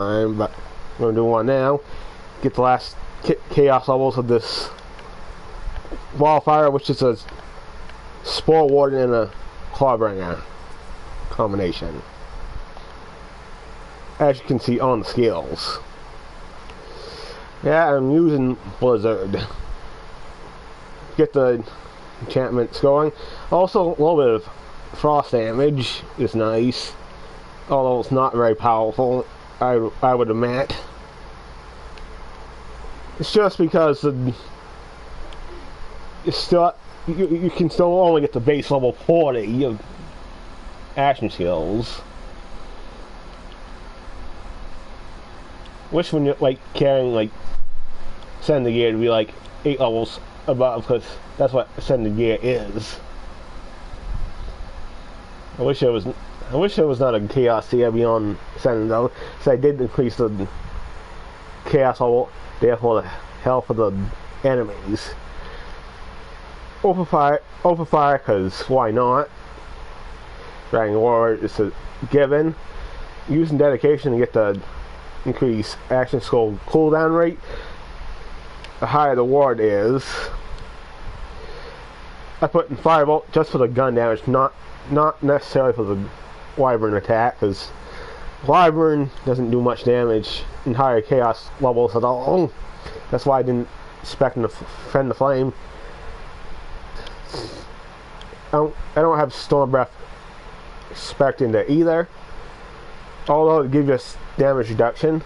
but we're gonna do one now. Get the last chaos levels of this Wildfire, which is a Spore Warden and a Clawbringer combination. As you can see on the skills. Yeah, I'm using Blizzard. Get the enchantments going. Also, a little bit of frost damage is nice, although it's not very powerful, I would admit. It's just because you can still only get the base level 40 of action skills. Wish when you're like carrying like Ascended Gear to be like 8 levels above, because that's what Ascended Gear is. I wish it was not a Chaos tier beyond Ascended though, so I did increase the Chaos level, therefore the health of the enemies. Overfire, because why not? Dragon War is a given. Using dedication to get the increase action skill cooldown rate. The higher the ward is. I put in Firebolt just for the gun damage, not necessarily for the Wyvern attack, because Wyvern doesn't do much damage in higher chaos levels at all. That's why I didn't expect him to fend the flame. I don't have Storm Breath expecting to either. Although it gives us damage reduction,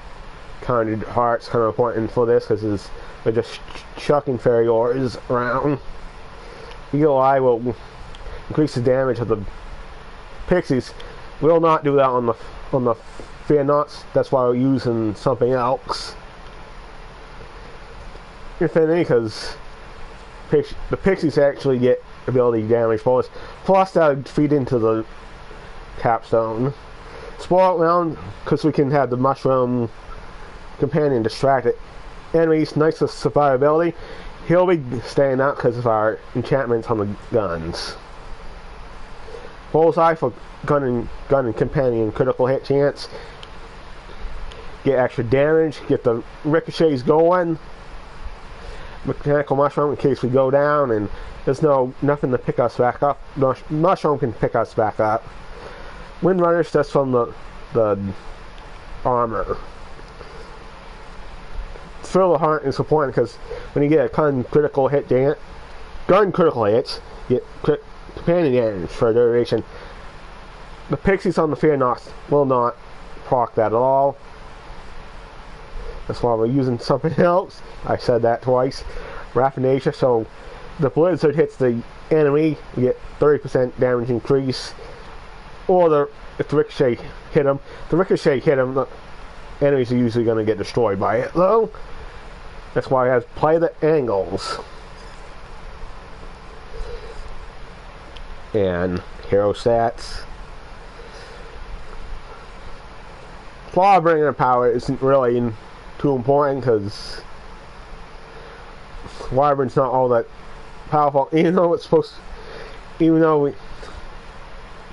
kind of heart's kind of important for this because they're just chucking fairy ores around. Eagle Eye will increase the damage of the pixies. Will not do that on the Fear Nots. That's why we're using something else. If any, because the pixies actually get ability damage bonus. Plus that would feed into the capstone. Spoil round, because we can have the mushroom companion distracted enemies. Nice for survivability. He'll be staying out because of our enchantments on the guns. Bullseye for gun and companion critical hit chance. Get extra damage. Get the ricochets going. Mechanical mushroom in case we go down and there's nothing to pick us back up. Mushroom can pick us back up. Windrunners just from the armor. Thrill of Heart is important because when you get a gun critical hits, you get companion damage for a duration. The pixies on the Fear Nots will not proc that at all. That's why we're using something else. I said that twice. Raffination, so the blizzard hits the enemy, you get 30% damage increase. Or if the ricochet hit him, the enemies are usually going to get destroyed by it though. That's why I have play the angles. And hero stats. Clawbringer power isn't really too important because Wyvern's not all that powerful, even though it's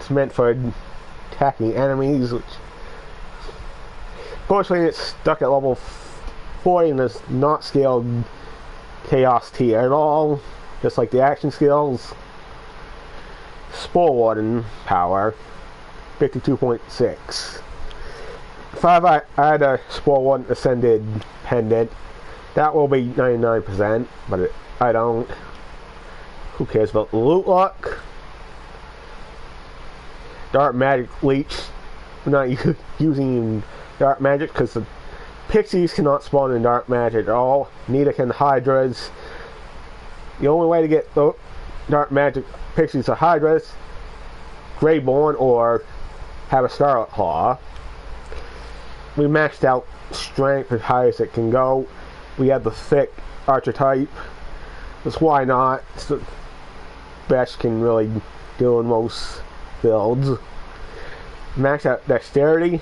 meant for attacking enemies, which fortunately it's stuck at level 40 and is not scaled chaos tier at all, just like the action skills. Spore Warden power 52.6. If I had a Spore Warden Ascended pendant, that will be 99%, but I don't. Who cares about the loot luck? Dark Magic Leech. I'm not using Dark Magic because the pixies cannot spawn in Dark Magic at all. Neither can Hydras. The only way to get the Dark Magic pixies are Hydras, Greyborn, or have a Scarlet Claw. We maxed out strength as high as it can go. We have the thick archer type. That's why not. It's the best can really do in most builds. Max out dexterity.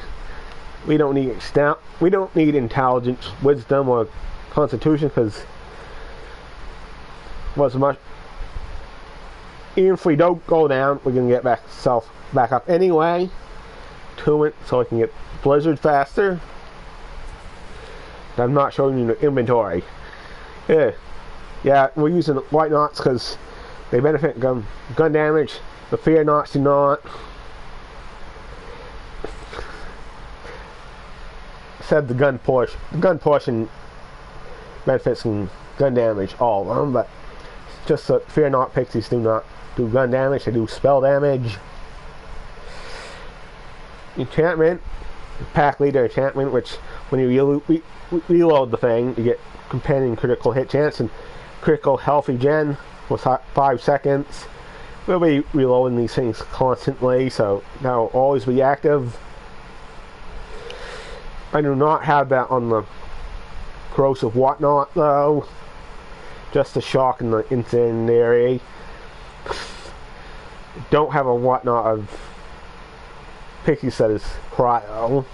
We don't need intelligence, wisdom, or constitution because even if we don't go down, we can get back up anyway to it, so I can get blizzard faster. I'm not showing you the inventory. Yeah, we're using white knots because they benefit gun damage. The fear knots do not. Said the gun portion benefits from gun damage, all of them, but just the fear knot pixies do not do gun damage. They do spell damage. Enchantment, pack leader enchantment, which when you reload the thing, you get companion critical hit chance and critical health regen for 5 seconds. We'll be reloading these things constantly, so that'll always be active. I do not have that on the corrosive whatnot though. Just the shock and the incendiary. Don't have a whatnot of Pixie set is cryo.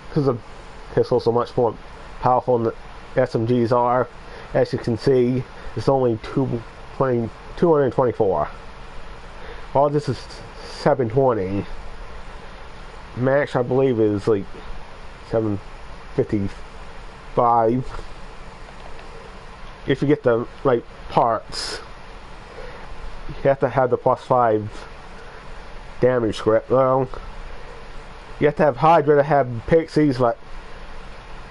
Because the pistols are much more powerful than the SMGs are. As you can see, it's only 224. All this is 720. Max, I believe, is like 755. If you get the right parts. You have to have the +5 damage script though. You have to have Hydra to have pixies, but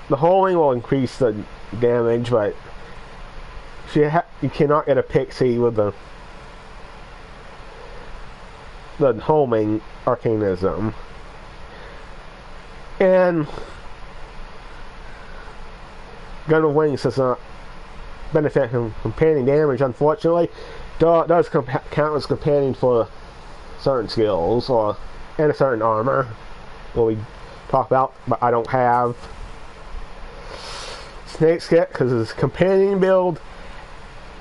the homing will increase the damage, but you cannot get a pixie with the homing arcanism. And Gun of Wings does not benefit from companion damage, unfortunately. Does count as companion for certain skills and a certain armor. What we talk about, but I don't have. Snake Skit because it's companion build.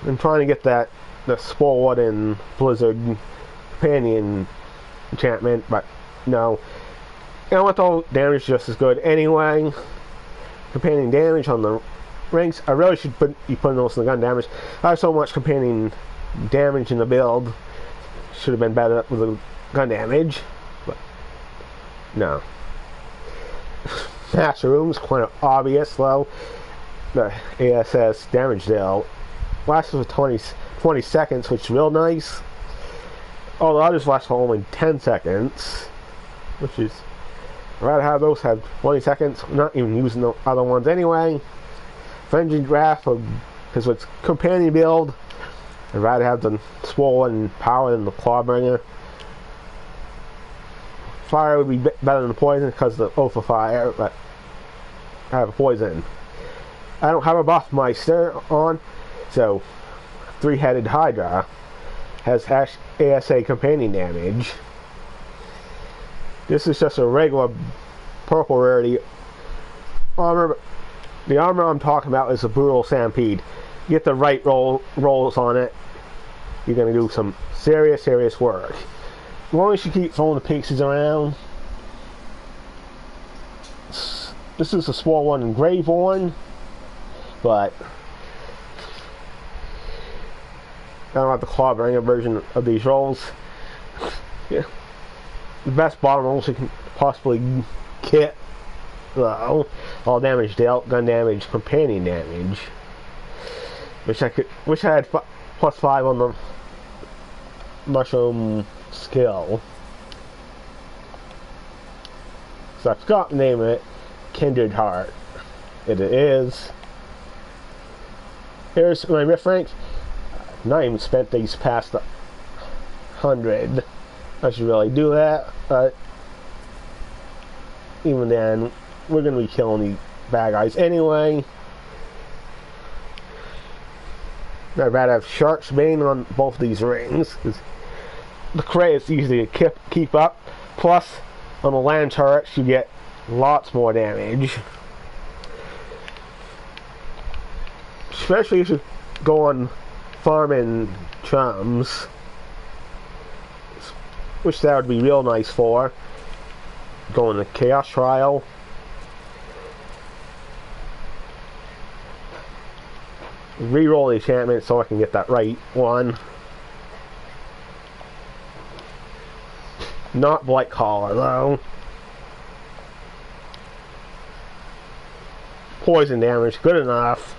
I'm trying to get the Sword and Blizzard companion enchantment, but no. Elemental damage just as good anyway. Companion damage on the ranks. I really should be putting those in the gun damage. I have so much companion damage in the build. Should have been better with the gun damage, but no. Master Room's quite obvious though. The ASS damage deal lasts for 20 seconds, which is real nice. All the others last for only 10 seconds, which is, I'd rather have those have 20 seconds. I'm not even using the other ones anyway. Vengeance Wrath, because it's companion build, I'd rather have the swollen power than the Clawbringer. Fire would be better than the poison because of the Oath of Fire, but I have a poison. I don't have a Buffmeister on, so 3-headed Hydra has ASA companion damage. This is just a regular purple rarity armor. The armor I'm talking about is a Brutal Stampede. You get the right rolls on it, you're going to do some serious work. As long as you keep throwing the pixies around. This is a small one in Graveborn, but I don't have the Clawbringer version of these rolls. Yeah. The best bottom rolls you can possibly get, though. All damage dealt, gun damage, companion damage. Wish I had +5 on the mushroom skill. So I forgot to name it. Kindred Heart. It is. Here's my riff rank. Not even spent these past 100. I should really do that, but even then, we're gonna be killing these bad guys anyway. I'd rather have Shark's Bane on both these rings, because the cray is easy to keep up. Plus, on the land turrets, you get lots more damage. Especially if you go on farming chums, which that would be real nice for. Going to Chaos Trial. Reroll the enchantment so I can get that right one. Not Blight Collar though. poison damage, good enough.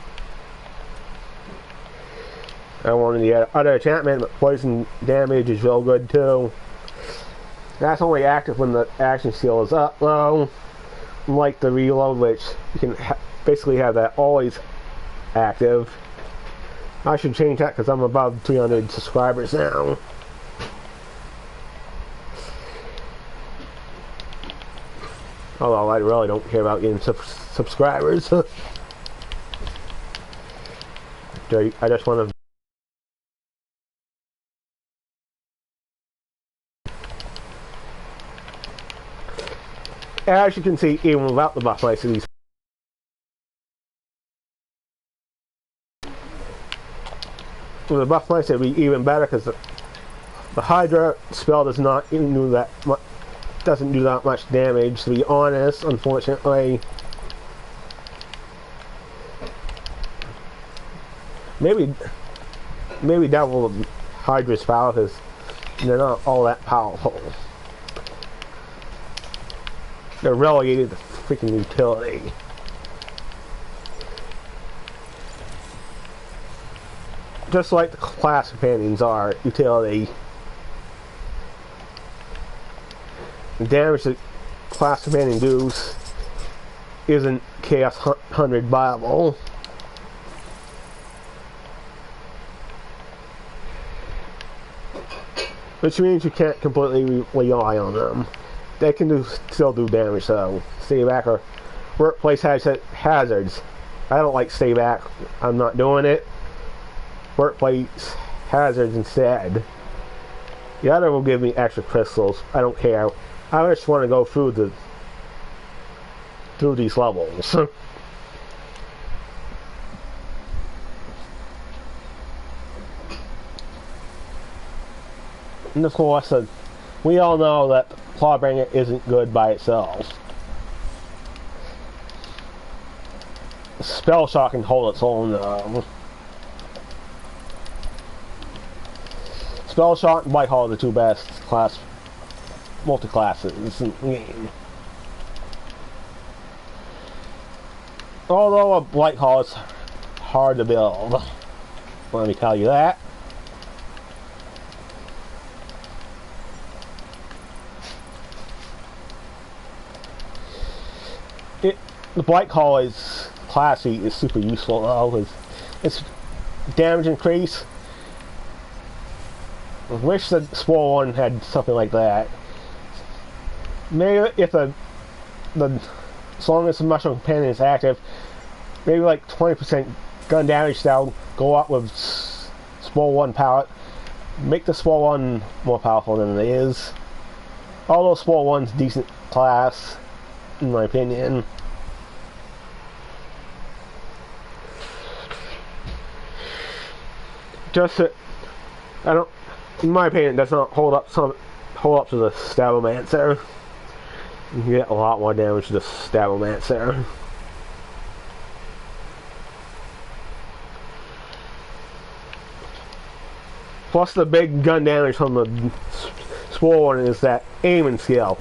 I wanted the other enchantment, but poison damage is real good too. That's only active when the action skill is up, though. Unlike the reload, which you can basically have that always active. I should change that because I'm above 300 subscribers now. Although I really don't care about getting subscribers. I just want to. As you can see, even without the buff lights, these. With the buff lights, it'd be even better because the Hydra spell does not even do that much. Doesn't do that much damage, to be honest, unfortunately. Maybe double the Hydra's power because they're not all that powerful. They're relegated to freaking utility. Just like the class companions are utility. The damage that class companion does isn't Chaos 100 viable. Which means you can't completely rely on them. They can still do damage though. Stay back or workplace hazards. I don't like stay back. I'm not doing it. Workplace hazards instead. The other will give me extra crystals. I don't care. I just want to go through these levels. And of course, we all know that Clawbringer isn't good by itself. Spell Shock can hold its own. Spell Shock and White Hall are the two best multi-classes in the game. Although a Blight Hall is hard to build. Let me tell you that. The Blight Hall is classy, is super useful though, because its damage increase. I wish the Spore one had something like that. Maybe if as long as the Mushroom Companion is active, maybe like 20% gun damage that'll go up with Spore 1 power. Make the Spore 1 more powerful than it is. Although Spore 1's decent class, in my opinion. Just that, I don't, in my opinion, it does not hold up to the Stabomancer. You can get a lot more damage to the Stabomancer. Plus the big gun damage from the Spore one is that aiming skill,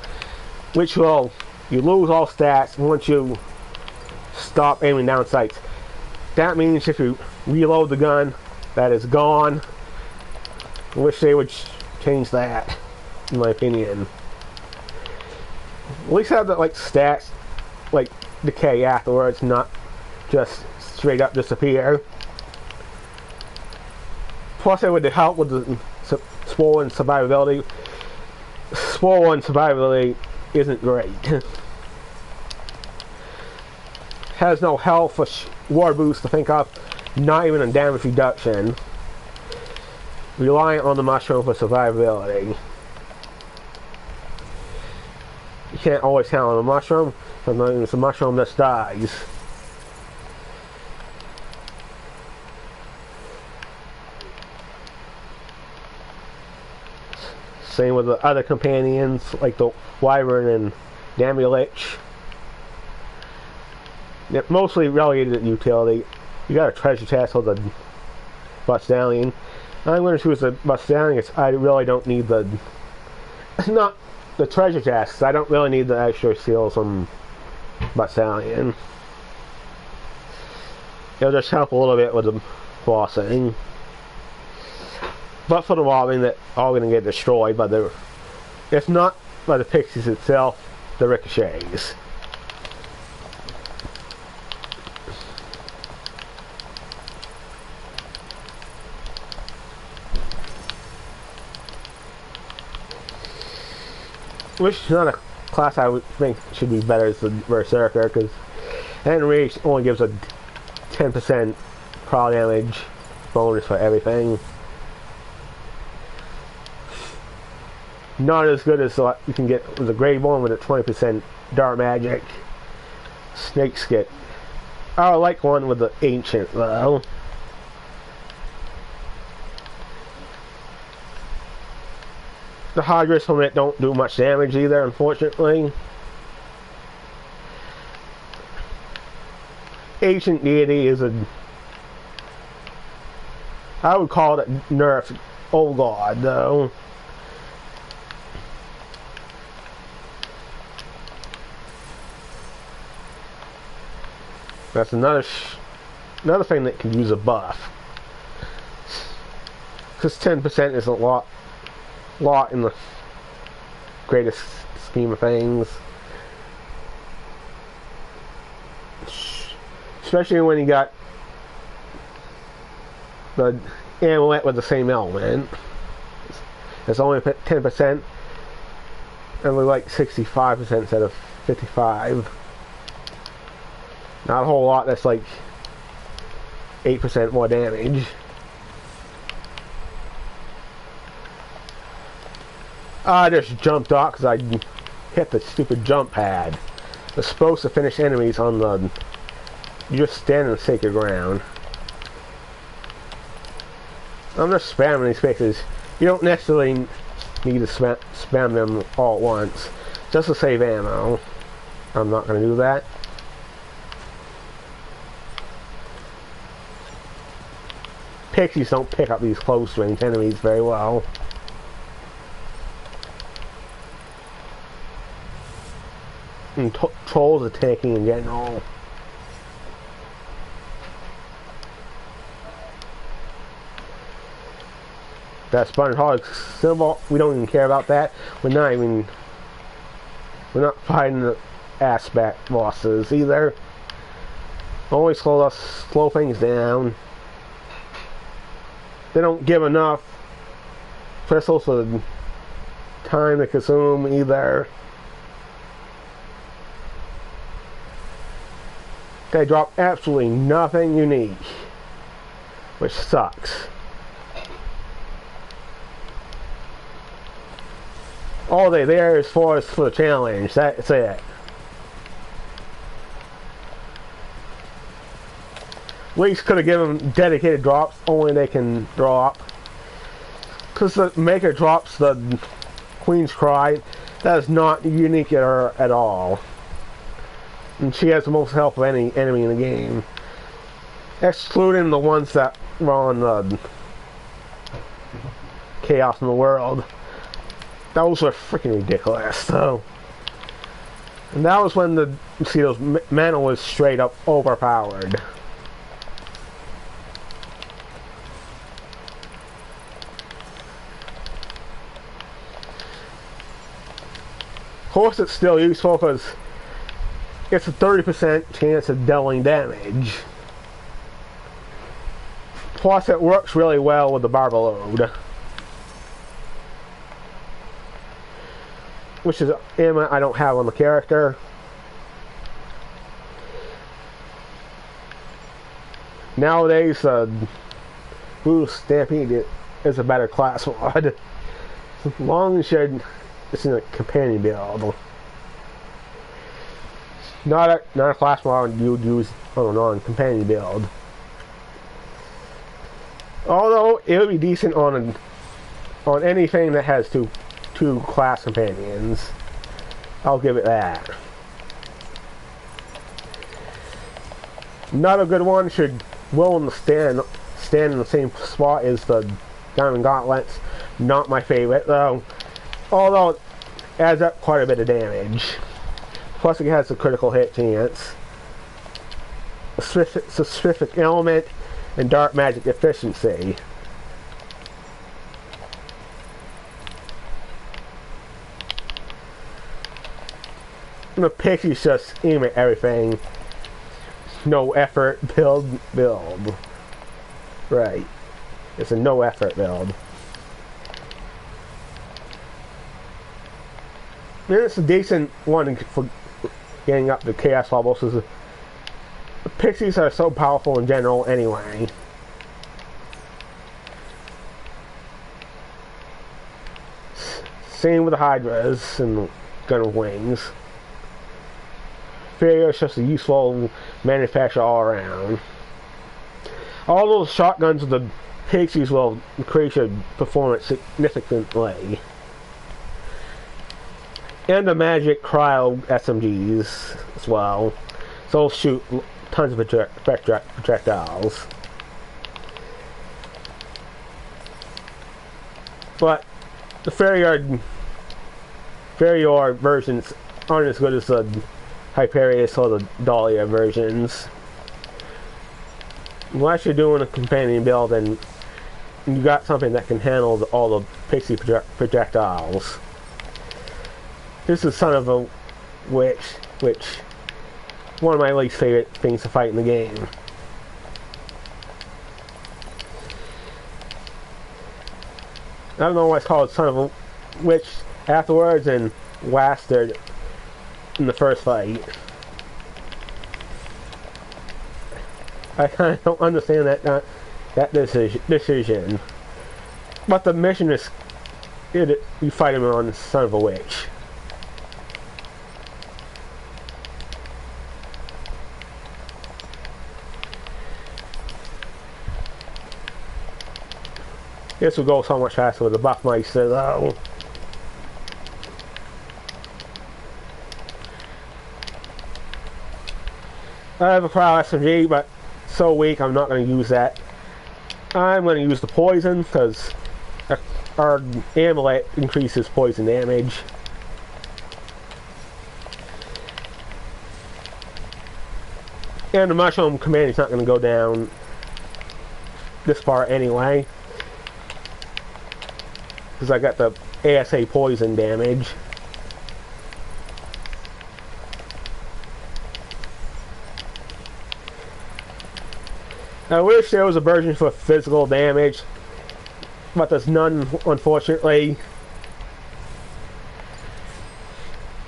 which will, you lose all stats once you stop aiming down sights. That means if you reload the gun, that is gone. I wish they would change that, in my opinion. At least have that like stats like decay afterwards, not just straight up disappear. Plus it would help with the Spore 1 survivability. Spore 1 survivability isn't great. Has no health or war boost to think of, not even a damage reduction. Reliant on the mushroom for survivability. You can't always count on the mushroom, sometimes it's a mushroom that dies. Same with the other companions, like the Wyvern and Damulich. They're mostly relegated to utility. You got a treasure chest with a Bustallion. I'm going to choose the Bustallion because I really don't need the... not the treasure chests. I don't really need the extra seals from Bustallion. it'll just help a little bit with the bossing. But for the mobbing, that all gonna get destroyed by the, if not by the pixies itself, the ricochets. Which is not a class I would think should be better as the Berserker, because Henry only gives a 10% pro damage bonus for everything. Not as good as you can get with the grade 1 with a 20% dark magic. Snakes get. I like one with the ancient though. The Hydras from it don't do much damage either, unfortunately. Ancient Deity is a, I would call it nerf old god though. That's another thing that can use a buff. Because 10% is a lot in the greatest scheme of things. Especially when you got the amulet with the same element. It's only 10%, and we like 65% instead of 55. Not a whole lot, that's like 8% more damage. I just jumped off because I hit the stupid jump pad. It's supposed to finish enemies on the, you just stand on sacred ground. I'm just spamming these spaces. You don't necessarily need to spam them all at once, just to save ammo. I'm not going to do that. Pixies don't pick up these close range enemies very well. And trolls are tanking in general. That Sponge Hog symbol, we don't even care about that. We're not fighting the aspect bosses either. Only slow things down. They don't give enough crystals for the time to consume either. They drop absolutely nothing unique, which sucks. All they there is for the challenge. That's it. At least could have given them dedicated drops, only they can drop. Because the Maker drops the Queen's Cry, that is not unique at her at all. And she has the most health of any enemy in the game. Excluding the ones that were on the Chaos in the World. Those were freaking ridiculous, so. And that was when the, see, those mana was straight up overpowered. Of course it's still useful because it's a 30% chance of dealing damage. Plus it works really well with the Barbalode, which is ammo I don't have on the character. Nowadays, Blue Stampede is a better class mod. As long as it's in a companion build. Not a class mod you would use on a non-companion build. Although it would be decent on anything that has two class companions. I'll give it that. Not a good one should willing to stand in the same spot as the Diamond Gauntlets. Not my favorite though. Although it adds up quite a bit of damage. Plus it has a critical hit chance. specific element and dark magic efficiency. And the pixies just aim at everything. No effort build. Right. It's a no effort build. And it's a decent one for getting up to chaos levels. The pixies are so powerful in general anyway. Same with the hydras and gun wings. Failure is just a useful manufacturer all around. All those shotguns with the pixies will increase your performance significantly. And the magic cryo SMGs as well. So they'll shoot tons of projectiles. But the Failure versions aren't as good as the Hyperius or the Dahlia versions. Unless you're doing a companion build and you got something that can handle all the pixie projectiles. This is Son of a Witch, which one of my least favorite things to fight in the game. I don't know why it's called Son of a Witch afterwards and Bastard in the first fight. I kind of don't understand that decision. But the mission is you fight him on Son of a Witch. This will go so much faster with the Buckmeister though. I have a cryo SMG, but so weak I'm not going to use that. I'm going to use the poison because our amulet increases poison damage. And the mushroom command is not going to go down this far anyway, because I got the ASA poison damage. I wish there was a version for physical damage, but there's none, unfortunately.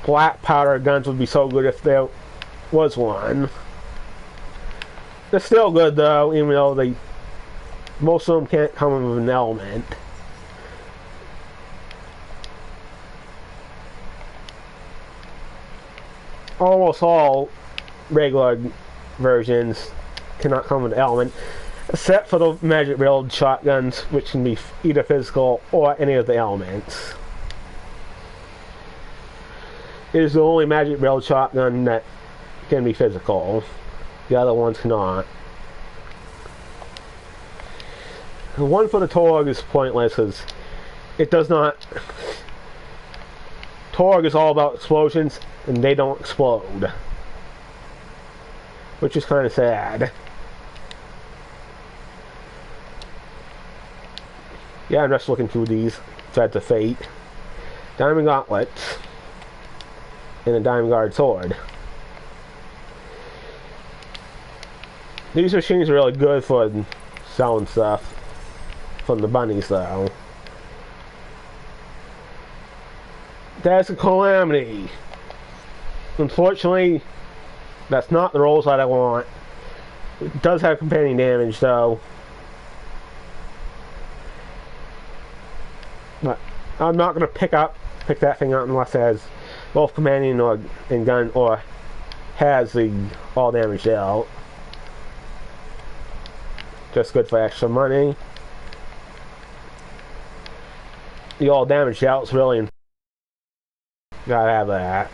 Black powder guns would be so good if there was one. They're still good though, even though most of them can't come with an element. Almost all regular versions cannot come with an element, except for the magic build shotguns, which can be either physical or any of the elements. It is the only magic build shotgun that can be physical. The other ones cannot. The one for the Torg is pointless because it does not. Torg is all about explosions and they don't explode, which is kind of sad. Yeah, I'm just looking through these Threads of Fate. Diamond Gauntlets and a Diamond Guard Sword. These machines are really good for selling stuff from the bunnies though. That's a calamity. Unfortunately, that's not the rolls that I want. It does have companion damage though. But I'm not going to pick that thing up unless it has both companion and gun or has the all damage out. Just good for extra money. The all damage out is really gotta have that.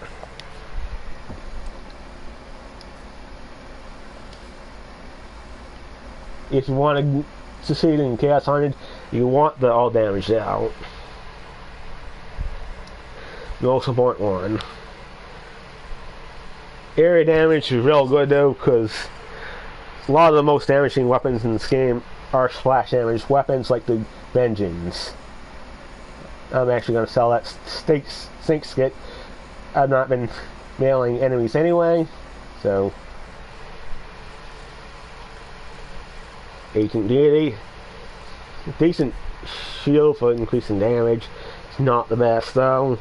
If you want to succeed in Chaos Hunted, you want the all damage out. You also want one. Area damage is real good though, because a lot of the most damaging weapons in this game are splash damage weapons like the Vengeance. I'm actually going to sell that stink skit. I've not been mailing enemies anyway, so Ancient Deity, decent shield for increasing damage. It's not the best though.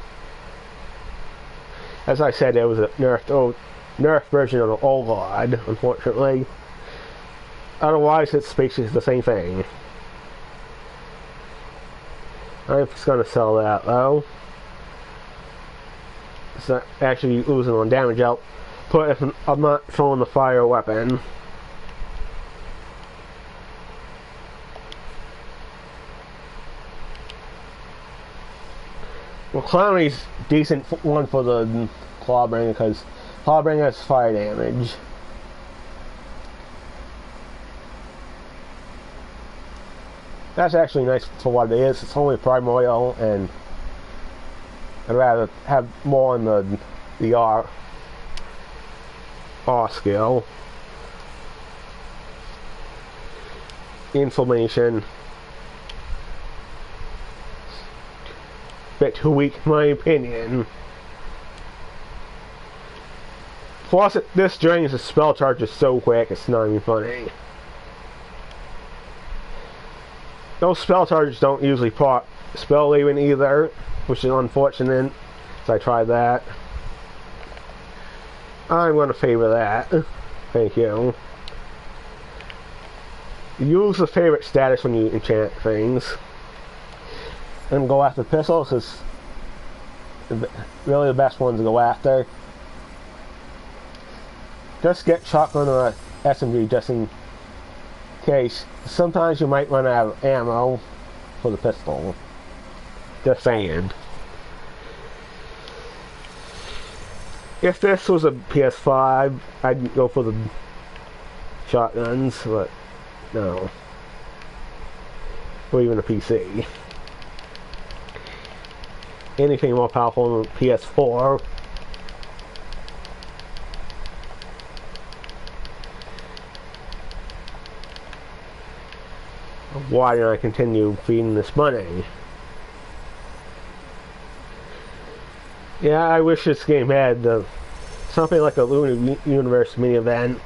As I said, there was a nerf version of the Old God, unfortunately. Otherwise, it's basically the same thing. I'm just going to sell that though. It's not actually losing on damage output if I'm not throwing the fire weapon. Well, Clowny's decent one for the Clawbringer because Clawbringer has fire damage. That's actually nice for what it is. It's only primordial, and I'd rather have more on the R skill. Inflammation. Bit too weak in my opinion. Plus, this drains the spell charges so quick, it's not even funny. Those spell charges don't usually proc spell leaving either, which is unfortunate, so I tried that. I'm going to favor that. Thank you. Use the favorite status when you enchant things. And go after pistols is really the best ones to go after. Just get shotgun or SMG just in case. Sometimes you might run out of ammo for the pistol. Just saying. If this was a PS5, I'd go for the shotguns, but no. Or even a PC. Anything more powerful than PS4. Why do I continue feeding this money? Yeah, I wish this game had something like a Lunar Universe mini event.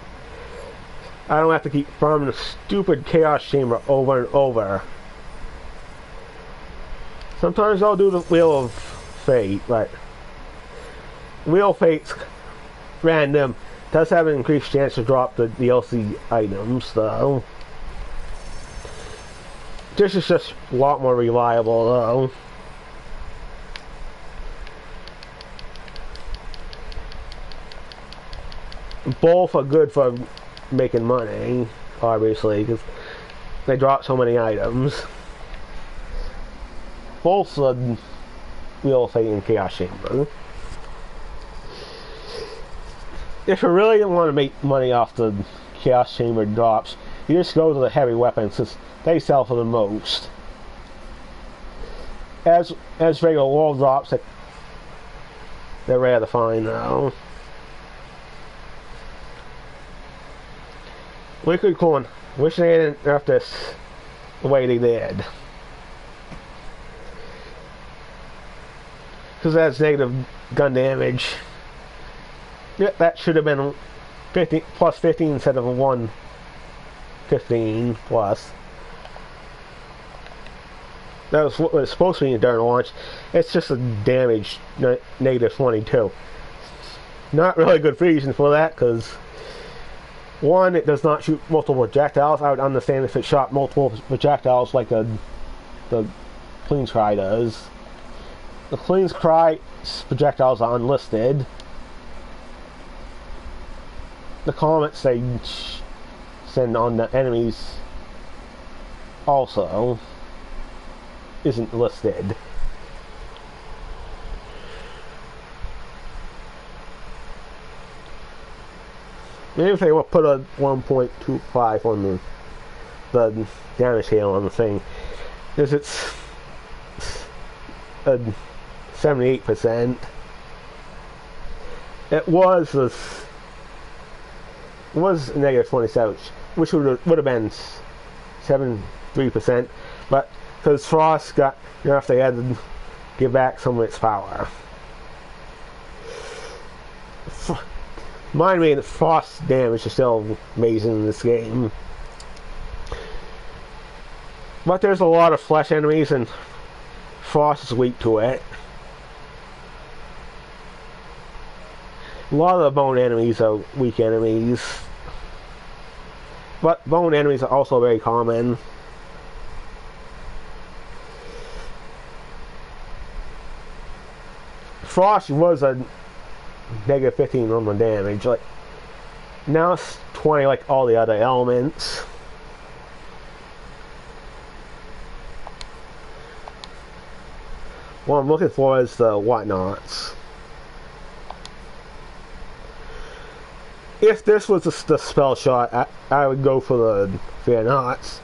I don't have to keep farming the stupid Chaos Chamber over and over. Sometimes I'll do the Wheel of Fate, but Wheel of Fate's random. Does have an increased chance to drop the DLC items, though. This is just a lot more reliable, though. Both are good for making money, obviously, because they drop so many items. Both the Wheel of Fate and Chaos Chamber. If you really want to make money off the Chaos Chamber drops, you just go to the heavy weapons, since they sell for the most. As regular wall drops, they're rare to find now. Liquid Corn. Wish they didn't nerf this the way they did. Because that's negative gun damage. Yeah, that should have been 50, plus 15 instead of 115 plus. That was what was supposed to be during launch. It's just a damage negative 22. Not really a good reason for that, because one, it does not shoot multiple projectiles. I would understand if it shot multiple projectiles like the Clean's Cry does. The Clean's Cry projectiles are unlisted. The comets they send on the enemies also isn't listed. Maybe if they will put a 1.25 on the damage scale on the thing, because it's a 78%. It was negative 27, which would have been 73%, but because Frost got enough, they had to give back some of its power. Mind me, the Frost damage is still amazing in this game. But there's a lot of flesh enemies, and Frost is weak to it. A lot of the bone enemies are weak enemies. But bone enemies are also very common. Frost was a negative 15 normal damage. Like now it's 20 like all the other elements. What I'm looking for is the whatnots. If this was the spell shot, I would go for the fear nots.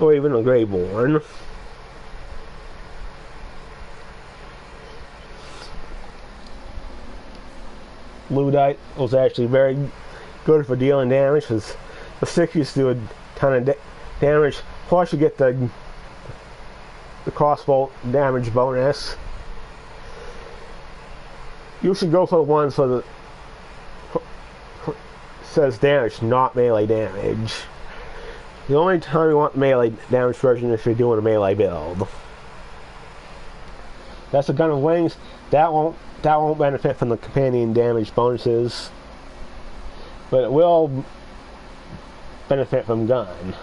Or even a Greyborn. Ludite was actually very good for dealing damage, because the stick used to do a ton of damage. Plus you get the crossbow damage bonus. You should go for the ones for the says damage, not melee damage. The only time you want melee damage version is if you're doing a melee build. That's a gun of wings. That won't benefit from the companion damage bonuses, but it will benefit from gun.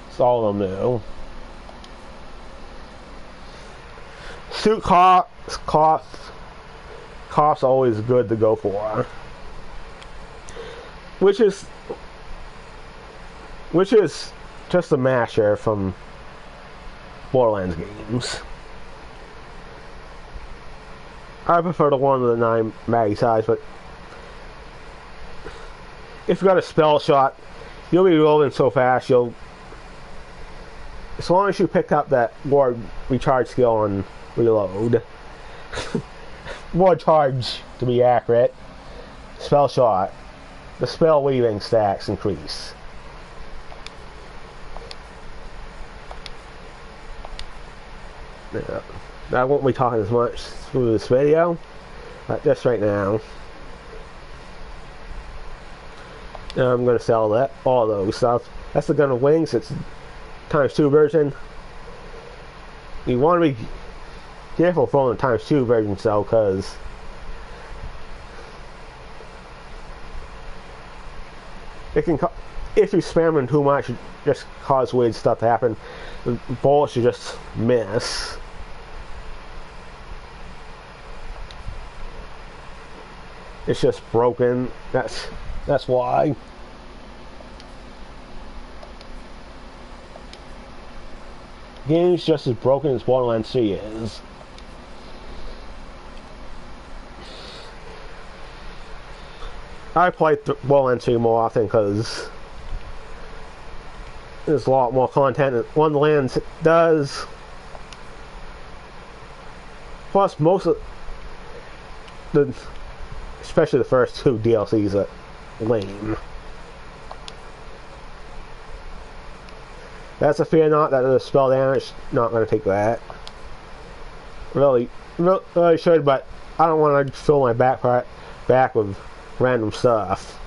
That's all of them do. Suit cough's always good to go for, which is just a masher from Borderlands games. I prefer the one with the 9 mag size, but if you got a spell shot, you'll be rolling so fast. As long as you pick up that ward recharge skill on reload. Ward charge, to be accurate. Spell shot. The spell weaving stacks increase. I won't be talking as much through this video, just right now. I'm going to sell all those stuff. That's the gun of wings. It's ×2 version. You want to be careful throwing the ×2 version, so because it can, if you spam them too much, it just cause weird stuff to happen. The bullets you just miss. It's just broken. That's why. Game's just as broken as Borderlands 3 is. I play Borderlands 3 more often because there's a lot more content that Wonderlands does. Plus, most of especially the first 2 DLCs are lame. That's a fear not that the spell damage. Not going to take that. Really should, but I don't want to fill my back with random stuff.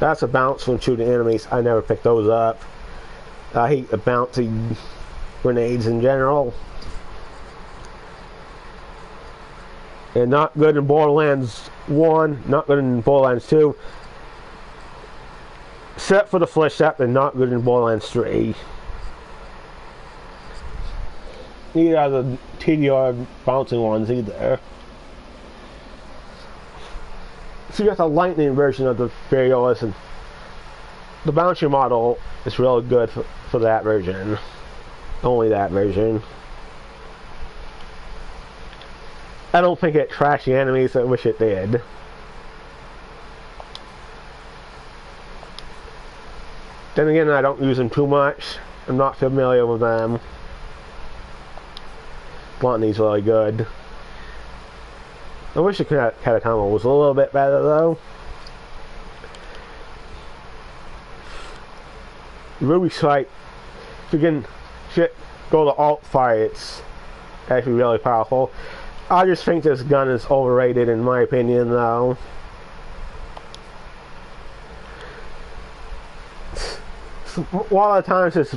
That's a bounce when shooting enemies. I never pick those up. I hate the bouncy grenades in general. And not good in Borderlands 1, not good in Borderlands 2. Except for the flesh set, they're not good in Borderlands 3. Neither are the TDR bouncing ones either. So you got the lightning version of the Variolas, and the bouncer model is really good for that version. Only that version. I don't think it trashed the enemies. I wish it did. Then again, I don't use them too much. I'm not familiar with them. Bluntony's really good. I wish the Catacomba was a little bit better though. Ruby Sight, if you can go to Wildfire, it's actually really powerful. I just think this gun is overrated in my opinion though. A lot of times it's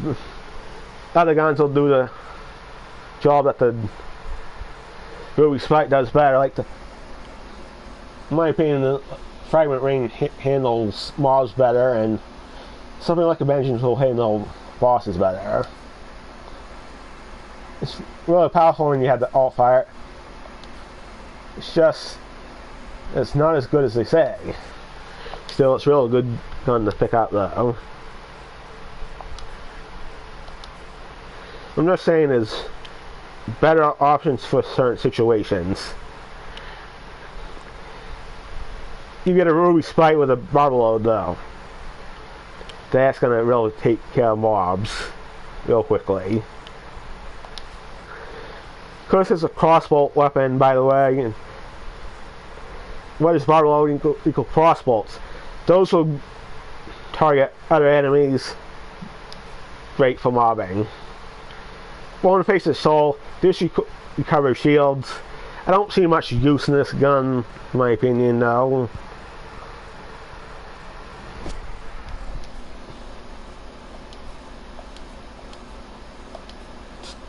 other guns will do the job that the Ruby Spike does better. Like in my opinion, the Fragment Ring handles mobs better, and something like a Vengeance will handle bosses better. It's really powerful when you have the Wildfire. It's just, it's not as good as they say. Still, it's really a good gun to pick up though. I'm just saying there's better options for certain situations. You get a Ruby Spike with a bottle load though. That's gonna really take care of mobs real quickly. Of course, it's a crossbow weapon, by the way. And what is bottle load equal crossbolts? Those will target other enemies. Great for mobbing. Bone Face of Soul, this recovers shields. I don't see much use in this gun, in my opinion, though.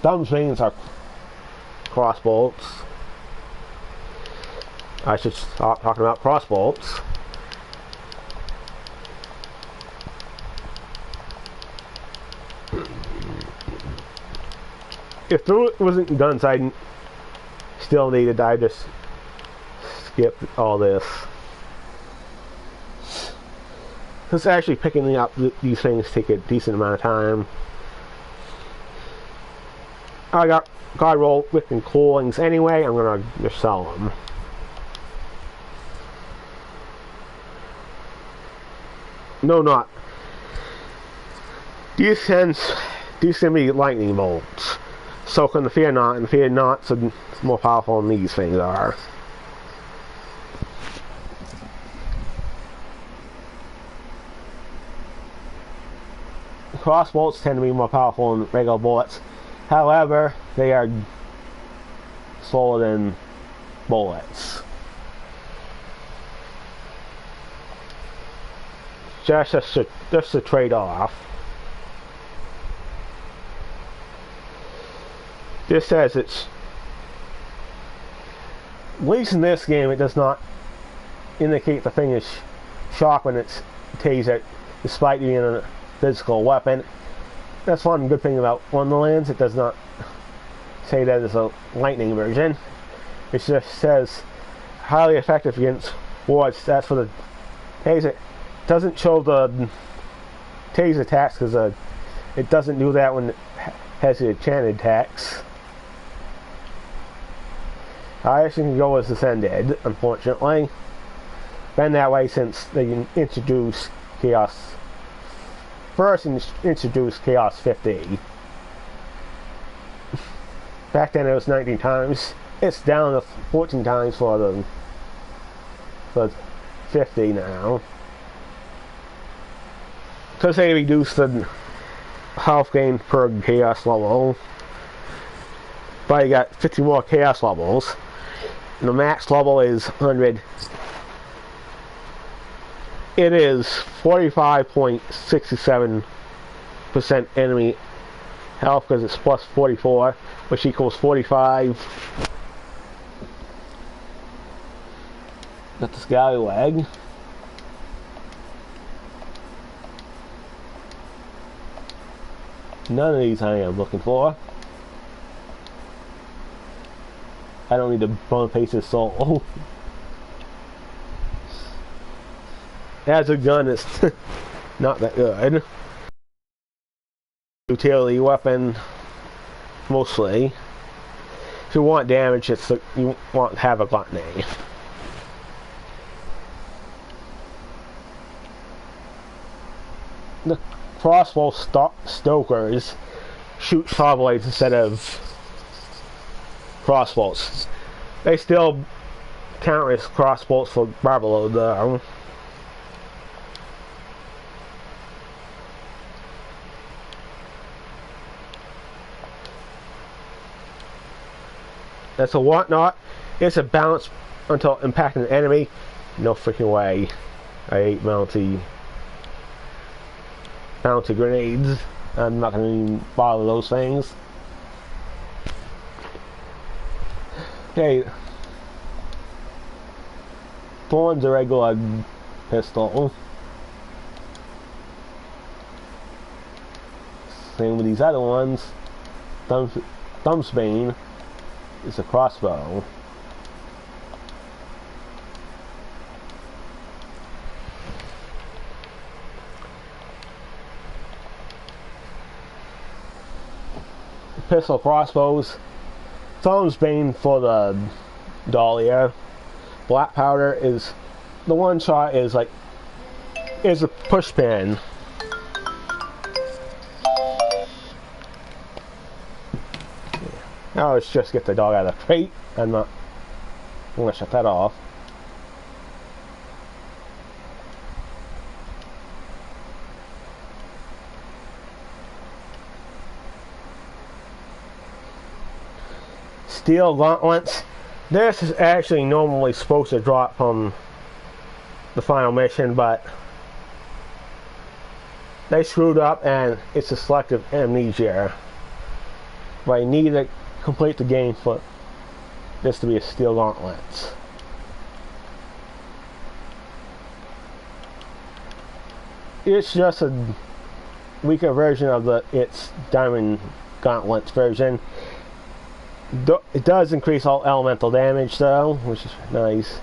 Some things are crossbolts. I should stop talking about crossbolts. If there wasn't guns I still needed, I just skip all this. Because actually picking up these things take a decent amount of time. I got God Roll Whip and Coolings anyway, I'm gonna just sell them. No, not. These send me lightning bolts. So can the Fear Not, and the Fear Not's more powerful than these things are. Crossbolts tend to be more powerful than regular bullets. However, they are slower than bullets. Just a trade-off. This says it's, at least in this game, it does not indicate the thing is sharp when it's tasered, despite being a physical weapon. That's one good thing about Wonderlands. It does not say that it's a lightning version. It just says highly effective against wards. That's for the taser. It doesn't show the taser attacks because it doesn't do that when it has the enchanted attacks. I actually can go as Ascended, unfortunately. Been that way since they introduced Chaos. First introduced Chaos 50. Back then it was 19 times. It's down to 14 times for 50 now. Because they reduced the health gain per Chaos level. But you got 50 more Chaos levels. And the max level is 100. It is 45.67% enemy health because it's plus 44, which equals 45. Got the Scallywag. None of these I am looking for. I don't need the Bone Face's Soul. As a gun, it's not that good. Utility weapon, mostly. If you want damage, you want to have a gluttony. The crossbow stokers shoot saw blades instead of crossbows. They still count as crossbows for Barbelow though. That's a whatnot. It's a balance until impacting the enemy. No freaking way. I hate bounty grenades. I'm not gonna even bother those things. Okay. Thorn's a regular pistol. Same with these other ones. Thumbsbane is a crossbow. Pistol crossbows. Thumbsbane for the Dahlia. Black powder is the one shot is like is a push pin. Now let's just get the dog out of the crate. I'm gonna shut that off. Steel gauntlets. This is actually normally supposed to drop from the final mission, but they screwed up and it's a selective amnesia. But I need to complete the game for this to be a steel gauntlet. It's just a weaker version of its diamond gauntlets version. It does increase all elemental damage though, which is nice.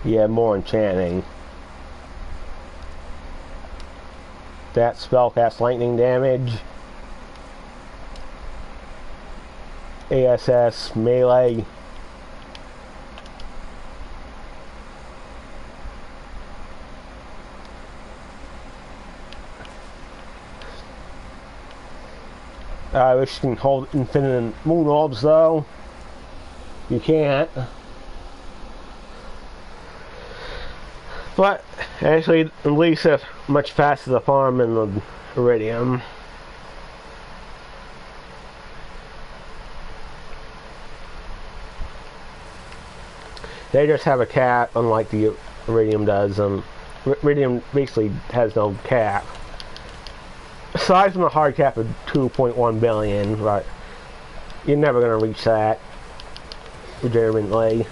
Yeah, more enchanting. That spell casts lightning damage. ASS melee. I wish you can hold infinite moon orbs though. You can't. But actually, at least it's much faster to farm in the iridium. They just have a cap, unlike the iridium does. Iridium basically has no cap. Aside from the hard cap of 2.1 billion, but you're never going to reach that legitimately.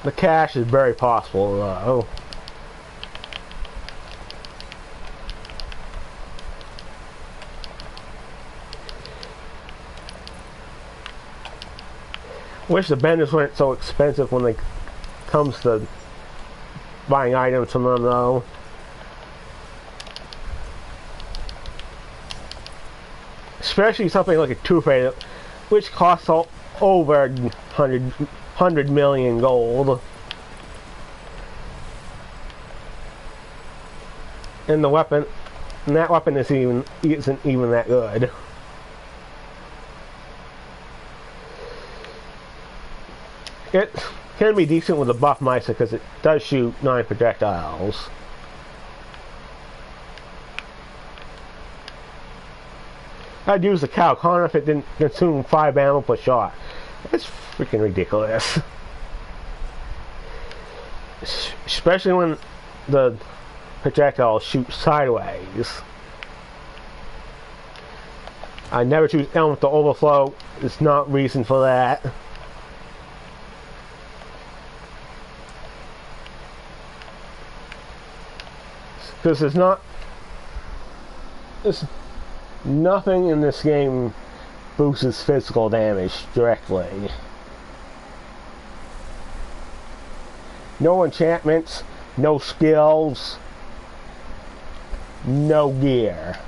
The cash is very possible though. Wish the benders weren't so expensive when they comes to buying items from them though. Especially something like a Two-Face, which costs over 100 million gold. And the weapon, and that weapon isn't even that good. It can be decent with the buff Misa because it does shoot 9 projectiles. I'd use the Cow Connor if it didn't consume 5 ammo per shot. It's freaking ridiculous. Especially when the projectile shoots sideways. I never choose element to overflow. There's not reason for that. Because there's nothing in this game boosts physical damage directly. No enchantments, no skills, no gear.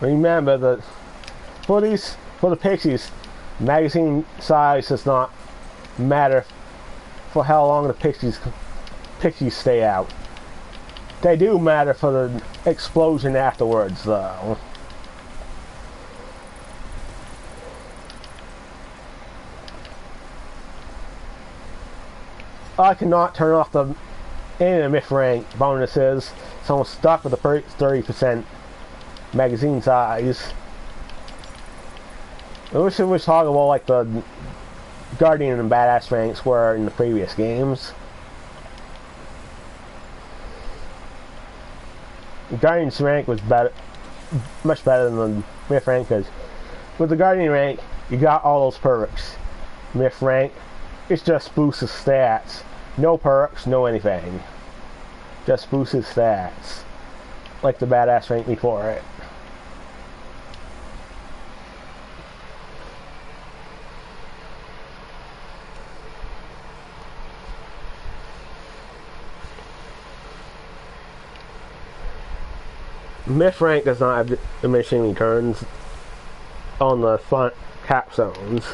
remember that for the Pixies, magazine size does not matter for how long the Pixies stay out. They do matter for the explosion afterwards, though. I cannot turn off the MF rank bonuses, so I'm stuck with the 30% magazine size. I wish it was toggleable like the Guardian and Badass ranks were in the previous games. Guardian's rank was better, much better than the Myth rank, because with the Guardian rank, you got all those perks. Myth rank, it just boosts the stats. No perks, no anything. Just boosts his stats. Like the Badass rank before it. Myth rank does not have diminishing returns on the front capstones.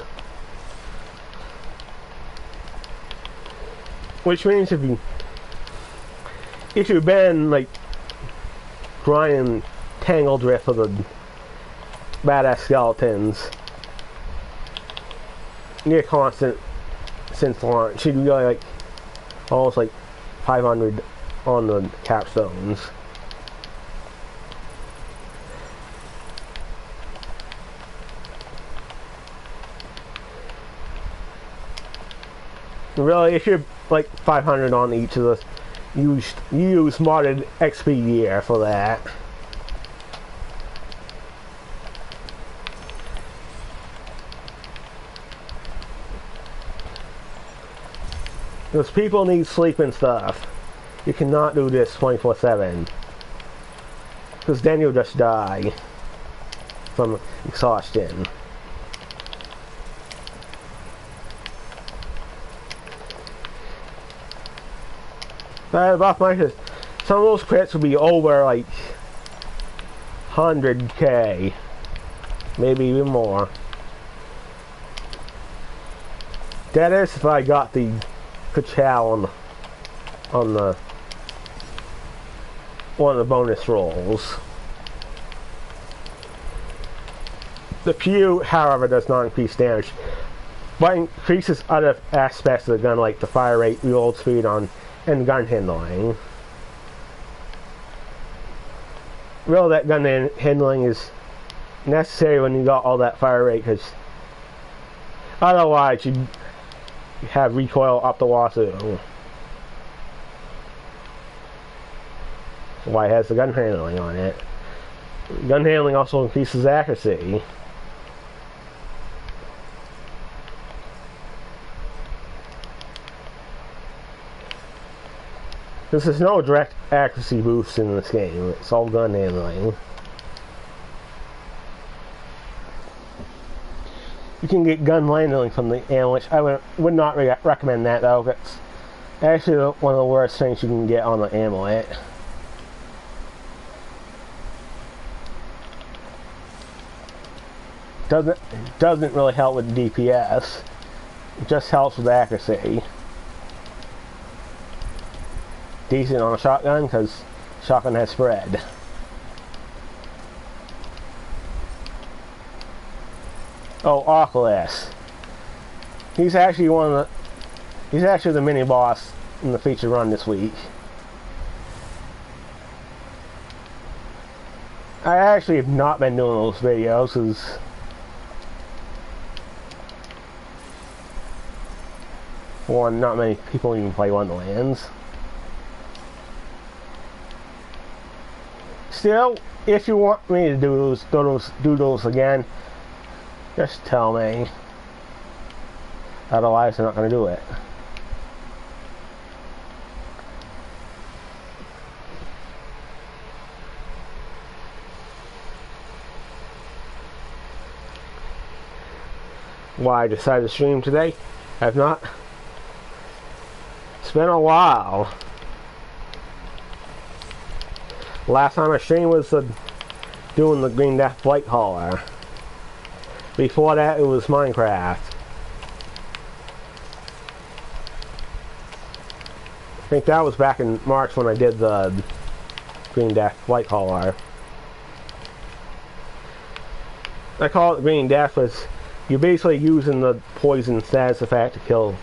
Which means if you've been like grinding Tangle Drift for the Badass Skeletons near constant since launch, you'd be like almost like 500 on the capstones. Really, if you're like 500 on each of the, you use modded XP gear for that. Because people need sleep and stuff. You cannot do this 24/7. Because then you'll just die from exhaustion. But buff markers, some of those crits will be over like 100k, maybe even more. That is if I got the Ka-chow on the one of the bonus rolls. The Pew, however, does not increase damage, but increases other aspects of the gun, like the fire rate, reload speed and gun handling. Really, that gun handling is necessary when you got all that fire rate, because otherwise you'd have recoil up the wazoo. Why it has the gun handling on it. Gun handling also increases accuracy. Because there's no direct accuracy boost in this game, it's all gun handling. You can get gun handling from the ammo, which I would not recommend that though. It's actually one of the worst things you can get on the amulet. Doesn't really help with DPS. It just helps with accuracy. Decent on a shotgun because shotgun has spread. Oh, Oculus. He's actually the mini boss in the feature run this week. I actually have not been doing those videos because one, not many people even play Wonderlands. Still, if you want me to do those again, just tell me. Otherwise, I'm not going to do it. Why I decided to stream today? I've not. It's been a while. Last time I streamed was the doing the Green Death White Collar. Before that, it was Minecraft. I think that was back in March when I did the Green Death White Collar. I call it Green Death because you're basically using the poison status effect to kill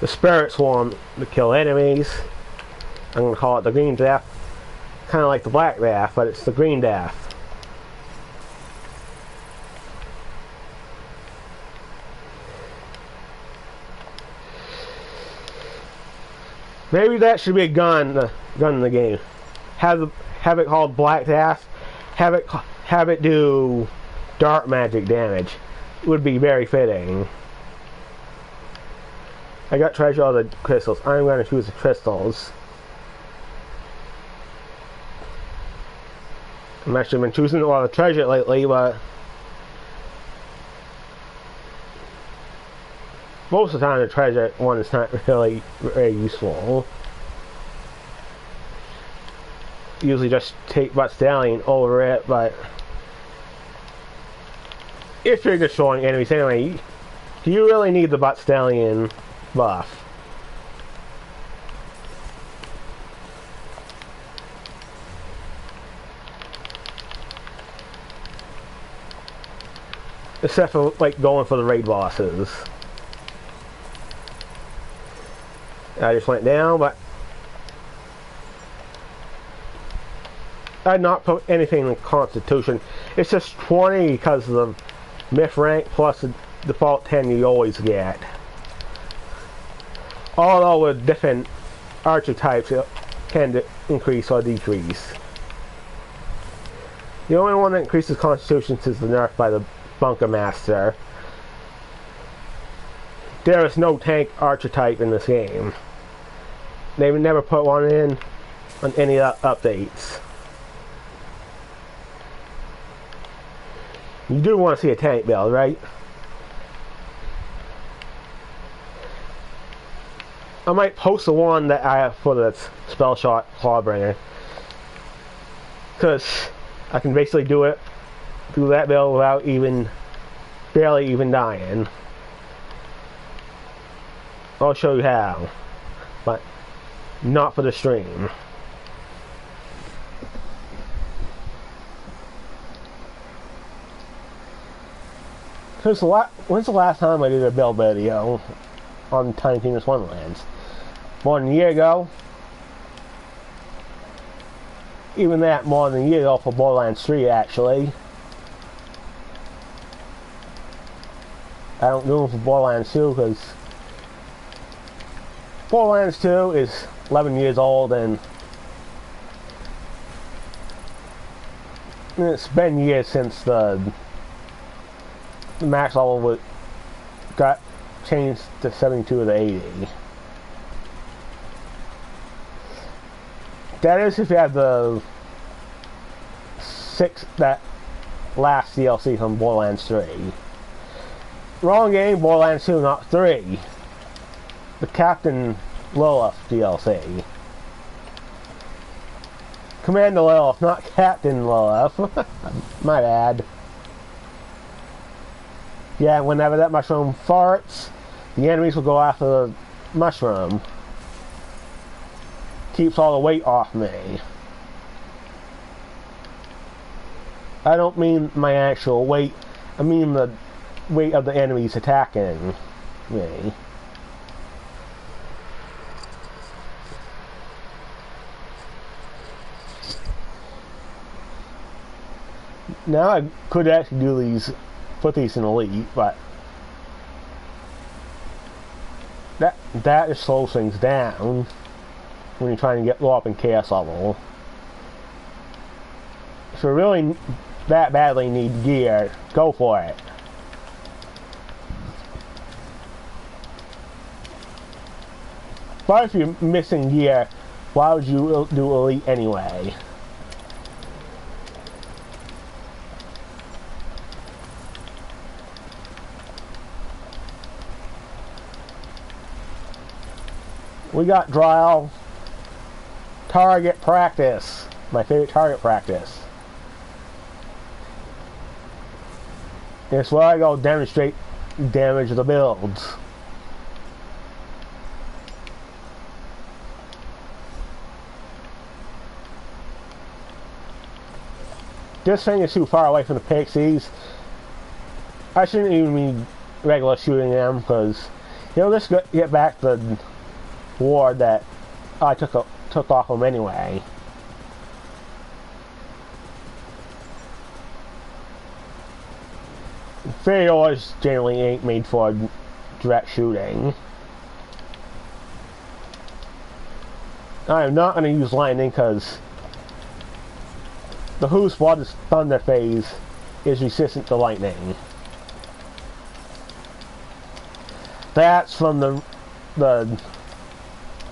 the Spirit Swarm to kill enemies. I'm going to call it the Green Death. Kind of like the Black Death, but it's the Green Death. Maybe that should be a gun in the game. Have it called Black Death. Have it do dark magic damage. It would be very fitting. I got treasure all the crystals. I'm going to choose the crystals. I've actually been choosing a lot of treasure lately, but most of the time the treasure one is not really very useful. Usually just take Butt Stallion over it, but if you're destroying enemies anyway, do you really need the Butt Stallion buff? Except for like going for the raid bosses. I just went down, but I'd not put anything in Constitution. It's just 20 because of the myth rank plus the default 10 you always get. Although with different archer types it can increase or decrease. The only one that increases Constitution is the nerf by the Bunker Master. There is no tank archer type in this game. They've never put one in on any updates. You do want to see a tank build, right? I might post the one that I have for the Spell Shot Clawbringer, because I can basically do that build without barely even dying. I'll show you how, but not for the stream. Because when's the last time I did a build video on Tiny Tina's Wonderlands? More than a year ago. Even that, more than a year ago for Borderlands 3 actually. I don't do them for Borderlands 2 because Borderlands 2 is 11 years old and it's been years since the max level got changed to 72 to 80. That is if you have the that last DLC from Borderlands 3. Wrong game, Borderlands 2, not 3. The Captain Lilith DLC. Commander Lilith, not Captain Lilith. My bad. Yeah, whenever that mushroom farts, the enemies will go after the mushroom. Keeps all the weight off me. I don't mean my actual weight, I mean the weight of the enemies attacking me. Now I could actually do these, put these in Elite, but that just slows things down when you're trying to go up in chaos level. If you really that badly need gear, go for it. But if you're missing gear, why would you do Elite anyway? We got trial target practice. My favorite target practice. It's where I go demonstrate damage of the builds. This thing is too far away from the pixies. I shouldn't even be regular shooting them because, you know, let's get back the ward that I took off them anyway. Fairies generally ain't made for direct shooting. I am not going to use lightning because the Who's Water's Thunder phase is resistant to lightning. That's from the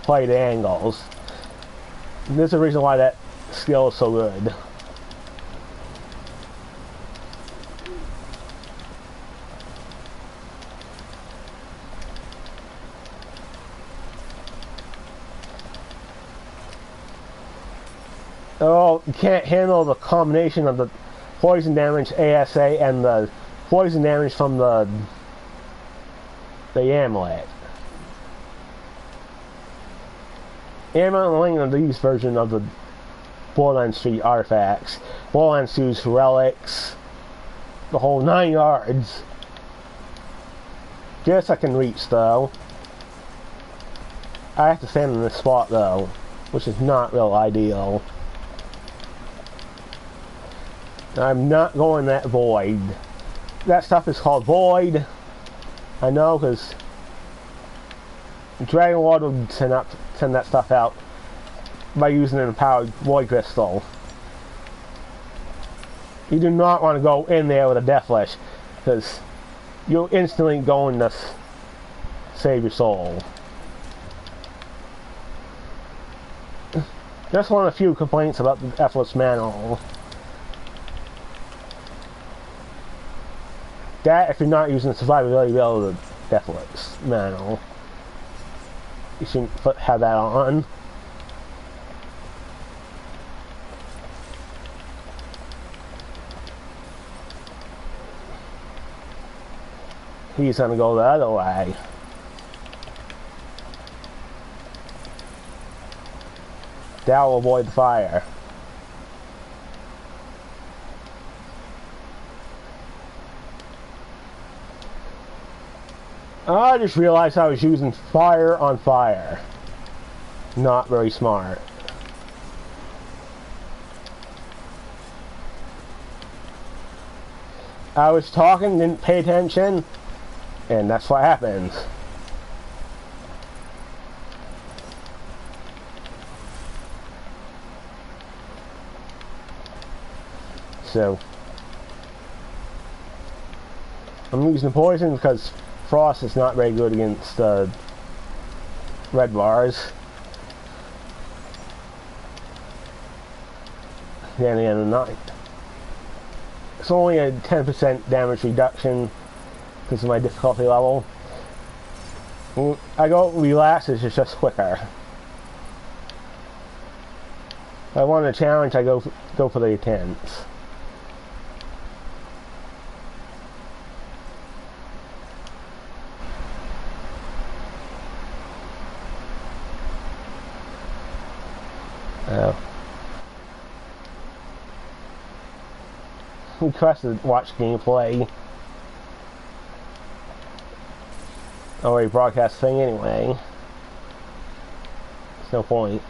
plate angles. There's a reason why that skill is so good. Oh, you can't handle the combination of the poison damage ASA and the poison damage from the amulet. Amulet and these version of the Borderlands 3 artifacts. Borderlands 2's relics. The whole 9 yards. Guess I can reach though. I have to stand in this spot though, which is not real ideal. I'm not going that void. That stuff is called void. I know because Dragon Lord would send that stuff out by using an empowered void crystal. You do not want to go in there with a death wish because you're instantly going to save your soul. Just one of the few complaints about the Effortless Manual. That, if you're not using the survivability build of the Effortless Manual, you shouldn't have that on. He's gonna go the other way. That will avoid the fire. I just realized I was using fire on fire. Not very smart. I was talking, didn't pay attention, and that's what happens. So, I'm using poison because Frost is not very good against red bars. Then again, it's only a 10% damage reduction because of my difficulty level. When I go relax, it's just quicker. If I want a challenge, I go for the intense. Request to watch gameplay. I already broadcast thing anyway. There's no point.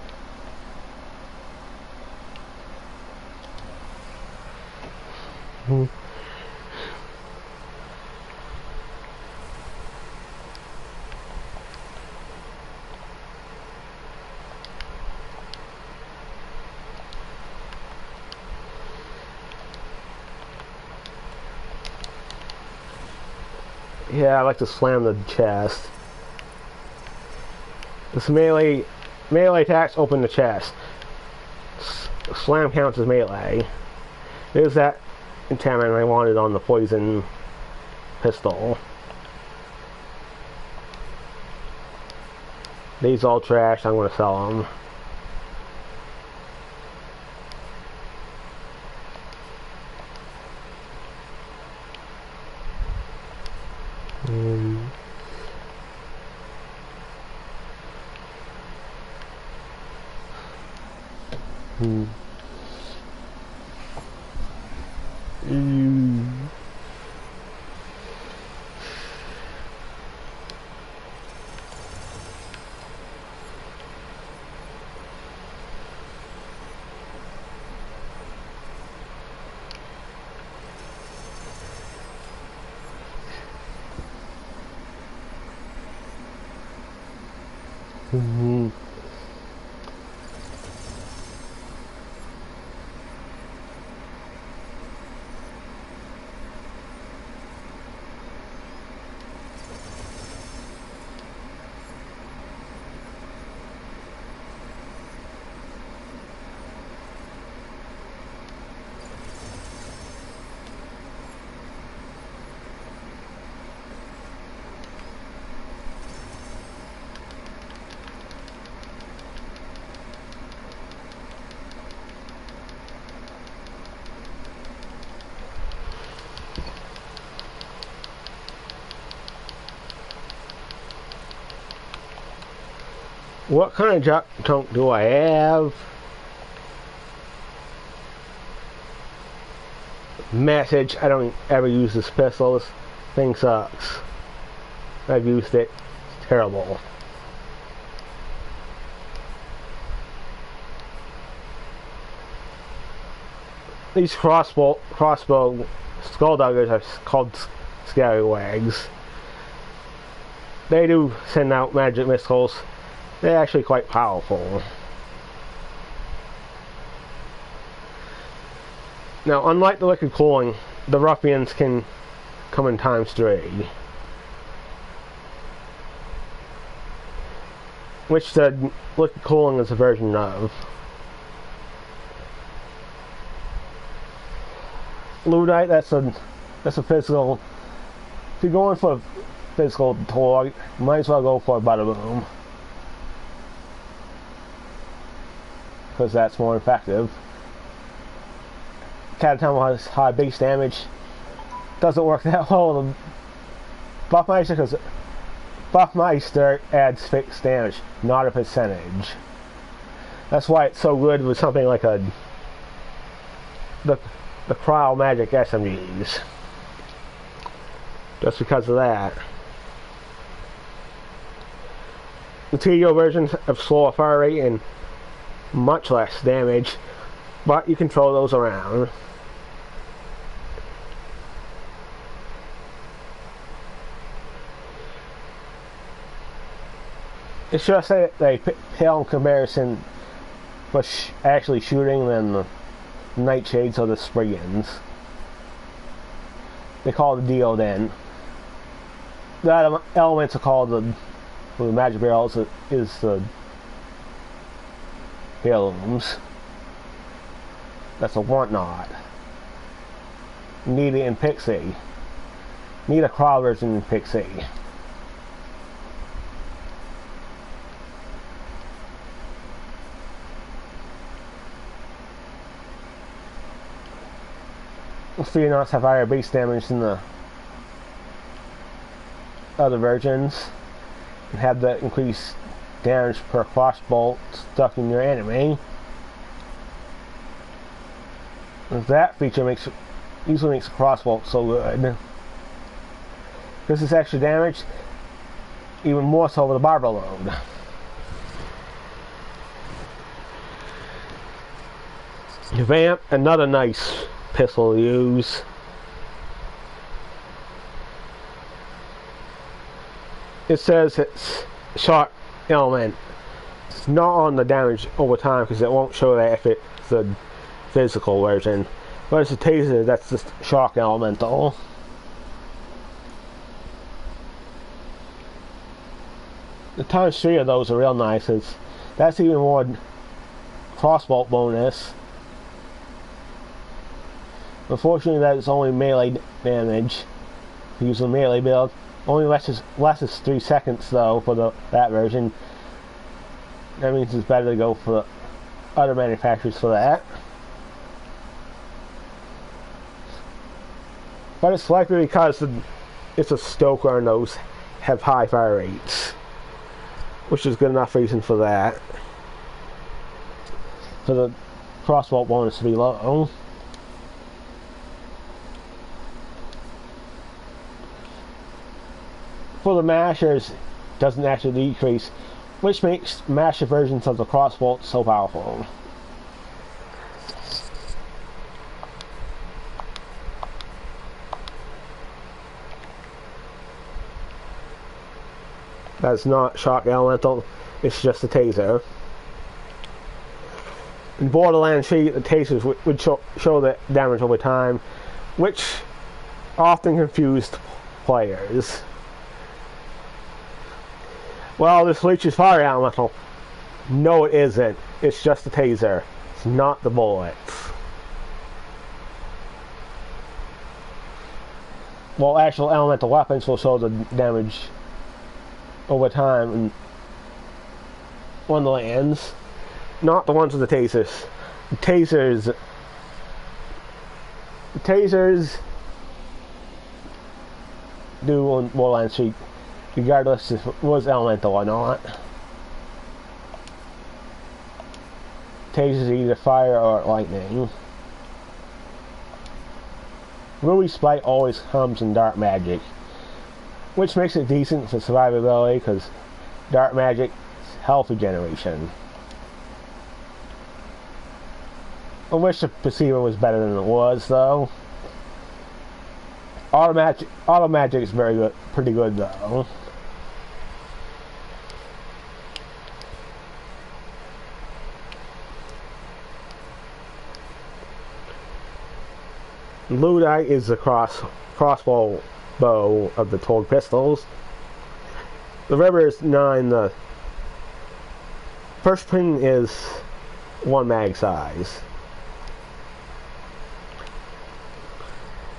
Yeah, I like to slam the chest. This melee attacks open the chest. Slam counts as melee. There's that enchantment I wanted on the poison pistol. These all trash. I'm gonna sell them. What kind of junk do I have? Message. I don't ever use this pistol. This thing sucks. I've used it. It's terrible. These crossbow skulldaggers are called scallywags. They do send out magic missiles. They're actually quite powerful. Now, unlike the liquid cooling, the ruffians can come in times 3. Which the liquid cooling is a version of. Ludite, that's a physical. If you're going for a physical tool, you might as well go for a Butterboom. Because that's more effective. Catatonic has high base damage. Doesn't work that well with Buffmeister because Buffmeister adds fixed damage, not a percentage. That's why it's so good with something like the Cryo Magic SMGs. Just because of that. The TDO versions have slower fire rate and much less damage, but you can throw those around. It's just that they pale in comparison for actually shooting than the Nightshades or the Spriggans. They call it the Deodent. The elements are called the magic barrels is the heirlooms. That's a whatnot. Need it in Pixie. Need a Cryo version in Pixie. The Pheonauts have higher base damage than the other versions and have the increased damage per crossbolt stuck in your enemy. That feature usually makes a crossbolt so good. This is extra damage, even more so with a barber load. Vamp, another nice pistol to use. It says it's shot element. It's not on the damage over time because it won't show that if it's the physical version. But it's a taser that's just shock elemental. The times 3 of those are real nice. That's even more crossbolt bonus. Unfortunately, that is only melee damage. Use the melee build. Only lasts 3 seconds though for that version. That means it's better to go for the other manufacturers for that. But it's likely because it's a stoker and those have high fire rates, which is good enough reason for that. For the crossbow bonus to be low. For the mashers, doesn't actually decrease, which makes masher versions of the crossbow so powerful. That's not shock elemental, it's just a taser. In Borderlands 3, the tasers would show the damage over time, which often confused players. Well, this leech is fire elemental. No, it isn't. It's just a taser. It's not the bullets. Well, actual elemental weapons will show the damage over time in Wonderlands. Not the ones with the tasers. The tasers do on Borderlands 3, regardless if it was elemental or not. Tasers either fire or lightning. Ruby Spite always comes in dark magic, which makes it decent for survivability because dark magic is health regeneration. I wish the Perceiver was better than it was, though. Auto magic is very good, pretty good though. Ludite is the crossbow bow of the Torg pistols. The River is 9. The first pin is 1 mag size.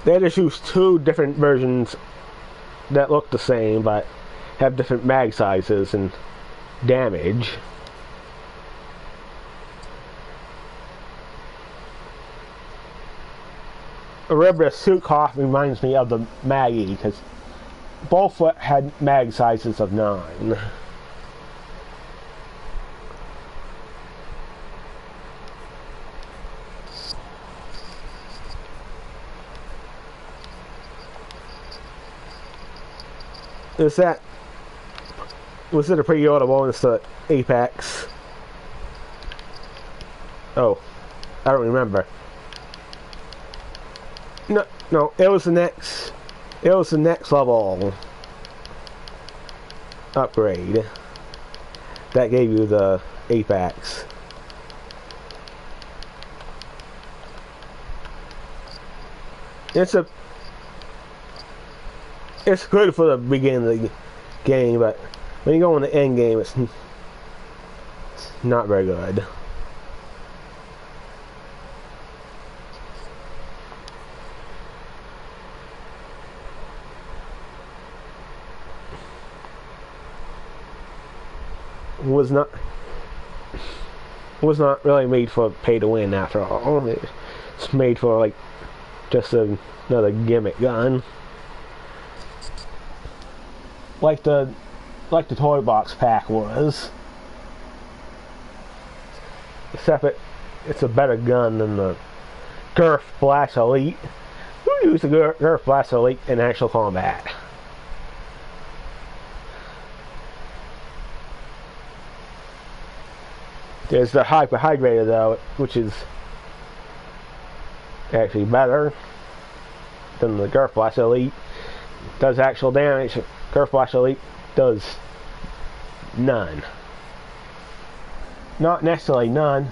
They just use 2 different versions that look the same but have different mag sizes and damage. Erebus suit cough reminds me of the Maggie because both had mag sizes of 9. Was it a pre-order bonus to Apex? Oh, I don't remember. No, it was the next level upgrade that gave you the Apex. It's good for the beginning of the game, but when you go in the end game, it's not very good. Was not really made for pay to win after all. It's made for like just another gimmick gun. Like the toy box pack was. Except it's a better gun than the Gurf Blast Elite. Who used the Gurf Blast Elite in actual combat? There's the Hyper Hydrator though, which is actually better than the Gurf Blast Elite. Does actual damage. Gurf Blast Elite does none. Not necessarily none.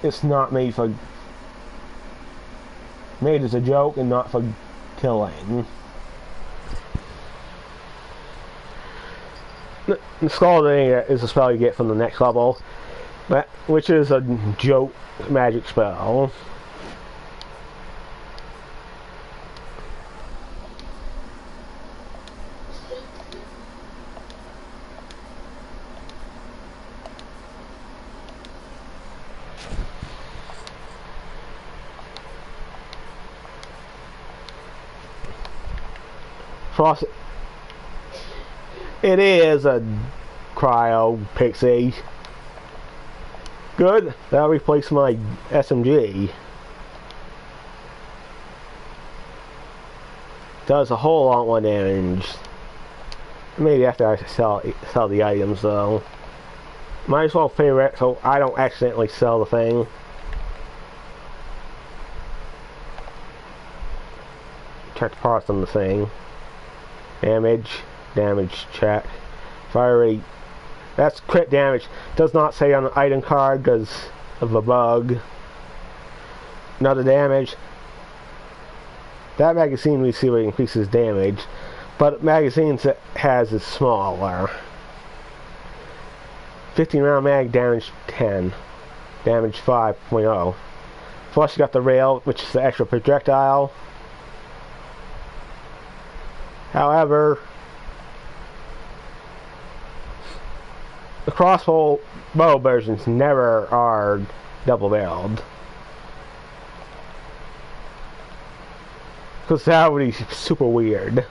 It's not made as a joke and not for killing. The Scalding is a spell you get from the next level, which is a joke magic spell. cross. It is a cryo pixie. Good. That'll replace my SMG. Does a whole lot more damage. Maybe after I sell the items though. Might as well favor it so I don't accidentally sell the thing. Check the parts on the thing. Damage check. Fire rate. That's crit damage. Does not say on the item card because of a bug. Another damage. That magazine receiver increases damage, but magazines it has is smaller. 15 round mag, damage 10. Damage 5.0. Plus you got the rail, which is the extra projectile. However, the crossbow versions never are double barreled. Because that would be super weird.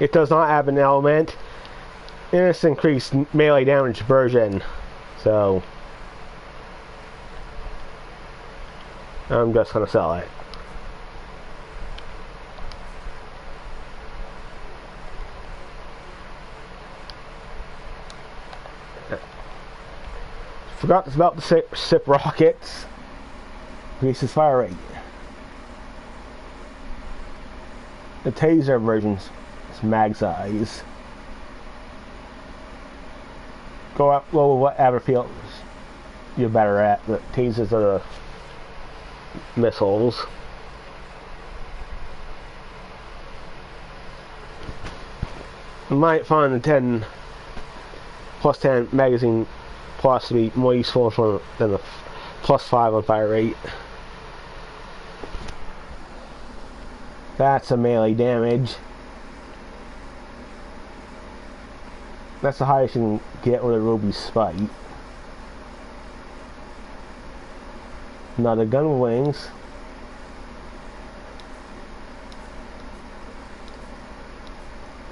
It does not have an element. And it's increased melee damage version. So I'm just gonna sell it. Forgot about the SIP rockets. Increases fire rate. The taser versions is mag size. Go up low whatever fields you're better at. The tasers are the missiles. You might find the 10 plus 10 magazine plus to be more useful than the plus 5 on fire rate. That's a melee damage. That's the highest you can get with a Ruby Spike. Another gun with wings.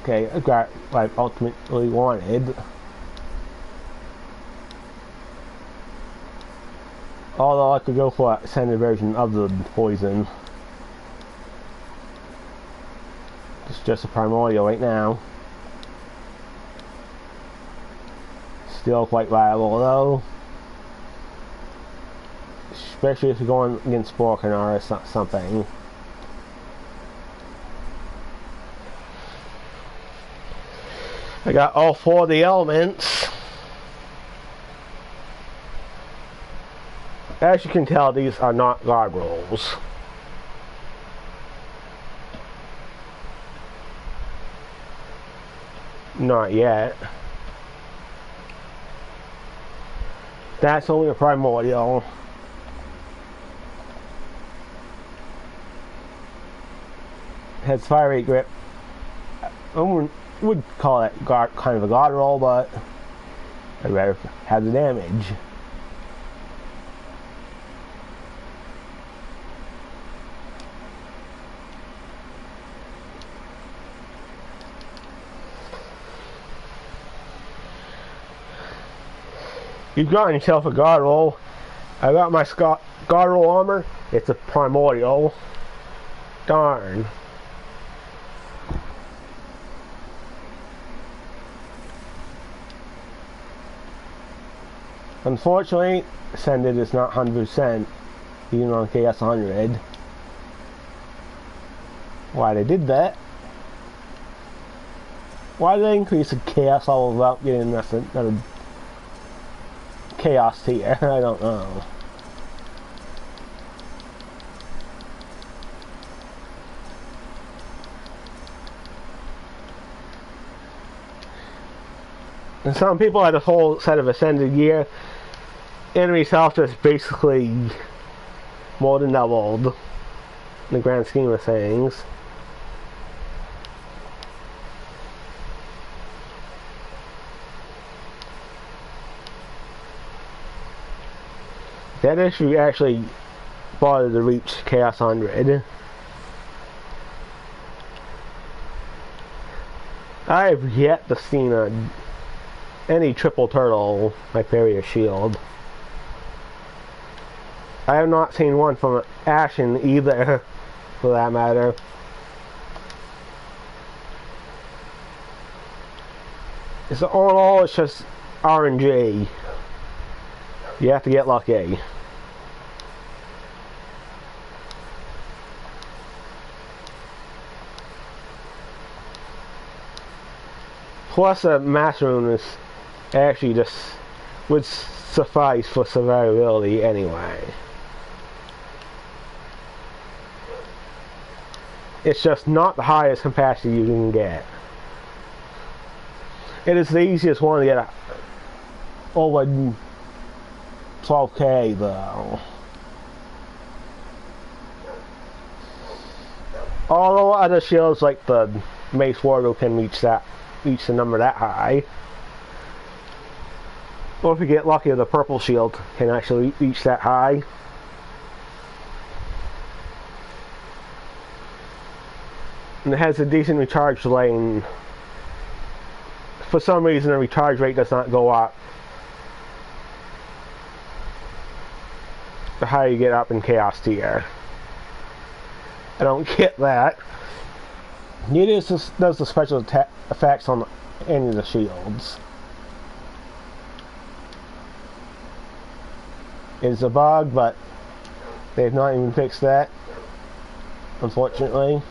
Okay, I got what I ultimately wanted. Although I could go for a extended version of the poison. It's just a primordial right now. Still quite viable though. Especially if you're going against Borderlands or something. I got all 4 of the elements. As you can tell, these are not guard rolls. Not yet. That's only a primordial. Has fire rate grip. I would call it kind of a guard roll, but I'd rather have the damage. You've gotten yourself a guard roll. I got my guard roll armor. It's a primordial. Darn. Unfortunately, Ascended is not 100% even on KS 100. Why they did that? Why did they increase the chaos level without getting another chaos tier? I don't know. And some people had a whole set of Ascended gear. Enemy health is basically more than doubled in the grand scheme of things. That if you actually bother to reach Chaos 100. I've yet to see any triple turtle Hyperia shield. I have not seen one from Ashen either, for that matter. It's all it's just RNG. You have to get lucky. Plus a Master Rune is actually just would suffice for survivability anyway. It's just not the highest capacity you can get. It is the easiest one to get over 12k though. Although other shields like the Mace Warrior can reach the number that high. Or if you get lucky, the purple shield can actually reach that high. And it has a decent recharge lane. For some reason the recharge rate does not go up the higher you get up in Chaos tier. I don't get that. Neither does the special effects on any of the shields. It's a bug, but they've not even fixed that, unfortunately.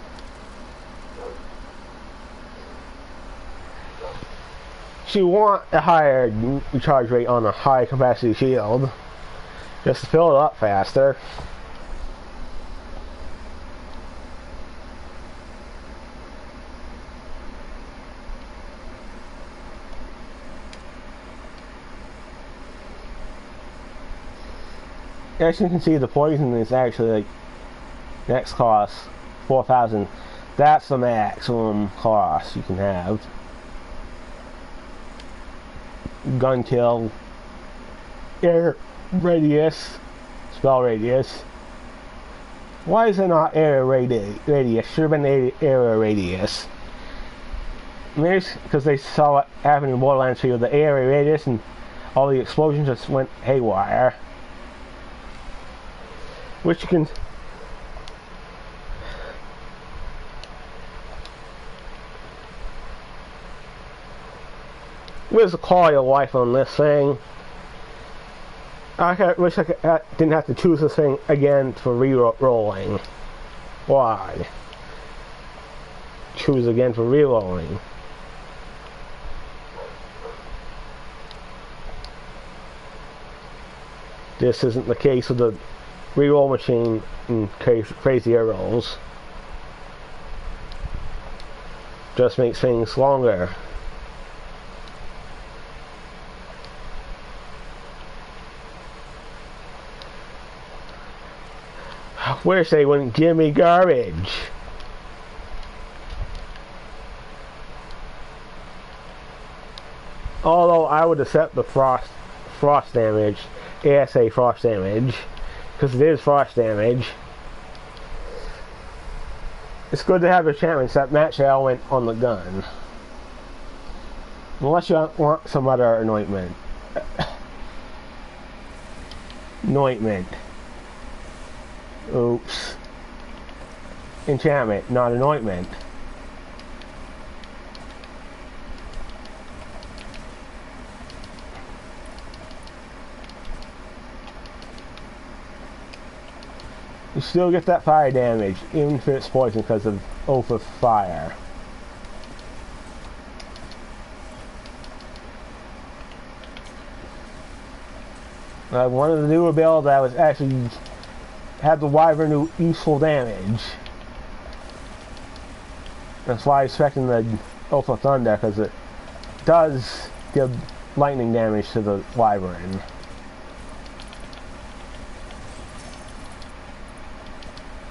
You want a higher recharge rate on a high capacity shield just to fill it up faster. As you can see, the poison is actually like next cost 4,000. That's the maximum cost you can have. Gun kill, air radius, spell radius. Why is it not area radius? Should have been area radius. Maybe because they saw it happen in Borderlands 2, the area radius and all the explosions just went haywire. Which you can... Where's the quality of life on this thing? I wish I didn't have to choose this thing again for re-rolling. Why? Choose again for re-rolling. This isn't the case with the re-roll machine in crazy air rolls. Just makes things longer. Wish they wouldn't give me garbage. Although I would accept the frost damage, ASA frost damage, because it is frost damage. It's good to have enchantments that match the element on the gun. Unless you want some other anointment. Anointment. Oops. Enchantment, not anointment. You still get that fire damage, even if it's poison because of Oath of Fire. One of the newer builds that was actually had the Wyvern do useful damage. That's why I'm expecting the Oath of Thunder, because it does give lightning damage to the Wyvern.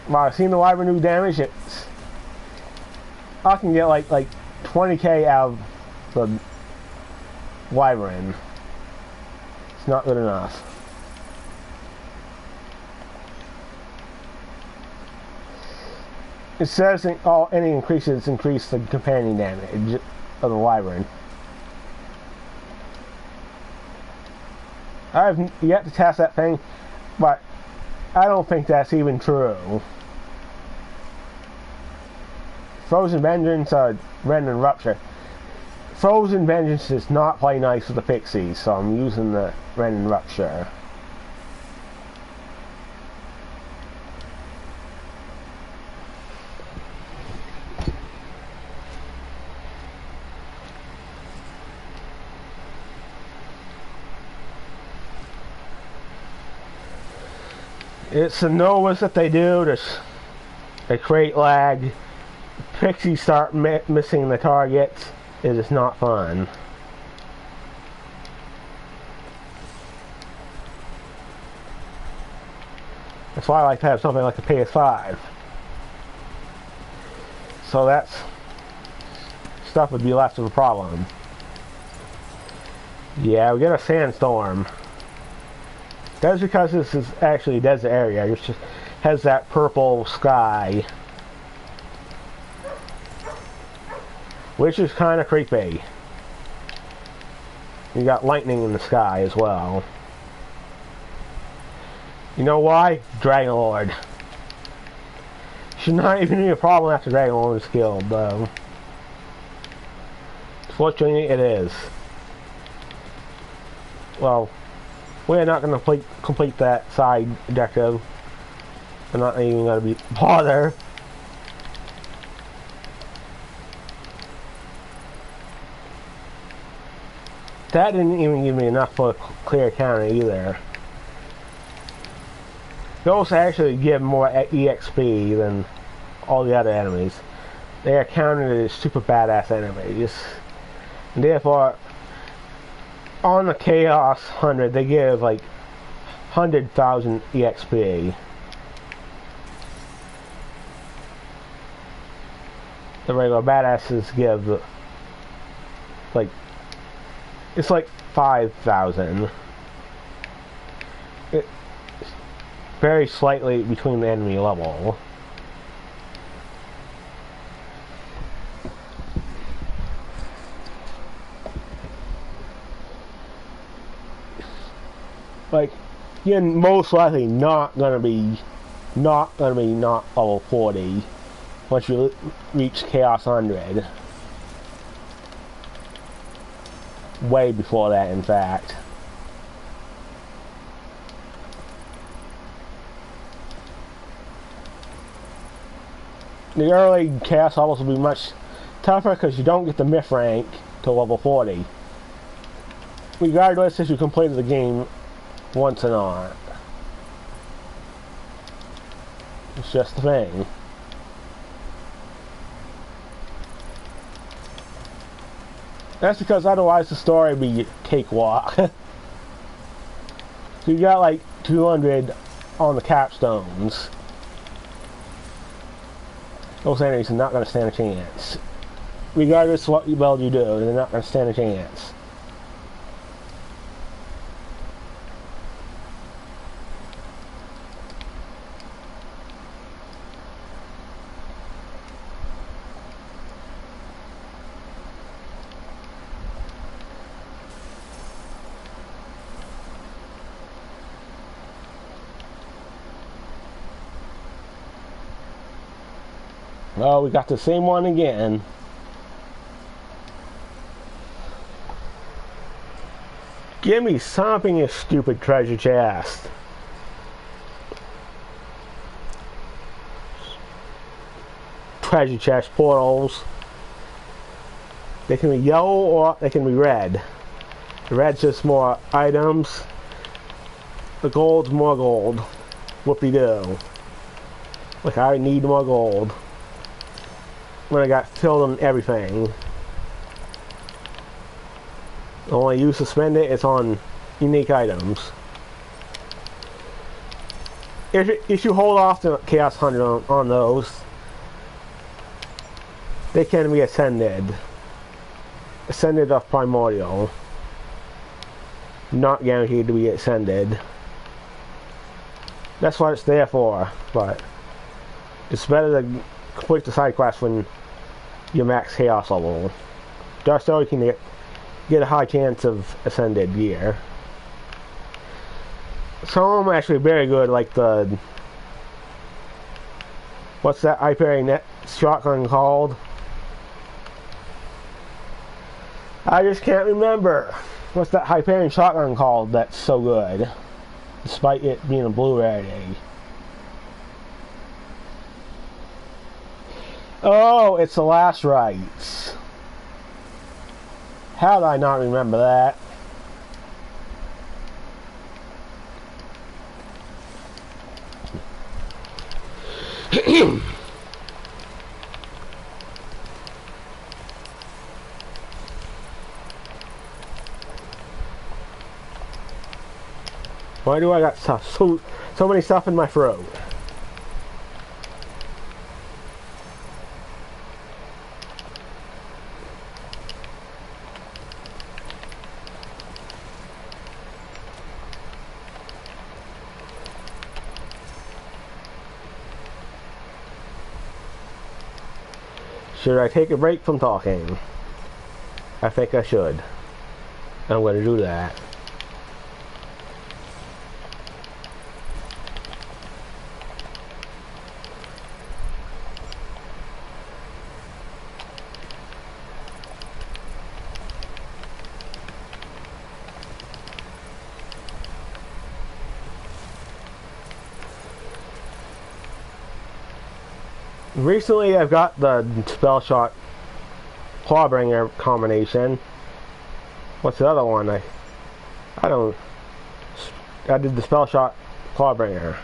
Wow, I've seen the Wyvern do damage. I can get like 20k out of the Wyvern. It's not good enough. It says any increases increase the companion damage. of the wyvern. I've yet to test that thing, but I don't think that's even true. Frozen Vengeance or Rend and Rupture. Frozen Vengeance does not play nice with the pixies, so I'm using the Rend and Rupture. It's the novas that they do. They create lag. Pixies start missing the targets. It is not fun. That's why I like to have something like the PS5. So that's stuff would be less of a problem. Yeah, we get a sandstorm. That's because this is actually a desert area. It just has that purple sky, which is kind of creepy. You got lightning in the sky as well. You know why? Dragon Lord. Should not even be a problem after Dragon Lord is killed, though. Fortunately, it is. Well, we're not going to complete that side objective. I'm not even going to be bother. That didn't even give me enough for a clear counter either. Those actually give more EXP than all the other enemies. They are counted as super badass enemies. And therefore, on the Chaos 100, they give like 100,000 EXP. The regular badasses give like, it's like 5,000. It's very slightly between the enemy level. Like, you're most likely not level 40 once you reach Chaos 100. Way before that, in fact. The early Chaos levels will be much tougher because you don't get the myth rank to level 40. Regardless if you completed the game once or not. It's just the thing. That's because otherwise the story would be cakewalk. So you got like 200 on the capstones. Those enemies are not going to stand a chance. Regardless of what build you do, they're not going to stand a chance. Oh, we got the same one again. Give me something, you stupid treasure chest. Treasure chest portals. They can be yellow or they can be red. The red's just more items. The gold's more gold. Whoopie-doo. Like, I need more gold. When I got filled on everything. The only use to spend it is on unique items. If you hold off the Chaos 100 on those, they can be ascended. Ascended of Primordial. Not guaranteed to be ascended. That's what it's there for, but it's better to complete the side quest when you're max chaos level. just so you can get a high chance of ascended gear. Some of them are actually very good, like the... What's that Hyperion shotgun called? I just can't remember. What's that Hyperion shotgun called that's so good? Despite it being a Blu-ray. Oh, it's the Last Rites. How did I not remember that? Why do I got so many stuff in my throat? Should I take a break from talking? I think I should. I'm going to do that. Recently, I've got the spell shot clawbringer combination. What's the other one? I did the spell shot clawbringer.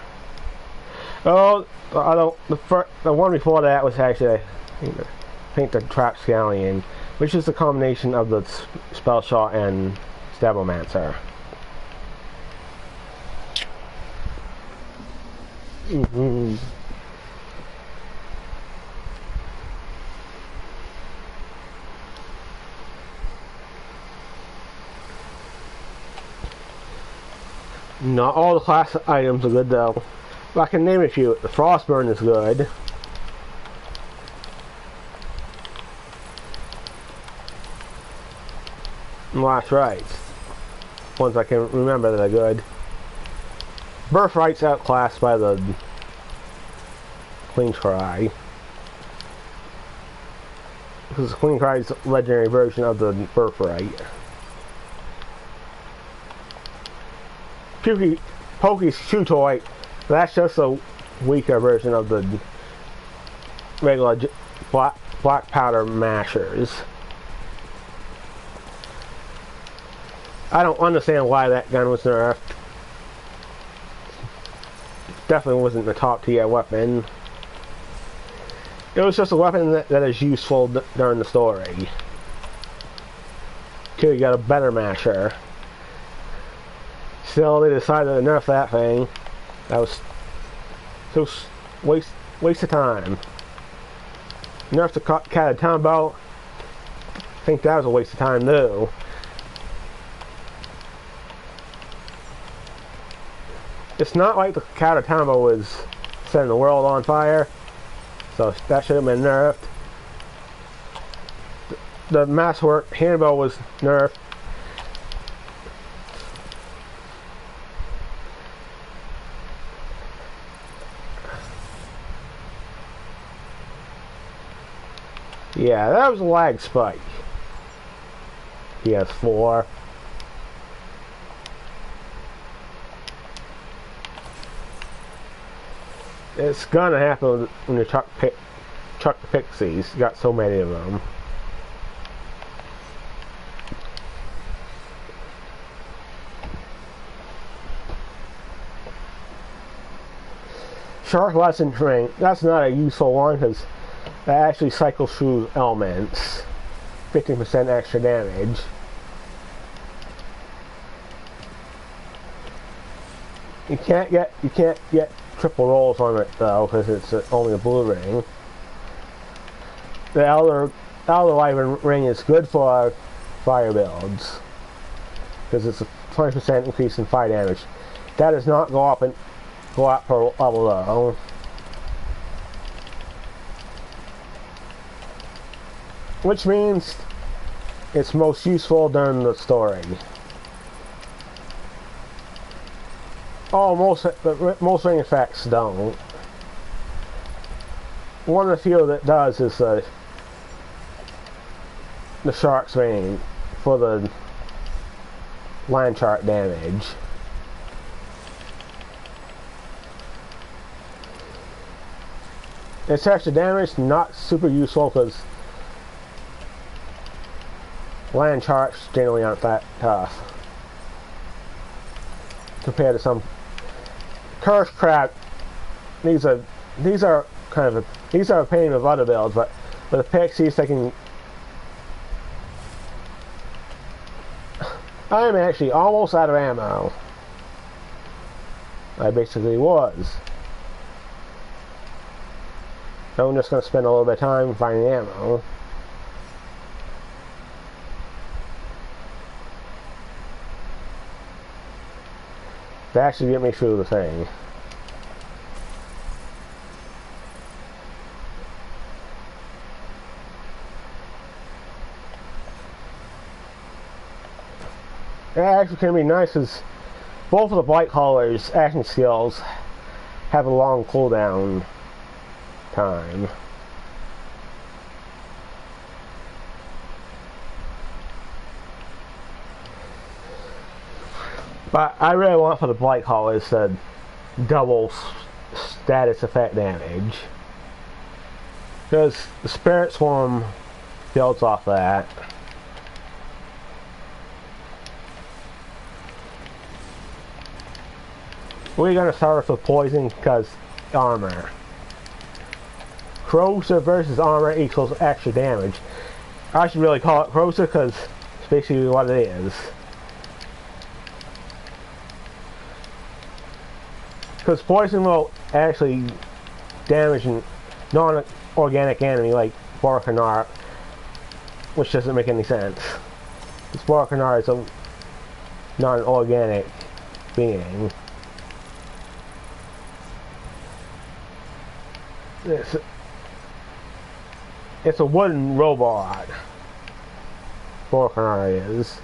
Oh, the one before that was actually, I think the trap scallion, which is the combination of the spell shot and stabbomancer. Not all the class items are good though. But I can name a few. The Frostburn is good. And Last Rites. Ones I can remember that are good. Birthright's outclassed by the Queen's Cry. This is Queen's Cry's legendary version of the Birthright. Pokey's Chew Toy, that's just a weaker version of the regular black powder mashers. I don't understand why that gun was nerfed. Definitely wasn't the top tier weapon. It was just a weapon that is useful during the story. Till you got a better masher. Still, they decided to nerf that thing. That was so waste of time. Nerf the Catatumbo. I think that was a waste of time too. It's not like the Catatumbo was setting the world on fire, so that should have been nerfed. The Masswork handbow was nerfed. Yeah, that was a lag spike. PS4. It's gonna happen when you chuck the pixies. You got so many of them. Shark Lesson Ring. That's not a useful one because that actually cycles through elements. 15% extra damage. You can't get triple rolls on it though because it's only a blue ring. The Elder Wyvern ring is good for fire builds because it's a 20% increase in fire damage. That does not go up per level though. Which means it's most useful during the story. Oh, most ring effects don't. One of the few that does is the shark's ring for the land shark damage. It's extra damage, not super useful because land sharks generally aren't that tough compared to some curse crab. These are kind of these are a pain with other builds, but with the pixies they can. I am actually almost out of ammo. I basically was. So I'm just going to spend a little bit of time finding ammo. To actually get me through the thing. It actually can be nice because both of the Blight Caller's action skills have a long cooldown time. But I really want for the Blight Callers to double status effect damage, because the Spirit Swarm builds off that. We're gonna start with poison because armor. Corrosive versus armor equals extra damage. I should really call it corrosive because it's basically what it is. Because poison will actually damage a non-organic enemy like Borderlands, which doesn't make any sense. Because Borderlands is a non-organic being. It's a wooden robot. Borderlands is.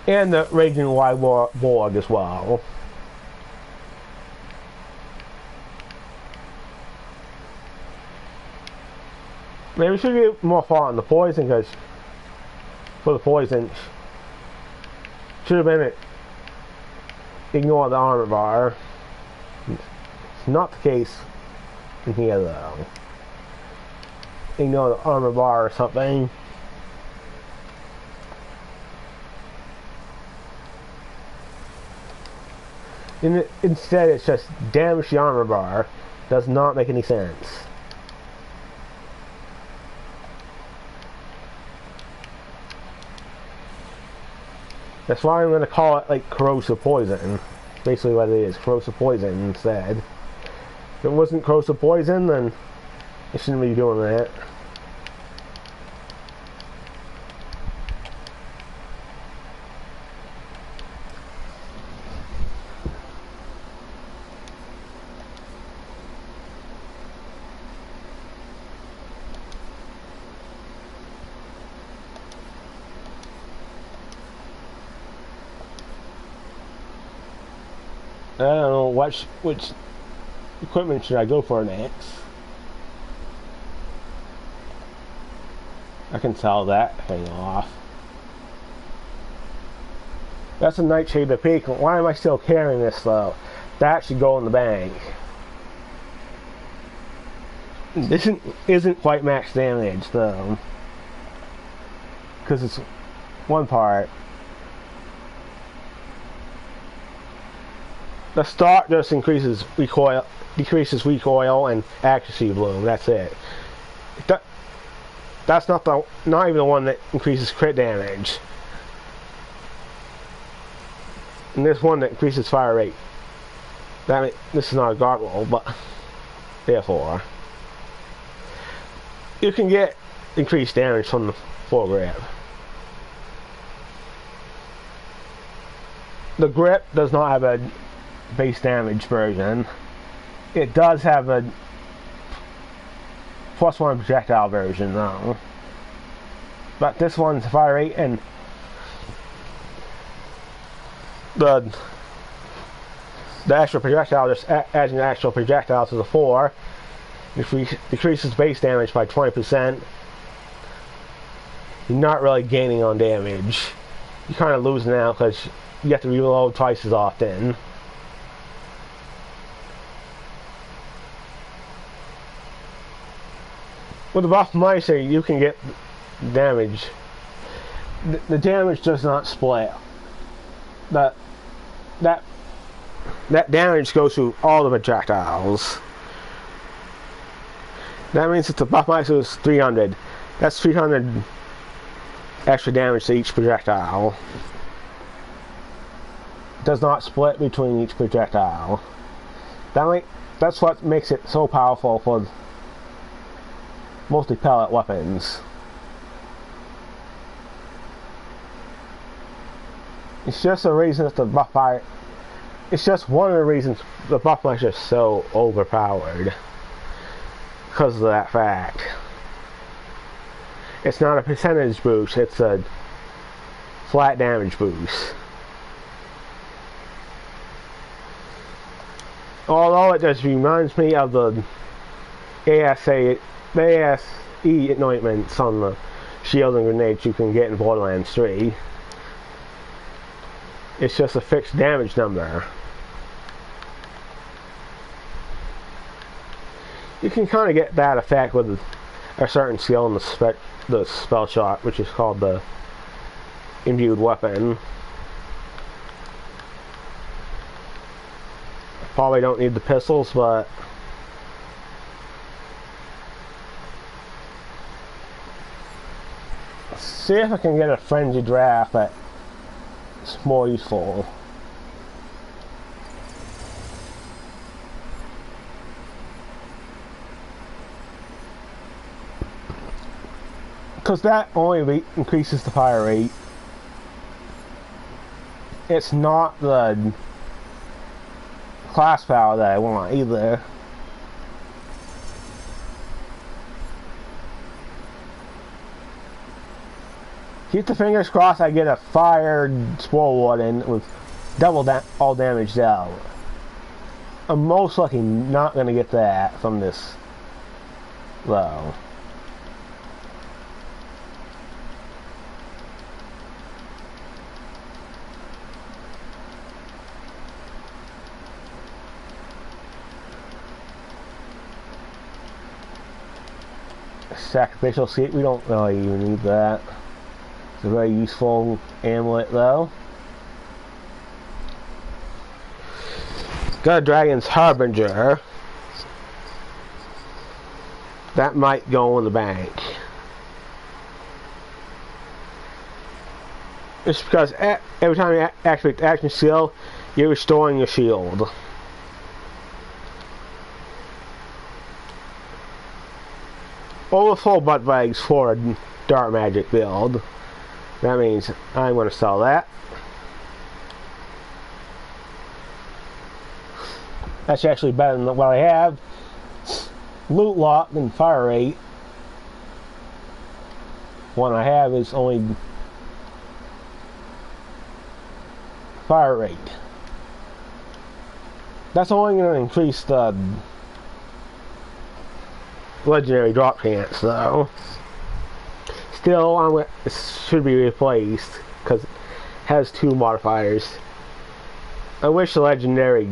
And the Raging Wild Borg as well. Maybe we should get more thought on the poison, because for the poison should have been it. Ignore the armor bar. It's not the case in here though. Ignore the armor bar or something. Instead, it's just damage the armor bar. Does not make any sense. That's why I'm going to call it like corrosive poison. Basically what it is, corrosive poison instead. If it wasn't corrosive poison, then it shouldn't be doing that. I don't know which equipment should I go for next. I can sell that thing off. That's a Nightshade of Peak. Why am I still carrying this though? That should go in the bank. This isn't quite max damage though, because it's one part. The stock just increases recoil, decreases recoil and accuracy bloom. That's it. That's not even the one that increases crit damage. And there's one that increases fire rate. This is not a guard roll, but therefore you can get increased damage from the foregrip. The grip does not have a base damage version. It does have a +1 projectile version though. But this one's fire rate and the extra projectile, just adding the actual projectile to the 4, decreases base damage by 20%. You're not really gaining on damage. You're kind of losing out because you have to reload twice as often. With the buff Meister, you can get damage. The damage does not split. That damage goes through all the projectiles. That means if the buff Meister is 300, that's 300 extra damage to each projectile. It does not split between each projectile. That's what makes it so powerful for mostly pellet weapons. It's just a reason that the buff fire. It's just one of the reasons the buff Meister is so overpowered. Because of that fact. It's not a percentage boost, it's a flat damage boost. Although it just reminds me of the ASE anointments on the shield and grenades you can get in Borderlands 3. It's just a fixed damage number. You can kind of get that effect with a certain skill in the spell shot, which is called the imbued weapon. Probably don't need the pistols, but let's see if I can get a frenzied draft that's more useful. Because that only increases the fire rate. It's not the class power that I want either. Keep the fingers crossed I get a fired Spore Warden with double all damage out. I'm most likely not going to get that from this though. Sacrificial seat, we don't really even need that. It's a very useful amulet though. Got a Dragon's Harbinger. That might go in the bank. It's because every time you activate the action skill, you're restoring your shield. Overflow butt bags for a dark magic build. That means I'm going to sell that. That's actually better than what I have. Loot lock and fire rate. One I have is only fire rate. That's only going to increase the legendary drop chance though. Still, it should be replaced because it has 2 modifiers. I wish the legendary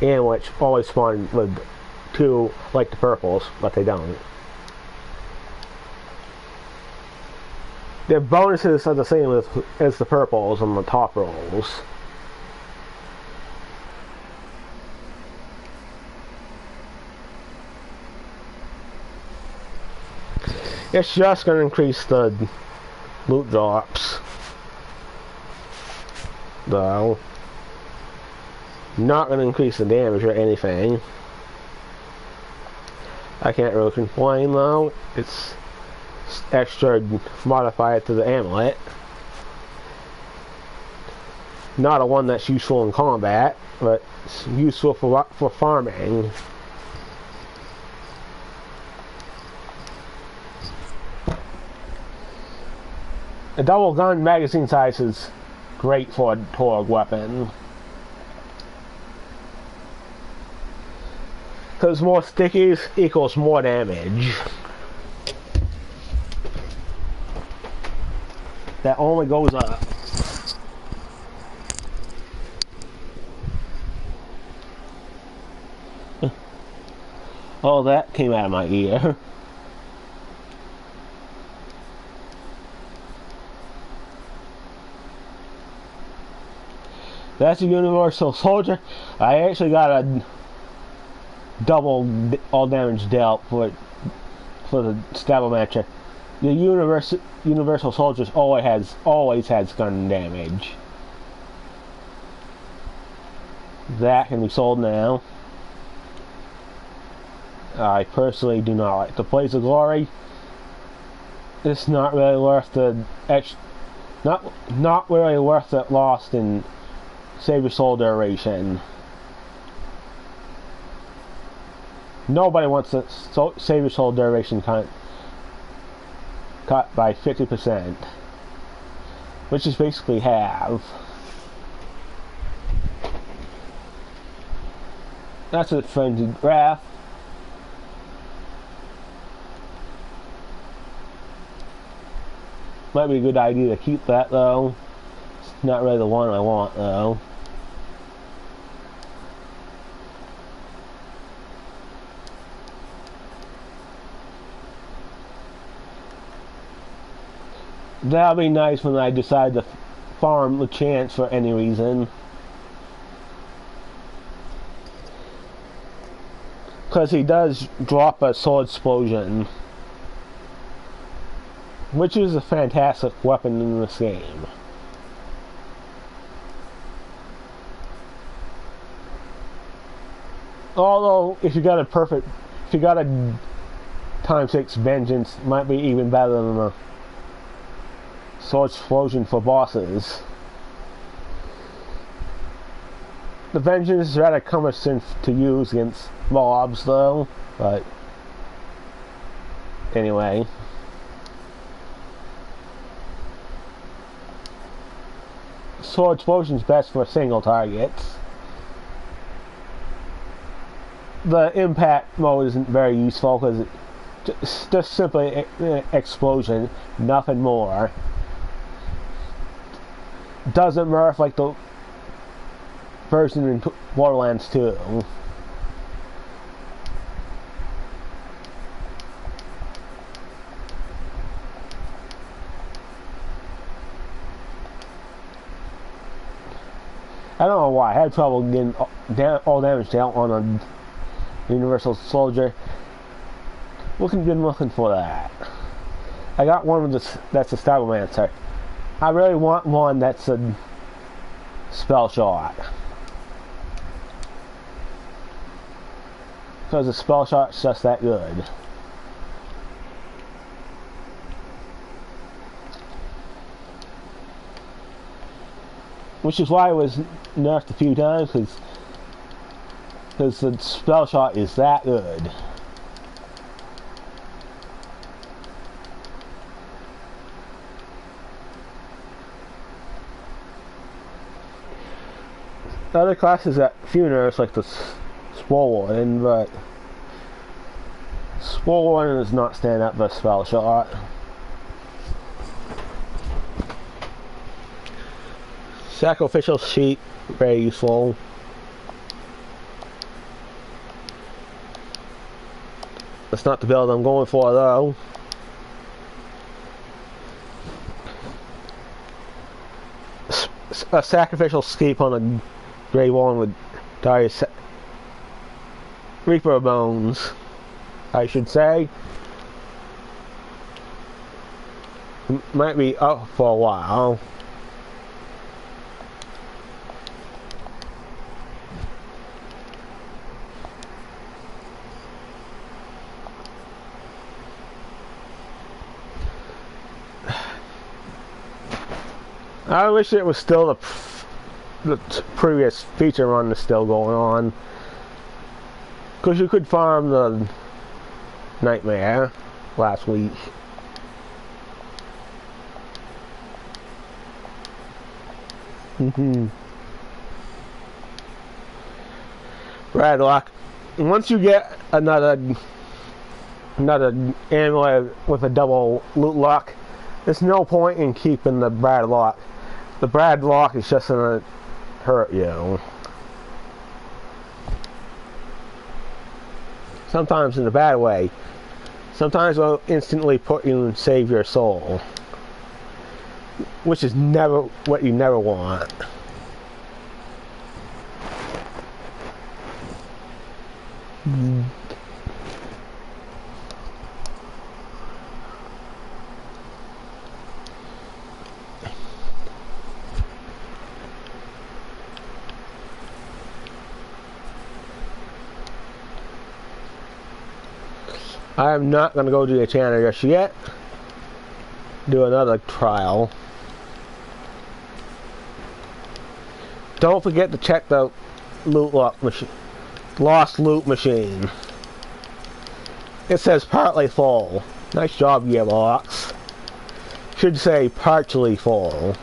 amulets always spawn with 2 like the purples, but they don't. Their bonuses are the same as the purples on the top rolls. It's just going to increase the loot drops, though. Not going to increase the damage or anything. I can't really complain though. It's extra modified to the amulet. Not a one that's useful in combat, but it's useful for farming. A double gun magazine size is great for a Torg weapon. Because more stickies equals more damage. That only goes up. Oh, that came out of my ear. That's a universal soldier. I actually got a double all damage dealt for the stable match. The universal soldiers always has gun damage. That can be sold now. I personally do not like the Blaze of Glory. It's not really worth the not really worth the loss in save your soul duration. Nobody wants to save your soul duration cut by 50%, which is basically half. That's a frenzied graph. Might be a good idea to keep that though. It's not really the one I want though. That'll be nice when I decide to farm the chance for any reason. Because he does drop a sword explosion, which is a fantastic weapon in this game. Although, if you got a ×6 vengeance, it might be even better than a sword explosion for bosses. The vengeance is rather cumbersome to use against mobs, though. But anyway. Sword explosion is best for single targets. The impact mode isn't very useful because it's just simply an explosion, nothing more. Doesn't nerf like the version in Borderlands 2. I don't know why. I had trouble getting all damage dealt on a universal soldier. Been looking for that. I got one that's a Stablemancer. I really want one that's a spell shot. Because the spell shot's just that good. Which is why it was nerfed a few times, because the spell shot is that good. The other classes that few nerfs, like the Swole Warden, but Swole Warden does not stand up for spell shot. Sacrificial sheep, very useful. That's not the build I'm going for though. A sacrificial scape on a Grey One with dire Reaper Bones, I should say. Might be up for a while. I wish it was still the previous feature run is still going on, because you could farm the Nightmare last week. Red lock. Once you get another amulet with a double loot lock, there's no point in keeping the Brad lock. The Brad lock is just gonna hurt you. Sometimes in a bad way. Sometimes it'll instantly put you and save your soul, which is never what you never want. I'm not going to go to the channel just yet. Do another trial. Don't forget to check the loot lock machine. Lost loot machine. It says partly full. Nice job, Gearbox. Should say partially full.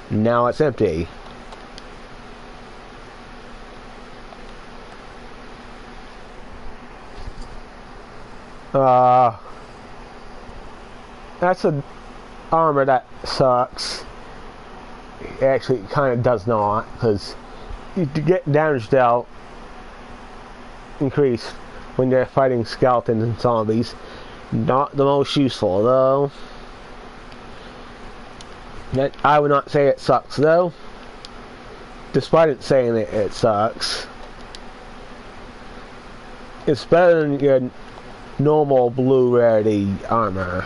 Now it's empty. That's an armor that sucks. It actually kind of does not, because you get damage dealt increase when you're fighting skeletons and zombies. Not the most useful though. I would not say it sucks though. Despite it saying it sucks. It's better than your normal blue rarity armor.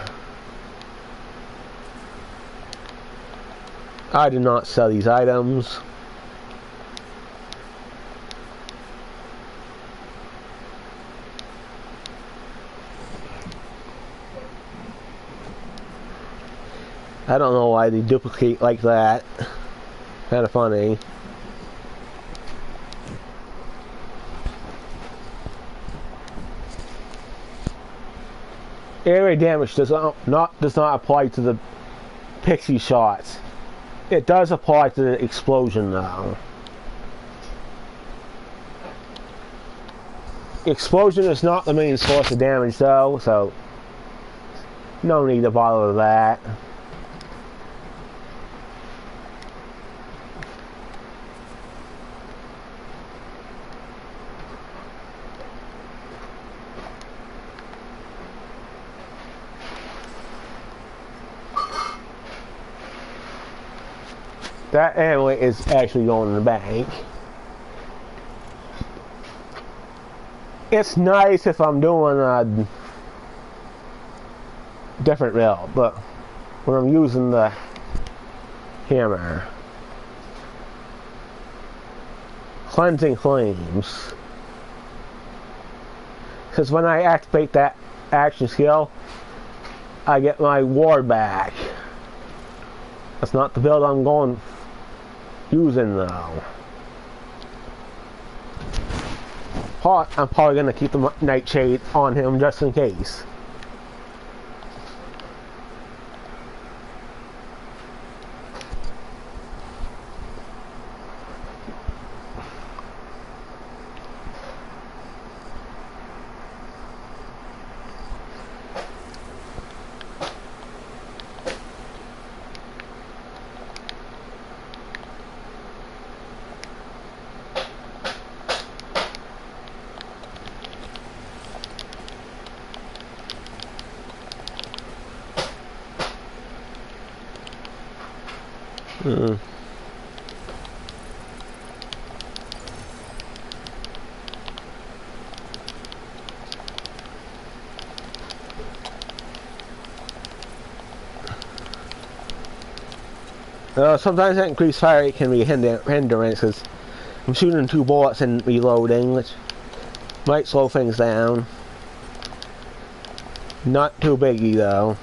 I do not sell these items. I don't know why they duplicate like that. Kind of funny. Area damage does not apply to the pixie shots. It does apply to the explosion though. Explosion is not the main source of damage though, so no need to bother with that. That amulet is actually going in the bank. It's nice if I'm doing a different build, but when I'm using the hammer. Cleansing Flames. Because when I activate that action skill, I get my ward back. That's not the build I'm using though. I'm probably going to keep the Nightshade on him just in case. Sometimes that increased fire rate can be a hindrance because I'm shooting 2 bullets and reloading, which might slow things down. Not too biggie though.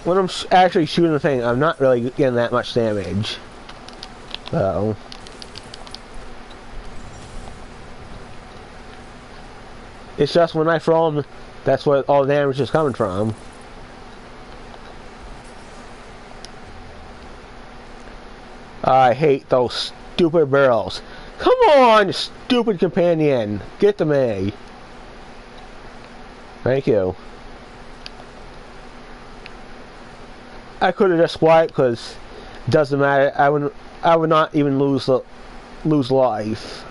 When I'm actually shooting the thing, I'm not really getting that much damage. So It's just when I throw them, that's where all the damage is coming from. I hate those stupid barrels. Come on, stupid companion. Get to me. Thank you. I could have just wiped because it doesn't matter. I would not even lose life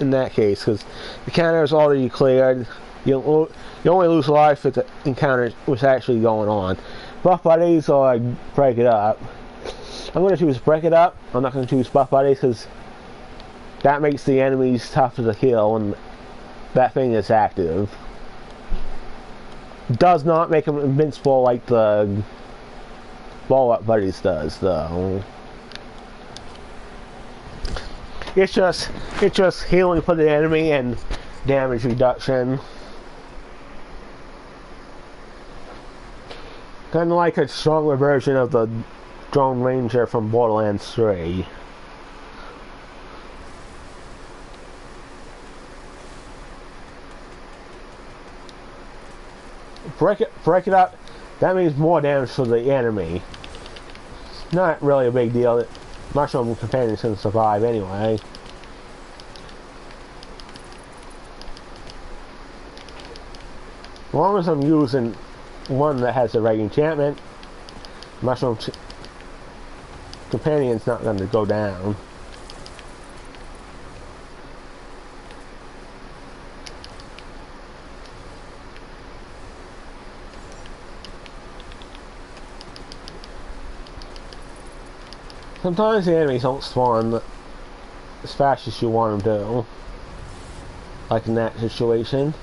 in that case because the counter is already cleared. You only lose life if the encounter was actually going on. Buff buddies or break it up. I'm going to choose break it up. I'm not going to choose buff buddies because that makes the enemies tougher to kill when that thing is active. Does not make them invincible like the ball up buddies does though. It's just healing for the enemy and damage reduction. Kind of like a stronger version of the Drone Ranger from Borderlands 3. Break it up. That means more damage for the enemy. It's not really a big deal. Mushroom companions can survive anyway. As long as I'm using one that has the right enchantment, Mushroom Companion's not going to go down. Sometimes the enemies don't spawn as fast as you want them to, like in that situation.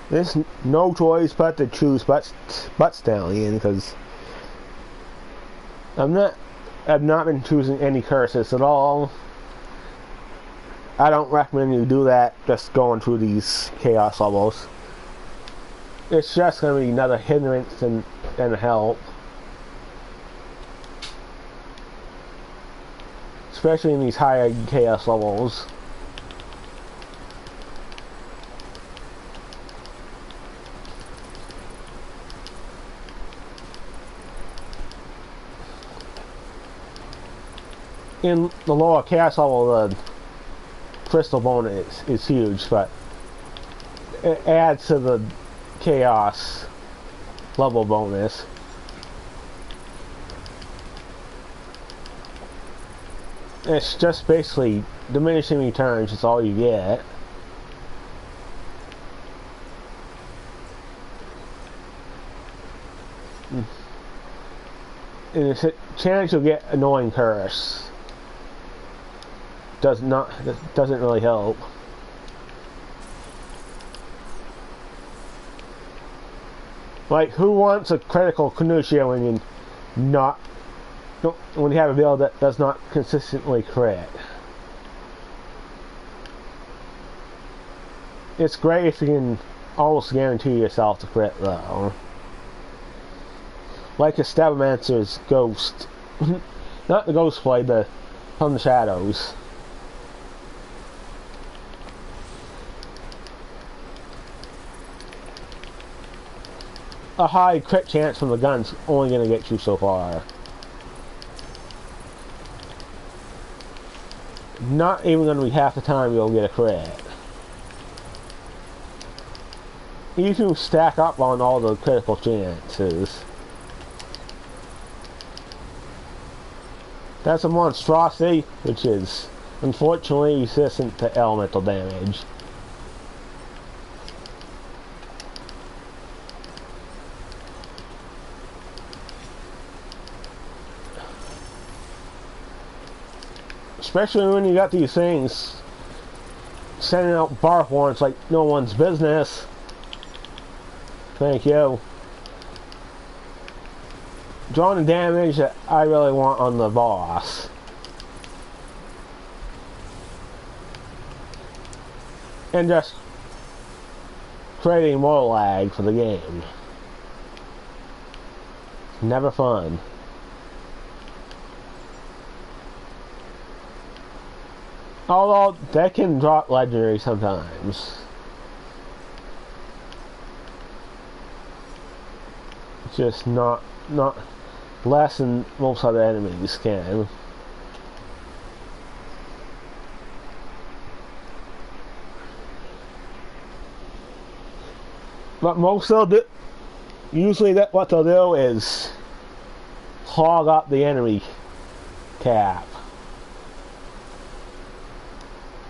There's no choice but to choose Butt Stallion because I've not been choosing any curses at all. I don't recommend you do that just going through these chaos levels. It's just going to be another hindrance than a help. Especially in these higher chaos levels. In the lower chaos level, the crystal bonus is huge, but it adds to the chaos level bonus. It's just basically diminishing returns is all you get. And it's a chance you'll get annoying curse. Doesn't really help. Like, who wants a critical Knusha when you have a build that does not consistently crit? It's great if you can almost guarantee yourself to crit though. Like a Stabbermancer's Ghost. Not the Ghost Blade, but from the Shadows. A high crit chance from the gun's only going to get you so far. Not even going to be half the time you'll get a crit. You can stack up on all the critical chances. That's a monstrosity, which is unfortunately resistant to elemental damage. Especially when you got these things sending out bark warrants like no one's business. Thank you. Drawing the damage that I really want on the boss. And just creating more lag for the game. Never fun. Although they can drop legendary sometimes. Just not less than most other enemies can. But most they'll do, usually what they'll do is clog up the enemy cap,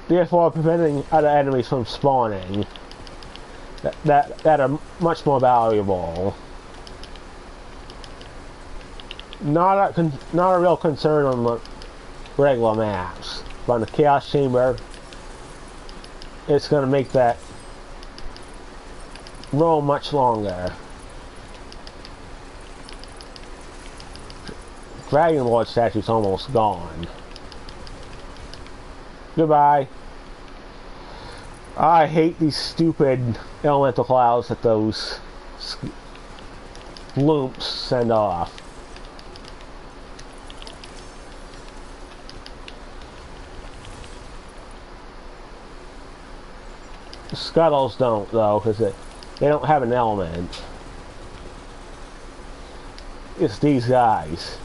therefore preventing other enemies from spawning that are much more valuable. Not a real concern on the regular maps, but on the Chaos Chamber, it's going to make that roam much longer. Dragon Lord statue's almost gone. Goodbye. I hate these stupid elemental clouds that those loops send off. Scuttles don't, though, because they don't have an element. It's these guys.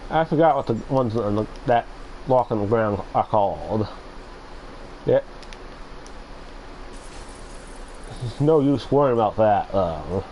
I forgot what the ones on that block on the ground are called. Yeah. There's no use worrying about that, though.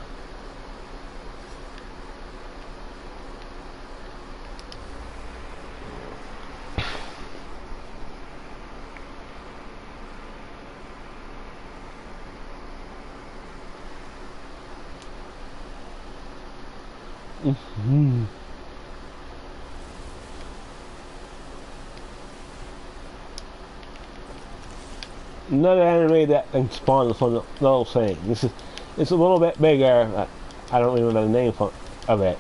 Another enemy that can spawn from those things. It's a little bit bigger. I don't remember the name of it.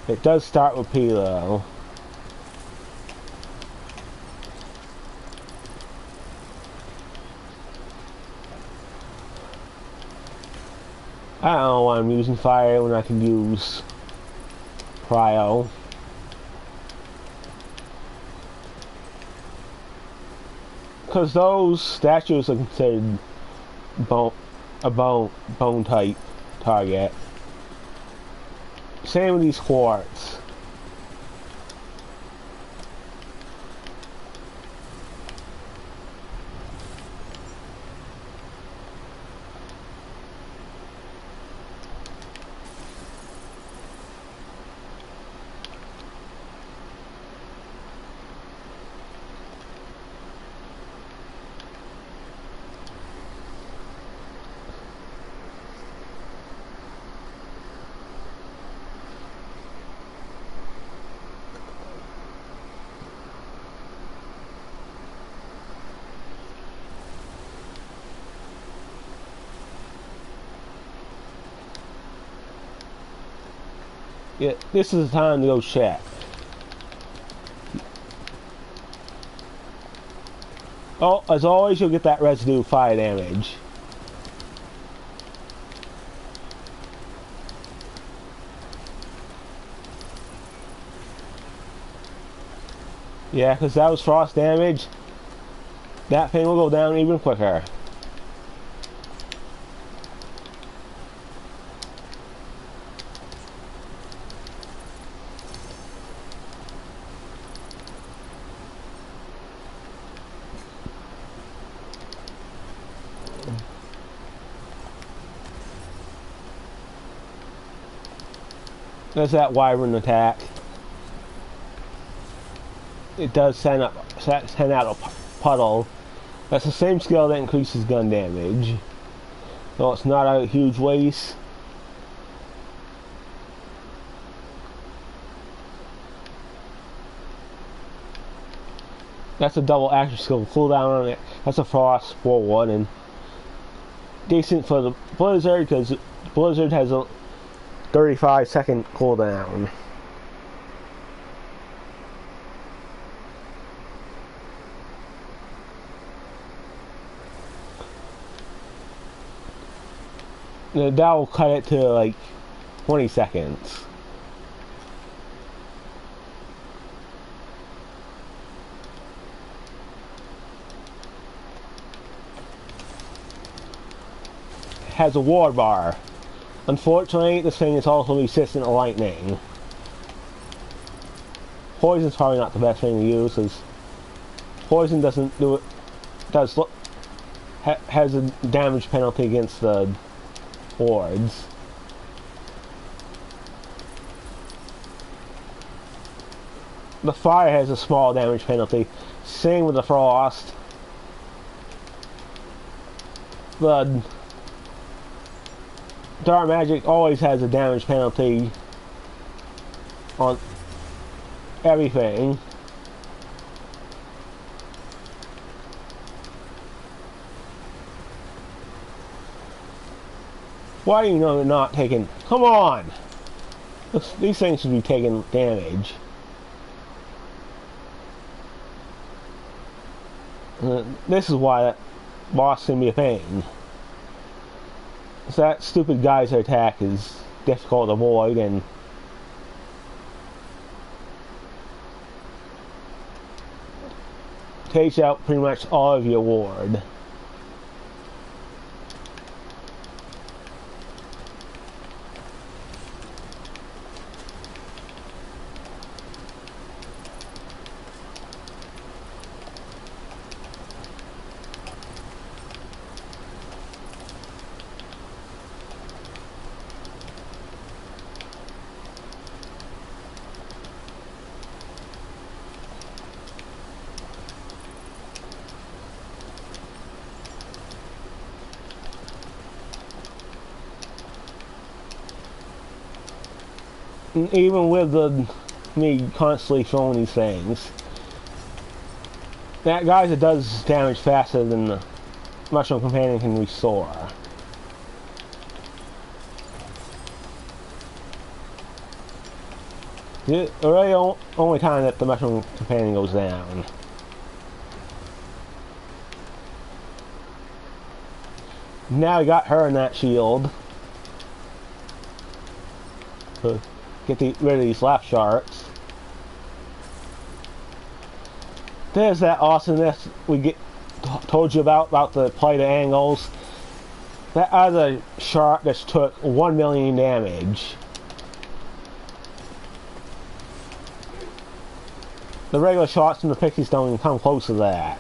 It does start with P though. I don't know why I'm using fire when I can use cryo. Because those statues are considered a bone type target. Same with these quartz. Yeah, this is the time to go check. Oh, as always, you'll get that residue fire damage. Yeah, because that was frost damage. That thing will go down even quicker. There's that wyvern attack. It does send out a puddle. That's the same skill that increases gun damage. So it's not a huge waste. That's a double action skill cooldown on it. That's a frost 4-1 and decent for the blizzard because Blizzard has a 35-second cooldown. That will cut it to like 20 seconds. Has a ward bar. Unfortunately, this thing is also resistant to lightning. Poison's probably not the best thing to use, because poison doesn't do it. Has a damage penalty against the wards. The fire has a small damage penalty. Same with the frost. The dark magic always has a damage penalty on everything. Why do you know they're not taking... Come on! These things should be taking damage. This is why that boss can be a pain. So that stupid geyser attack is difficult to avoid, and takes out pretty much all of your ward. Even with me constantly throwing these things, that geyser does damage faster than the Mushroom Companion can restore. The really only time that the Mushroom Companion goes down. Now we got her in that shield. So get rid of these left sharks. There's that awesomeness we told you about the plate of angles. That other shark just took 1 million damage. The regular sharks from the pixies don't even come close to that.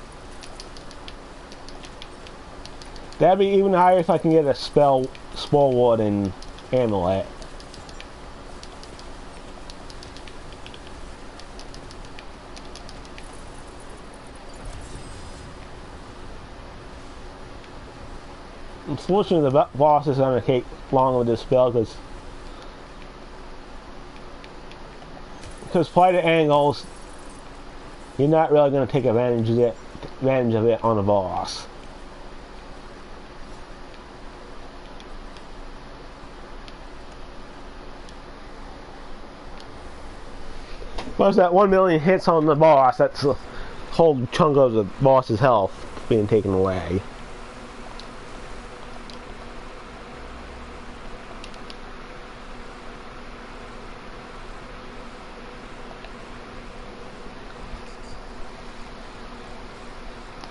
That'd be even higher if I can get a spell ward and amulet. Unfortunately, the boss is going to take long with this spell because plate of angles, you're not really going to take advantage of it on the boss. Plus that 1 million hits on the boss, that's a whole chunk of the boss's health being taken away.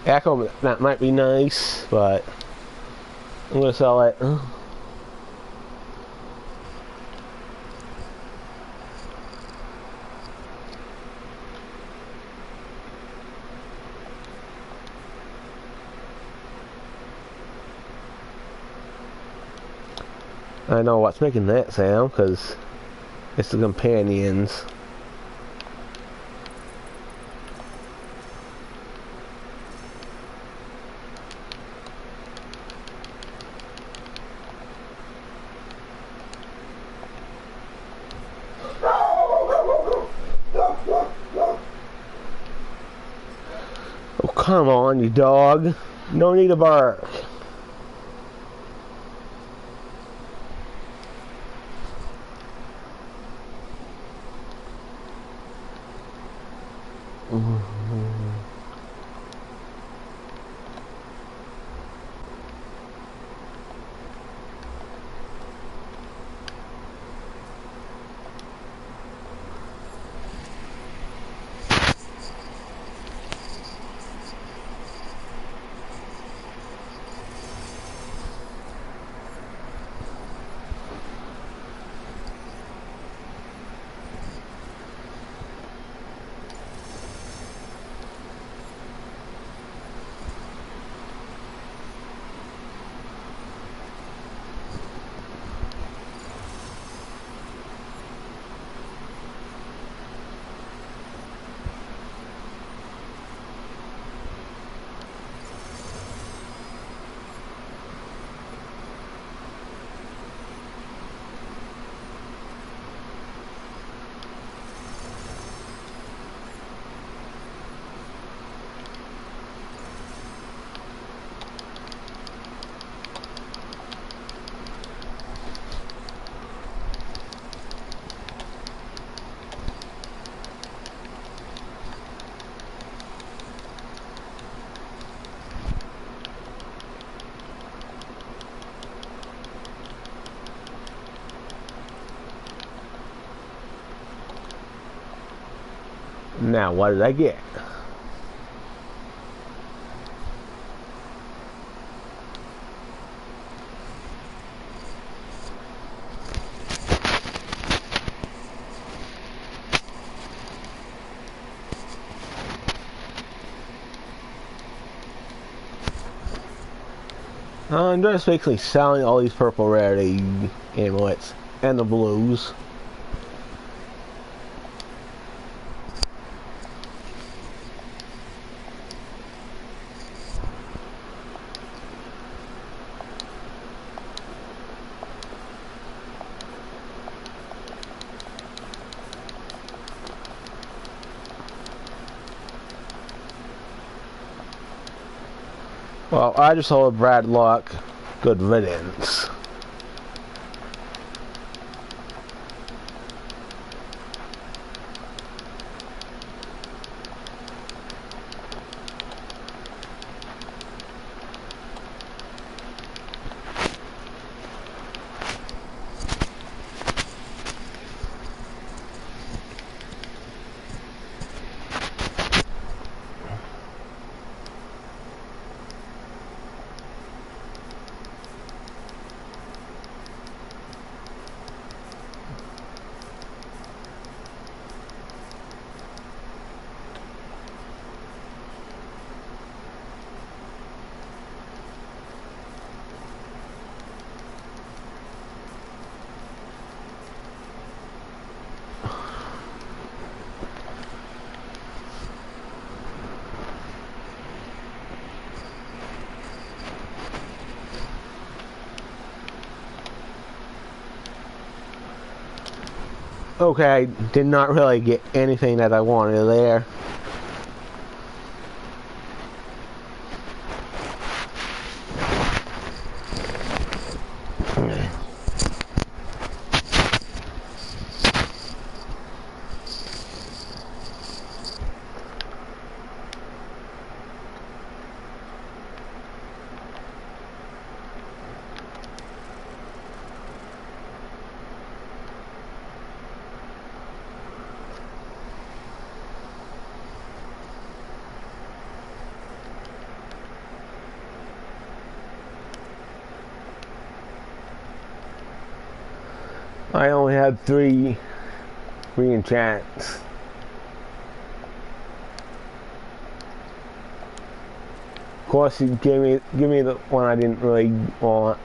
Echo, that might be nice, but I'm gonna sell it. I know what's making that sound, because it's the companions. Oh, come on, you dog. No need to bark. Now, what did I get? I'm just basically selling all these purple rarity amulets and the blues. Well, I just told Brad Luck, good riddance. Okay, I did not really get anything that I wanted there. I only had 3 re-enchants. Of course, you give me the one I didn't really want.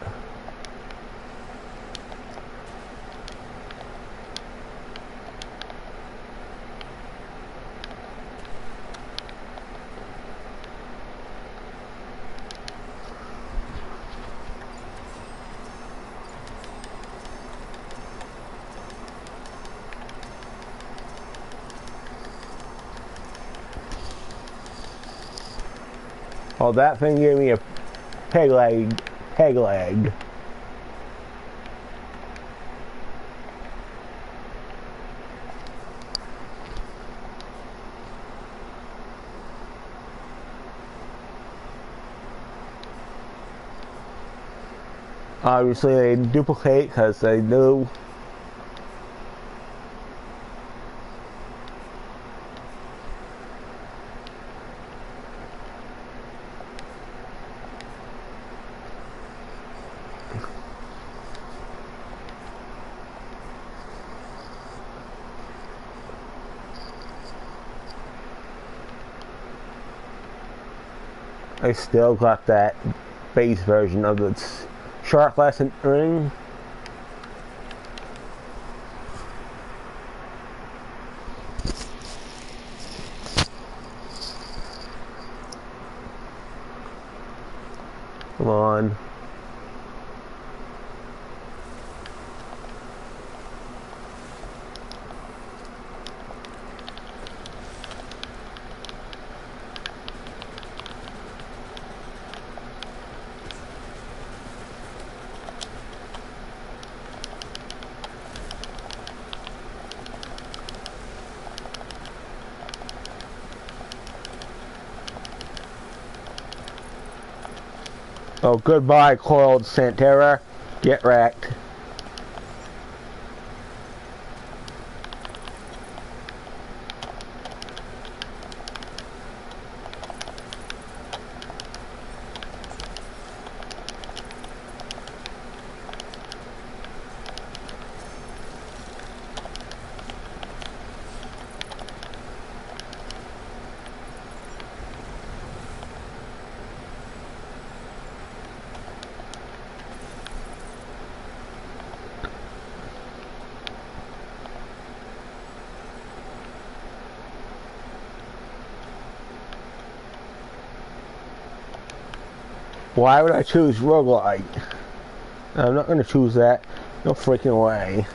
Oh, that thing gave me a peg leg. Obviously they duplicate because they do. I still got that base version of the shark lesson ring. Come on. Oh, goodbye, coiled Santera. Get wrecked. Why would I choose roguelike? I'm not going to choose that. No freaking way.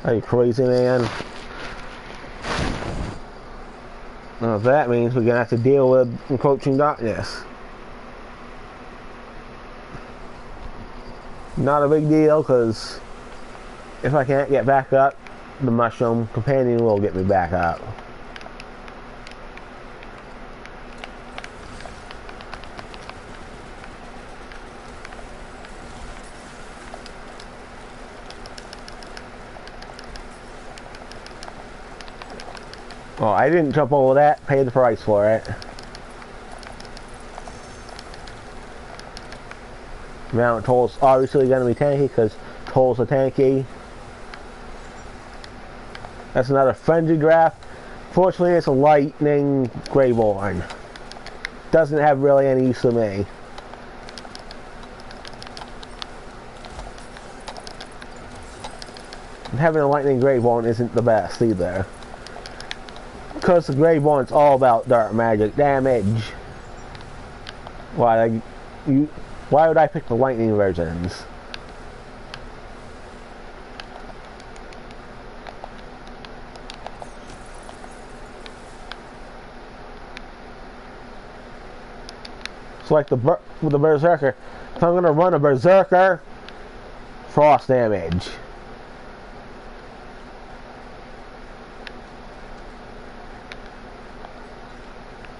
Are you crazy, man? Well, that means we're going to have to deal with encroaching darkness. Not a big deal, because if I can't get back up, the mushroom companion will get me back up. Oh, I didn't jump over that, pay the price for it. Mount Toll's obviously going to be tanky because Tolls are tanky. That's another frenzy draft. Fortunately, it's a lightning Greyborn. Doesn't have really any use to me. And having a lightning Greyborn isn't the best either. Because the Greyborn's all about dark magic damage. Why would I pick the lightning versions? It's like with the Berserker. If I'm gonna run a Berserker, frost damage.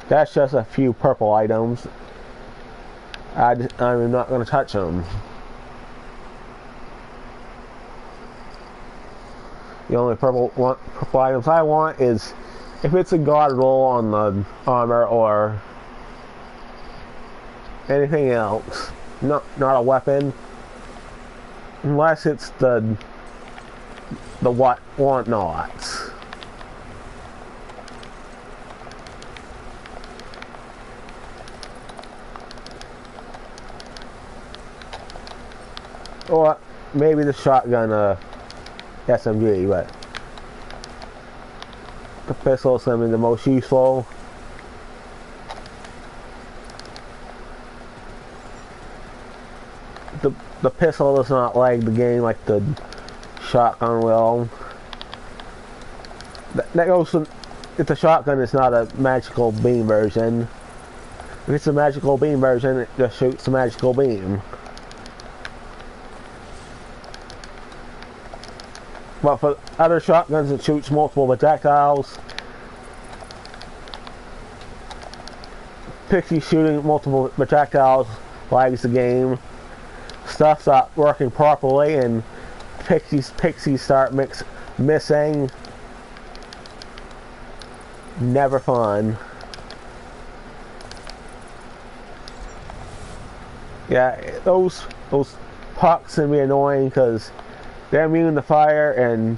That's just a few purple items. I'm not going to touch them. The only purple items I want is if it's a god roll on the armor or anything else. Not a weapon. Unless it's the whatnots. Or maybe the shotgun SMG, but the pistol is something the most useful. The pistol does not lag the game like the shotgun will. That goes to, if the shotgun is not a magical beam version. If it's a magical beam version, it just shoots the magical beam. But for other shotguns, it shoots multiple projectiles. Pixie shooting multiple projectiles lags the game. stuff stops working properly and pixies start missing. Never fun. Yeah, those pucks can be annoying because they're immune to fire, and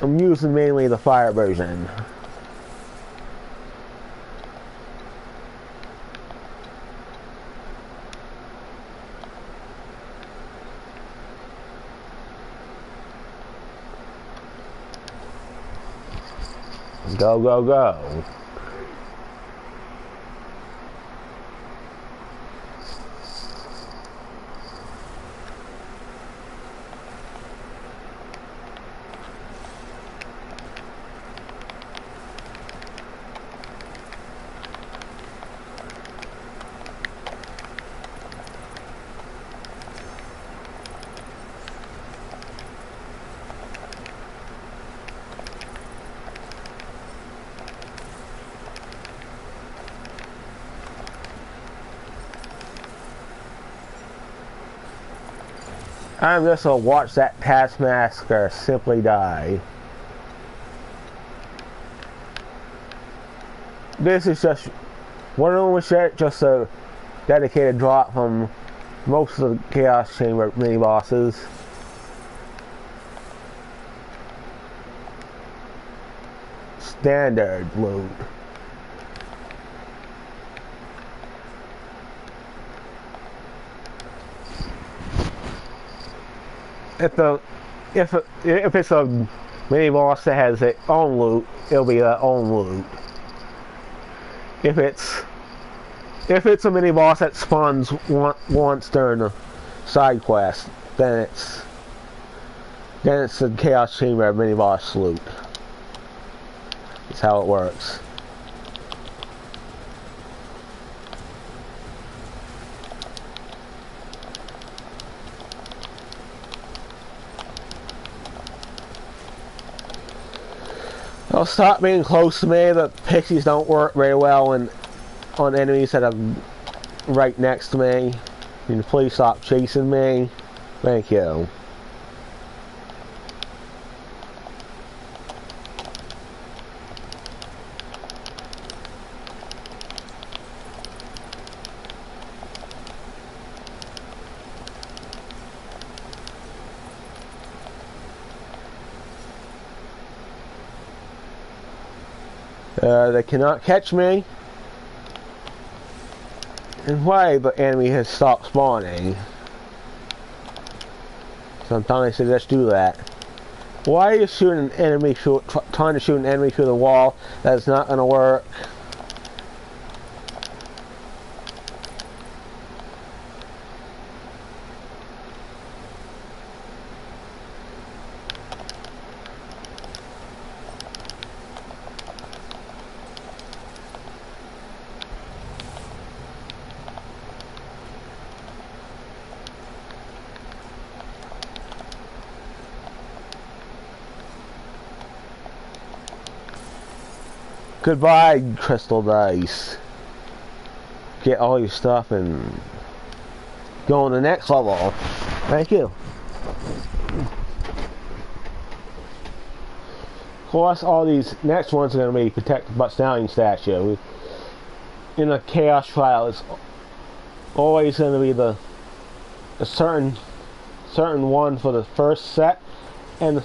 I'm using mainly the fire version. Go, go, go. I'm just gonna watch that Taskmaster simply die. This is just Wonderlands, just a dedicated drop from most of the Chaos Chamber mini bosses. Standard loot. If it's a mini boss that has its own loot, it'll be their own loot. If it's a mini boss that spawns once during a side quest, then it's the Chaos Chamber mini boss loot. That's how it works. I'll stop being close to me. The pixies don't work very well on enemies that are right next to me. Can you please stop chasing me? Thank you. They cannot catch me. And why the enemy has stopped spawning? Sometimes I suggest do that. Why are you shooting an enemy trying to shoot an enemy through the wall? That's not gonna work. Goodbye, crystal dice. Get all your stuff and go on the next level. Thank you. Of course, all these next ones are going to be protected by Stallion statue. In a chaos trial, it's always going to be a certain one for the first set, and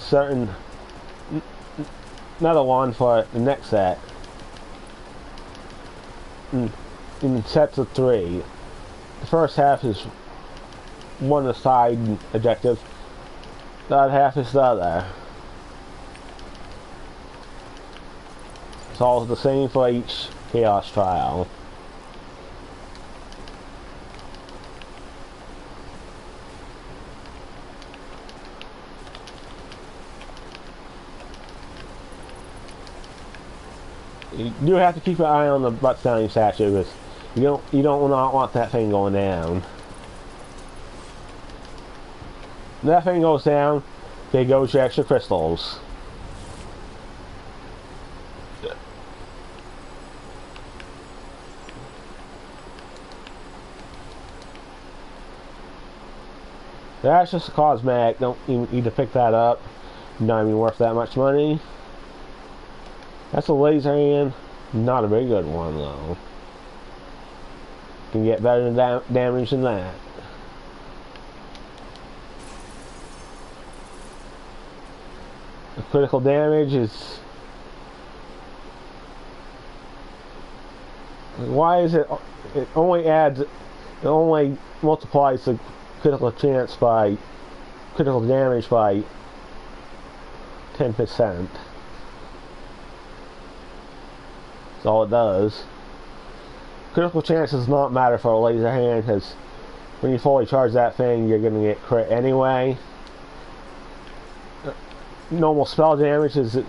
another one for the next set. In sets of 3. The first half is one of the side objectives. The other half is the other. It's all the same for each chaos trial. You do have to keep an eye on the butt sounding statue because you don't not want that thing going down. When that thing goes down, there goes your extra crystals. That's just a cosmetic. Don't even need to pick that up. Not even worth that much money. That's a laser hand. Not a very good one though. Can get better damage than that. The critical damage is... Why is it... It only adds... It only multiplies the critical chance by... Critical damage by 10%. That's all it does. Critical chance does not matter for a laser hand because when you fully charge that thing, you're going to get crit anyway. Normal spell damage is it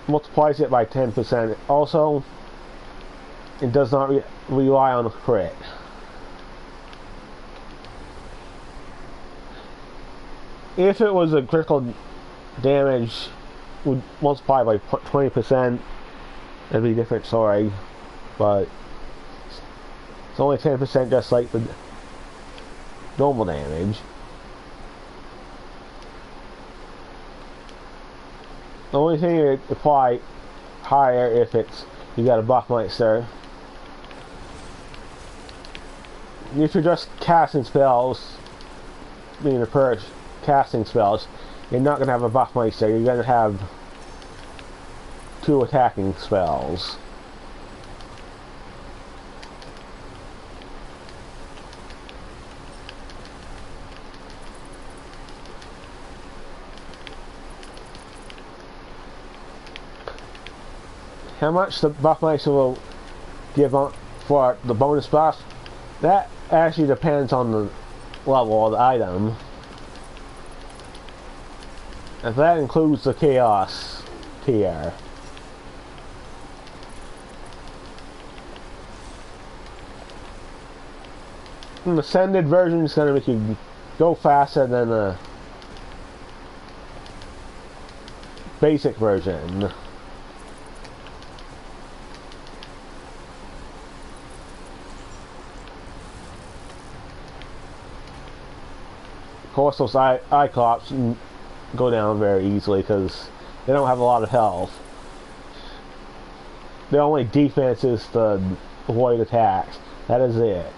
multiplies it by 10%. Also, it does not rely on a crit. If it was a critical damage would multiply by 20%, that'd be a different story. But it's only 10% just like the normal damage. The only thing it apply higher if it's you got a Buffmeister. If you're just casting spells, being a purge casting spells, you're not gonna have a Buffmeister. You're gonna have 2 attacking spells. How much the Buffmeister will give on for the bonus buff, that actually depends on the level of the item. If that includes the Chaos tier. An Ascended version is going to make you go faster than the basic version. Of course, those Iclops go down very easily because they don't have a lot of health. Their only defense is to avoid attacks. That is it.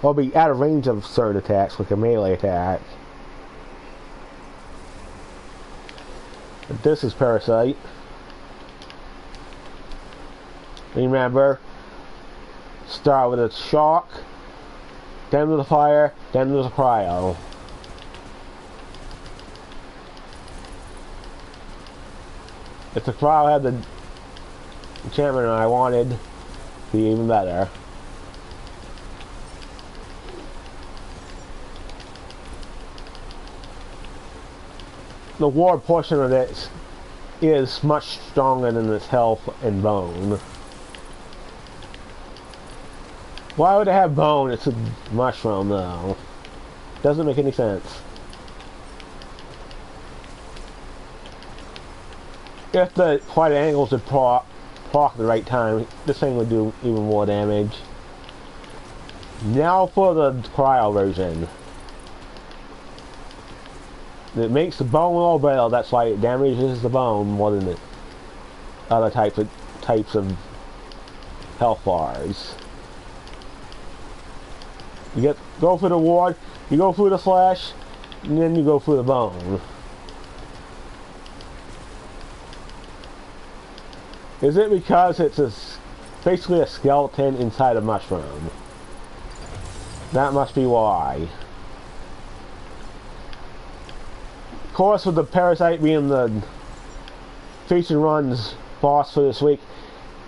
They'll be out of range of certain attacks, like a melee attack. But this is Parasite. Remember, start with a shock, then with a fire, then with a cryo. If the cryo had the enchantment I wanted, it'd be even better. The ward portion of it is much stronger than its health and bone. Why would it have bone? It's a mushroom though. Doesn't make any sense. If the quite angles would proc at the right time, this thing would do even more damage. Now for the cryo version. It makes the bone all brittle, that's why it damages the bone more than the other types of health bars. You go for the ward, you go through the flesh, and then you go through the bone. Is it because it's basically a skeleton inside a mushroom? That must be why. Of course, with the Parasite being the feature runs boss for this week,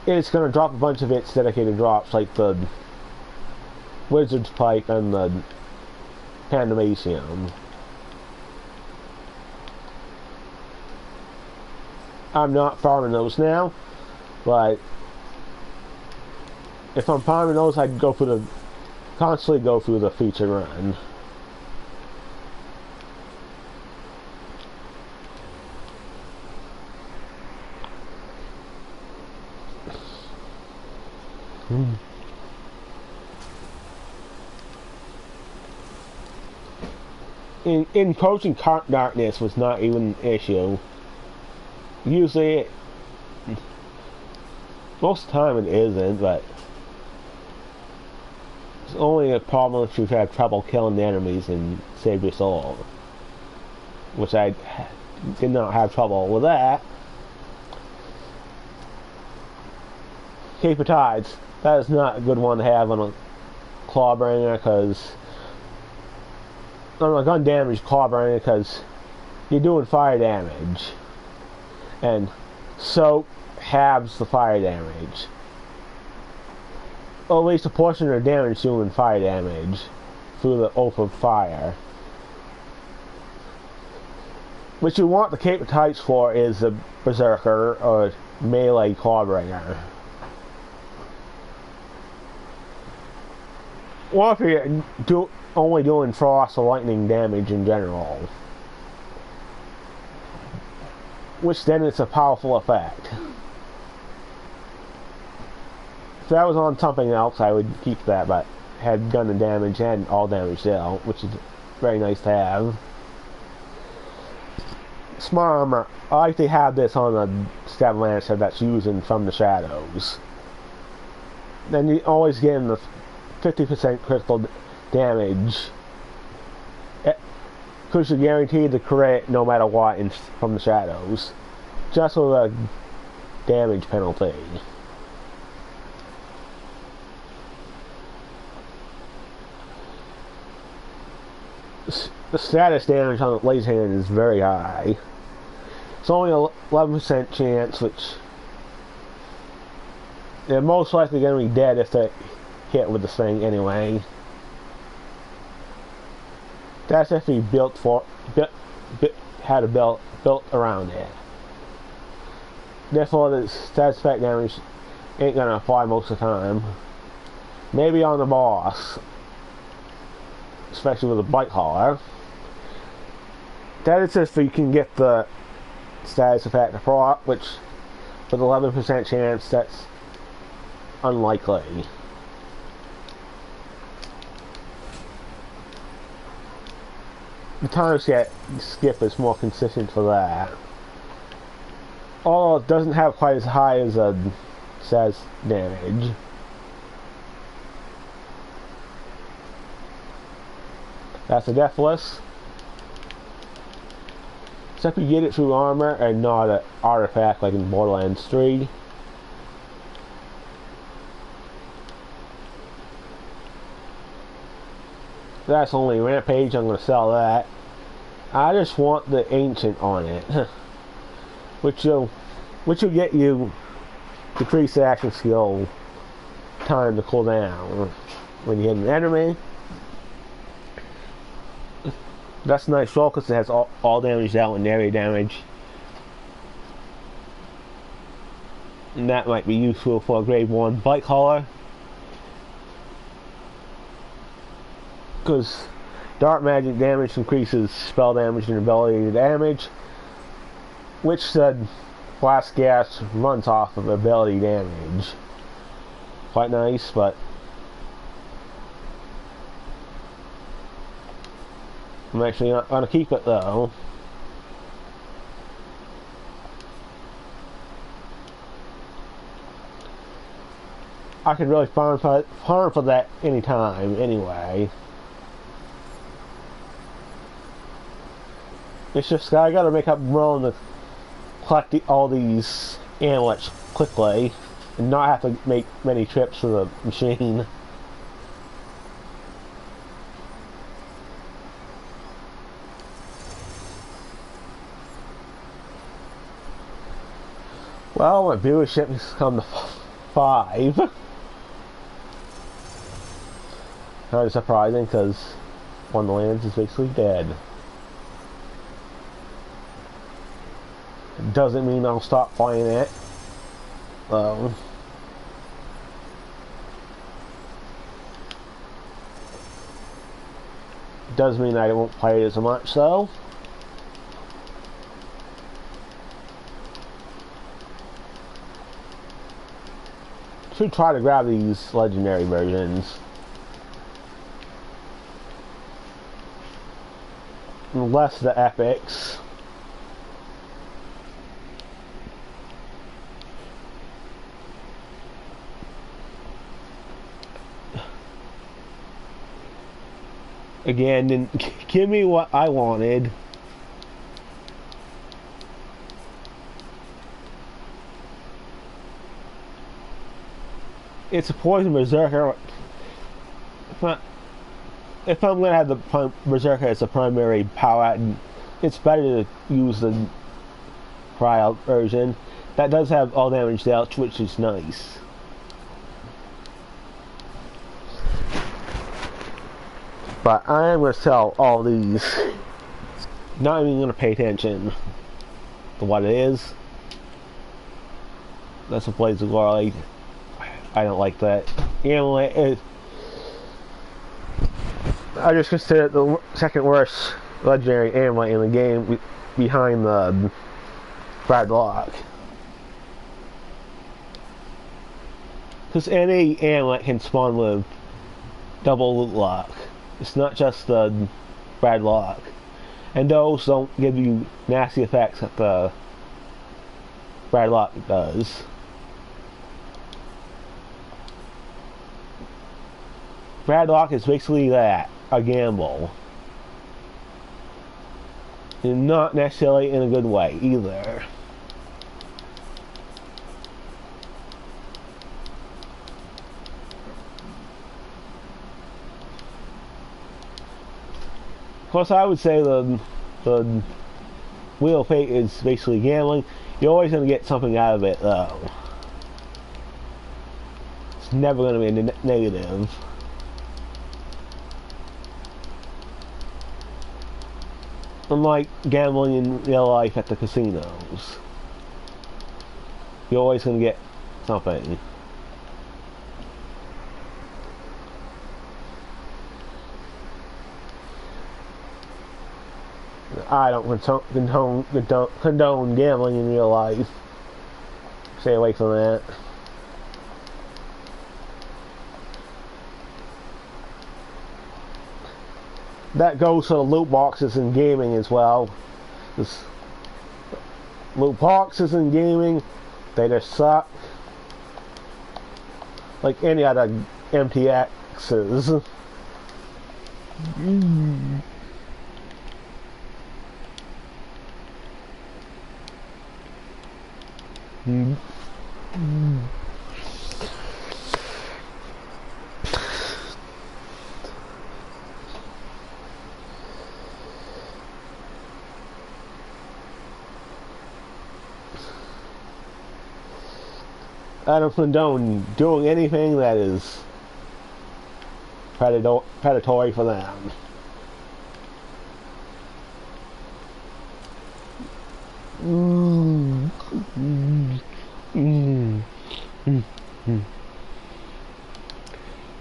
it's going to drop a bunch of its dedicated drops, like the Wizard's Pipe and the Pandemasium. I'm not farming those now, but if I'm farming those, I'd constantly go through the feature run. encroaching darkness was not even an issue. Usually, most of the time it isn't, but it's only a problem if you've had trouble killing the enemies and save your soul. Which I did not have trouble with that. Cape of Tides, that is not a good one to have on a clawbringer, because on a gun damage clawbringer, because you're doing fire damage, and so halves the fire damage, or at least a portion of the damage doing fire damage through the oath of fire. What you want the Cape of Tides for is a berserker or melee clawbringer. Or if you're only doing frost or lightning damage in general. Which then it's a powerful effect. If that was on something else, I would keep that, but had gun and damage and all damage dealt, which is very nice to have. Smart armor, I like to have this on a stab lancer that's using from the shadows. Then you always get in the 50% critical damage, because you're guaranteed to crit no matter what from the shadows, just with a damage penalty. The status damage on the laser hand is very high. It's only a 11% chance, which they're most likely going to be dead if they hit with this thing anyway. That's if you had a built around it. Therefore, the status effect damage ain't gonna apply most of the time. Maybe on the boss, especially with a bite hauler. That is if you can get the status effect to proc, which with 11% chance, that's unlikely. The time skip is more consistent for that. Although it doesn't have quite as high as a status damage. That's a deathless. Except you get it through armor and not an artifact like in Borderlands 3. That's only Rampage, I'm going to sell that. I just want the Ancient on it. which will get you decreased action skill time to cool down when you hit an enemy. That's a nice roll because it has all damage out and area damage. And that might be useful for a grade 1 bite hauler. Because dark magic damage increases spell damage and ability damage, which the blast gas runs off of ability damage. Quite nice, but I'm actually not going to keep it though. I could really farm for that anytime anyway. It's just I gotta make up room to collect all these amulets quickly and not have to make many trips to the machine. Well, my viewership has come to 5. Kind of surprising because Wonderlands is basically dead. Doesn't mean I'll stop playing it. Does mean I won't play it as much though. Should try to grab these legendary versions. less the epics. Again, didn't give me what I wanted. It's a poison berserker. If I'm gonna have the berserker as a primary power, it's better to use the trial version. That does have all damage dealt, which is nice. But I am going to sell all these. Not even going to pay attention to what it is. That's a Blaze of Glory. I don't like that. Amulet, I just consider it the second worst legendary amulet in the game, behind the Bad Lock. Because any amulet can spawn with double loot lock. It's not just the Bad Lock. And those don't give you nasty effects that the Bad Lock does. Bad Lock is basically that, a gamble. And not necessarily in a good way either. Of course, I would say the Wheel of Fate is basically gambling. You're always going to get something out of it, though. It's never going to be a negative. Unlike gambling in real life at the casinos. You're always going to get something. I don't condone gambling in real life. Stay away from that. That goes for the loot boxes in gaming as well. This loot boxes in gaming, they just suck. Like any other MTXs. I don't condone doing anything that is predatory for them.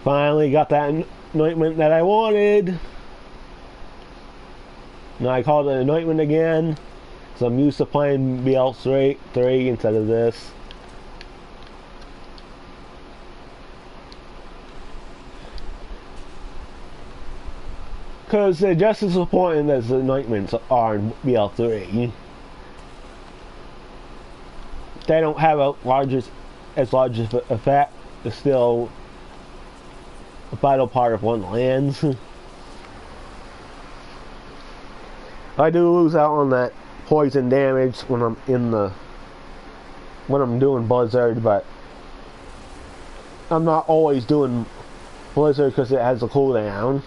Finally got that anointment that I wanted. Now I called it anointment again, so I'm used to playing BL3 instead of this. Because they're just as important as the anointments are in BL3. They don't have as large of an effect. They're still a vital part of Wonderlands. I do lose out on that poison damage when I'm doing Blizzard, but I'm not always doing Blizzard because it has a cooldown.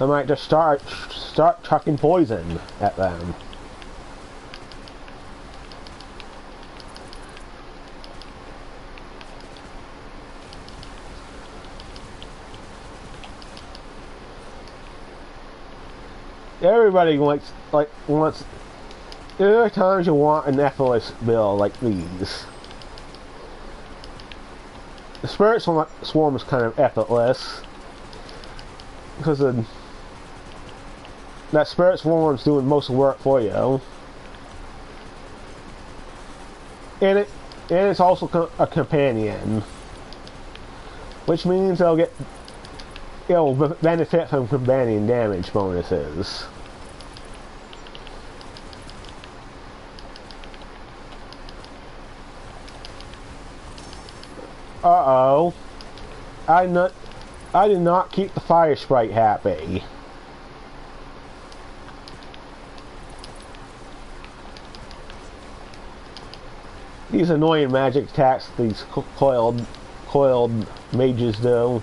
I might just start chucking poison at them. Everybody wants. There are times you want an effortless build like these. The Spirit Swarm is kind of effortless because that Spirit Swarm is doing most of the work for you, and And it's also a companion, which means it'll benefit from companion damage bonuses. Uh-oh. I did not keep the fire sprite happy. These annoying magic attacks these coiled mages do.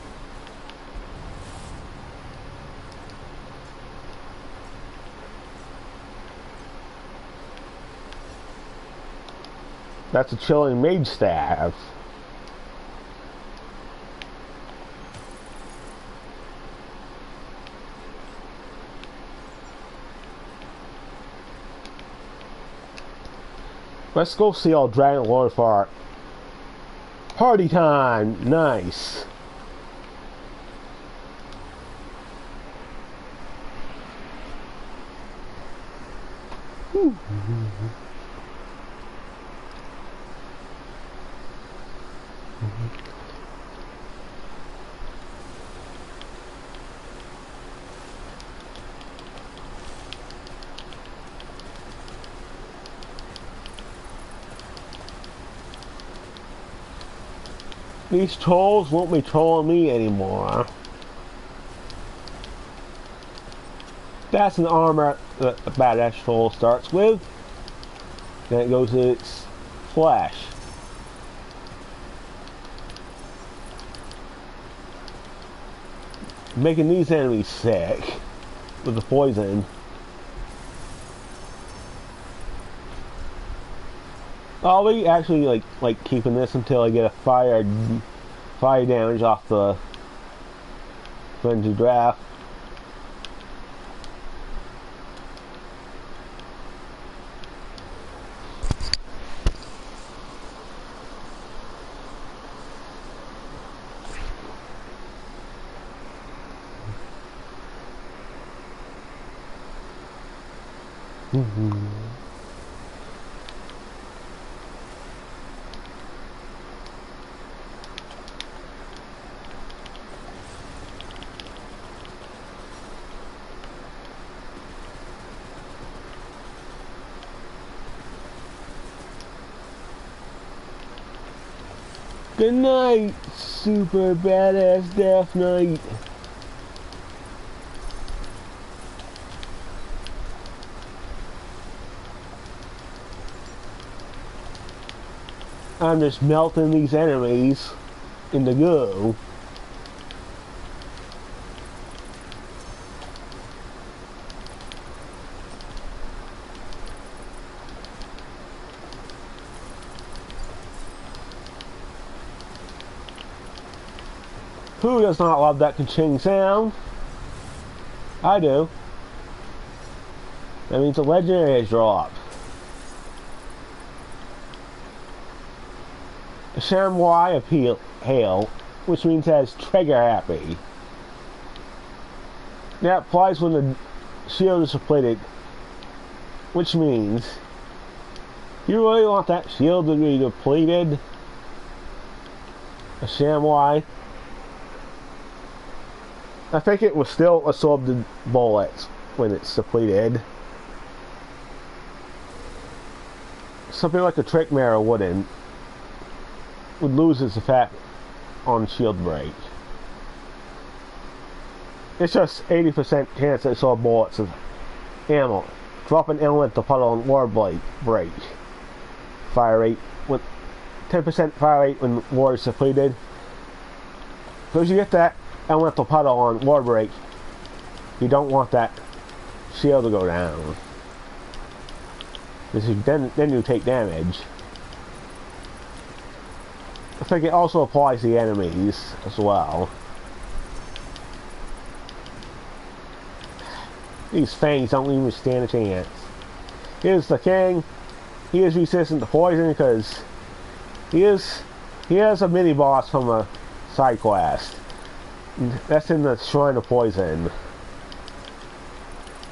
That's a chilling mage staff. Let's go see all Dragon Lord for party time. Nice. These trolls won't be trolling me anymore. That's an armor that the badass troll starts with. Then it goes to its flesh. Making these enemies sick with the poison. I'll be actually like keeping this until I get a fire damage off the frenzy draft. Good night, super badass Death Knight. I'm just melting these enemies into goo. Who does not love that ka-ching sound? I do. That means a legendary has dropped. A chamois appeal hail, which means it has trigger happy. That applies when the shield is depleted, which means you really want that shield to be depleted. A chamois. I think it will still absorb the bullets when it's depleted. Something like a trick mirror would lose its effect on shield break. It's just 80% chance to absorb bullets of ammo. Drop an elemental puddle on ward break. Fire rate with 10% fire rate when ward is depleted. So as you get that elemental puddle on ward break, you don't want that shield to go down. Then you take damage. I think it also applies to the enemies as well. These fangs don't even stand a chance. Here's the king. He is resistant to poison because he has a mini boss from a side quest. That's in the Shrine of Poison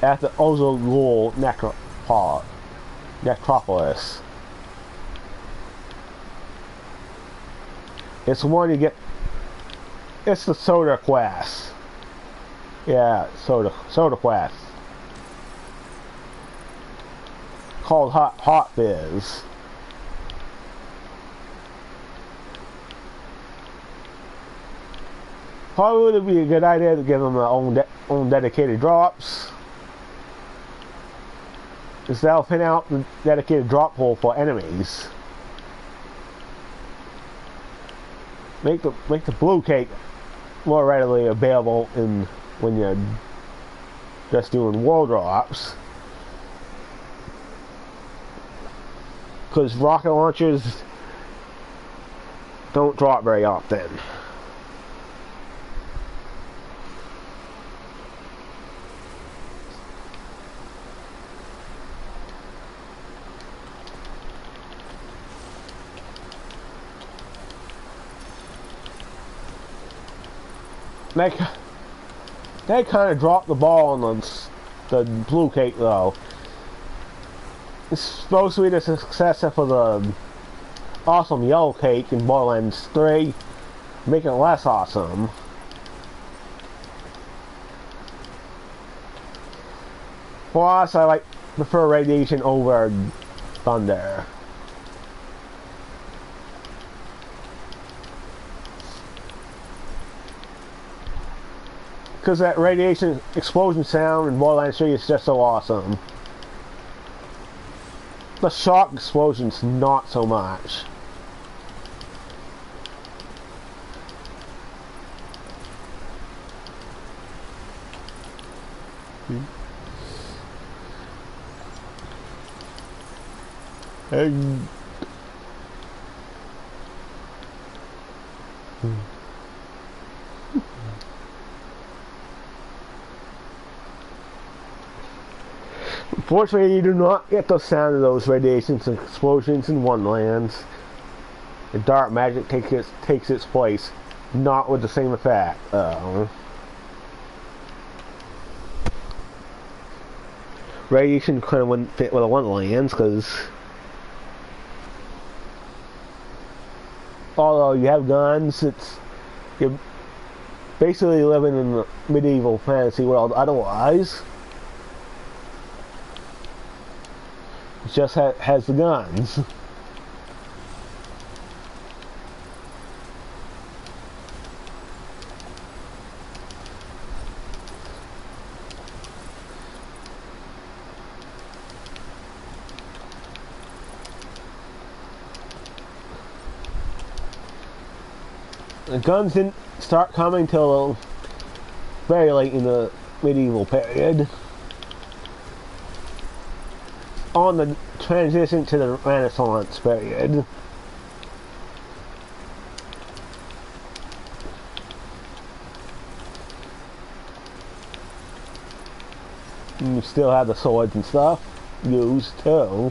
at the Ozogul Necropolis. It's the one you get. It's the soda quest. Yeah, soda quest. Called Hot Fizz. Probably would be a good idea to give them their own dedicated drops. Because that'll pin out the dedicated drop hole for enemies. Make the blue cake more readily available when you're just doing wall drops. Because rocket launchers don't drop very often. They kind of dropped the ball on the blue cake though. It's supposed to be the successor for the awesome yellow cake in Borderlands 3, making it less awesome. For us, I prefer Radiation over Thunder. Because that radiation explosion sound in Borderlands 3 is just so awesome. The shock explosions, not so much. Unfortunately, you do not get the sound of those radiations and explosions in Wonderlands. The dark magic takes its place, not with the same effect. Radiation kind of wouldn't fit with the Wonderlands because although you have guns, you're basically living in the medieval fantasy world otherwise. It just has the guns. The guns didn't start coming till very late in the medieval period. On the transition to the Renaissance period. And you still have the swords and stuff used too.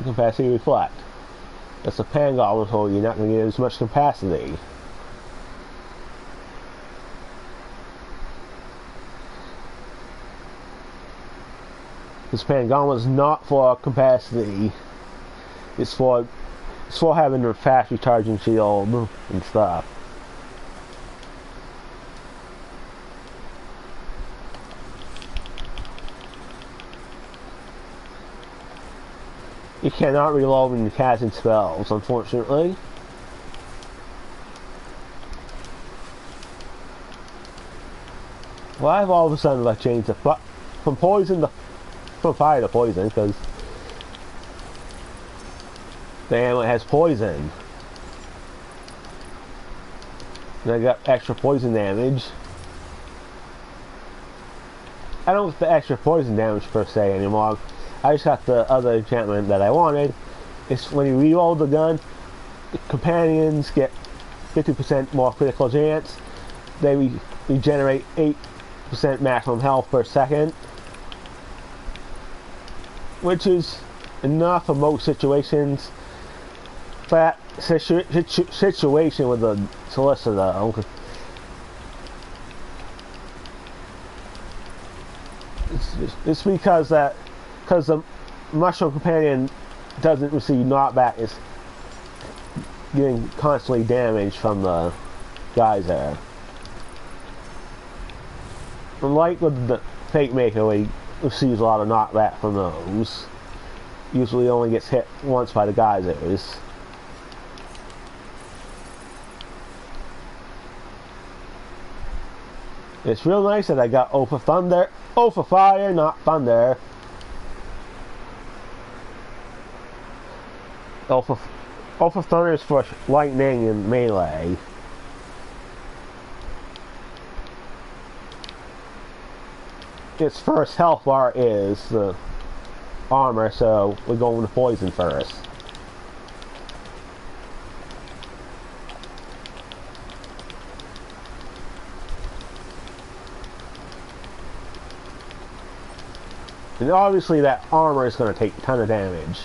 Capacity reflect. That's a pan goblin hole, you're not going to get as much capacity. This pan goblin is not for capacity. It's for having a fast recharging shield and stuff. You cannot reload when you're casting spells, unfortunately. Well, I've all of a sudden changed from poison from fire to poison because the ammo has poison. And I got extra poison damage. I don't get the extra poison damage per se anymore. I just got the other enchantment that I wanted. It's when you reload the gun, the companions get 50% more critical chance. They regenerate 8% maximum health per second, which is enough for most situations. That situation with the solicitor, it's because the mushroom companion doesn't receive knockback, it's getting constantly damaged from the geyser. Unlike with the Fate Maker, he receives a lot of knockback from those. Usually only gets hit once by the geysers. It's real nice that I got O for Thunder. O for Fire, not Thunder. O for Thunder is for lightning and melee. Its first health bar is the armor, so we're going to poison first. And obviously that armor is going to take a ton of damage.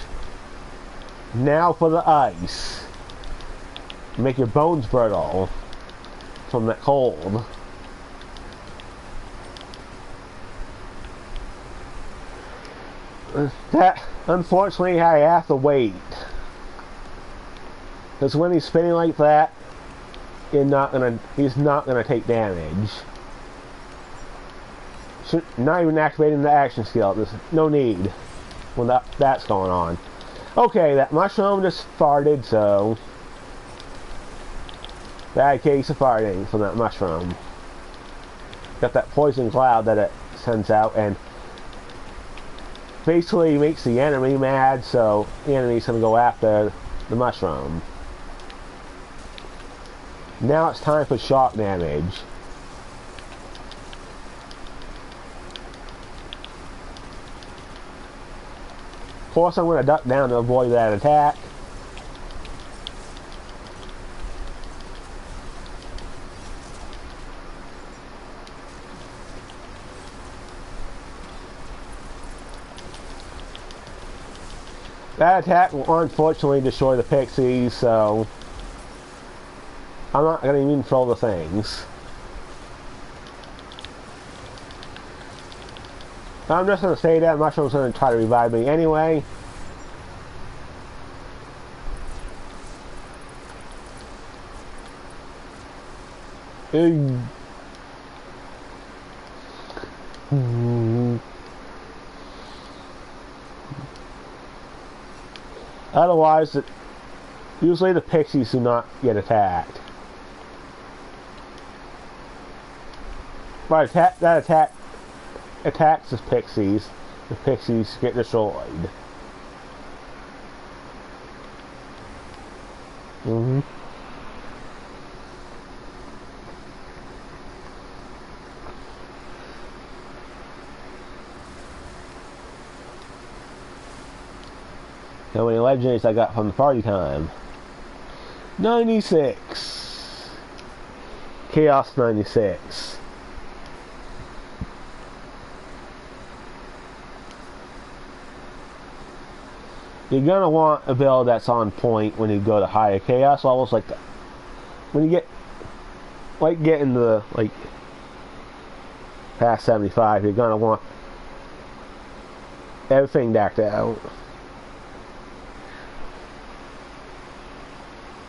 Now for the ice. Make your bones brittle from that cold. That, unfortunately, I have to wait. Because when he's spinning like that, he's not gonna take damage. Not even activating the action skill. There's no need when that's going on. Okay, that mushroom just farted, so bad case of farting from that mushroom. Got that poison cloud that it sends out, and basically makes the enemy mad, so the enemy's gonna go after the mushroom. Now it's time for shock damage. Of course, I'm going to duck down to avoid that attack. That attack will unfortunately destroy the pixies, so I'm not going to even throw the things. I'm just going to say that Mushroom's going to try to revive me anyway. Otherwise, usually the pixies do not get attacked. But that attack attacks the pixies get destroyed. How many legendaries I got from the party time? 96. Chaos 96. You're gonna want a build that's on point when you go to higher chaos levels, like when you get getting the past 75. You're gonna want everything decked out.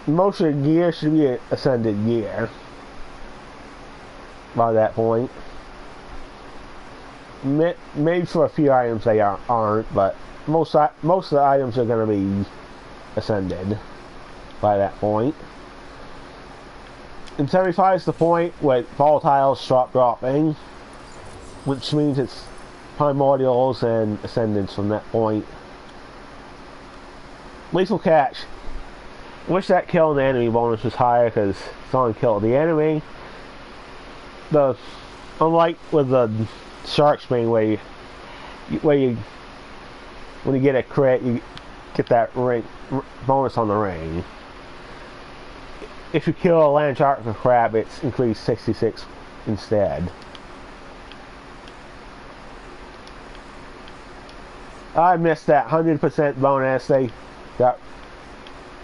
Most of the gear should be ascended gear by that point. Maybe for a few items they aren't, but most of the items are going to be ascended by that point. And 75 is the point where volatiles stop dropping, which means it's primordials and ascendants from that point. Lethal catch. Wish that kill the enemy bonus was higher because it's on kill the enemy. Unlike with the shark spring where you when you get a crit, you get that ring bonus on the ring. If you kill a land shark or crab, it's increased 66 instead. I missed that 100% bonus. They got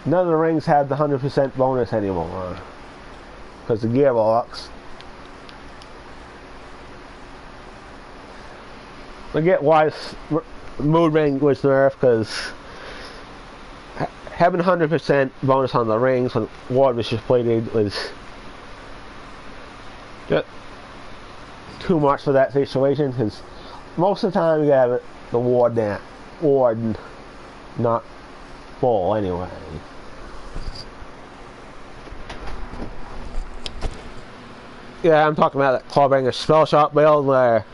none of the rings had the 100% bonus anymore because the Gearbox. I get why Mood Ring was nerfed, because having 100% bonus on the rings when Ward was just plated was just too much for that situation, because most of the time you have the Ward not full anyway. Yeah, I'm talking about that Clawbringer Spell Shot build where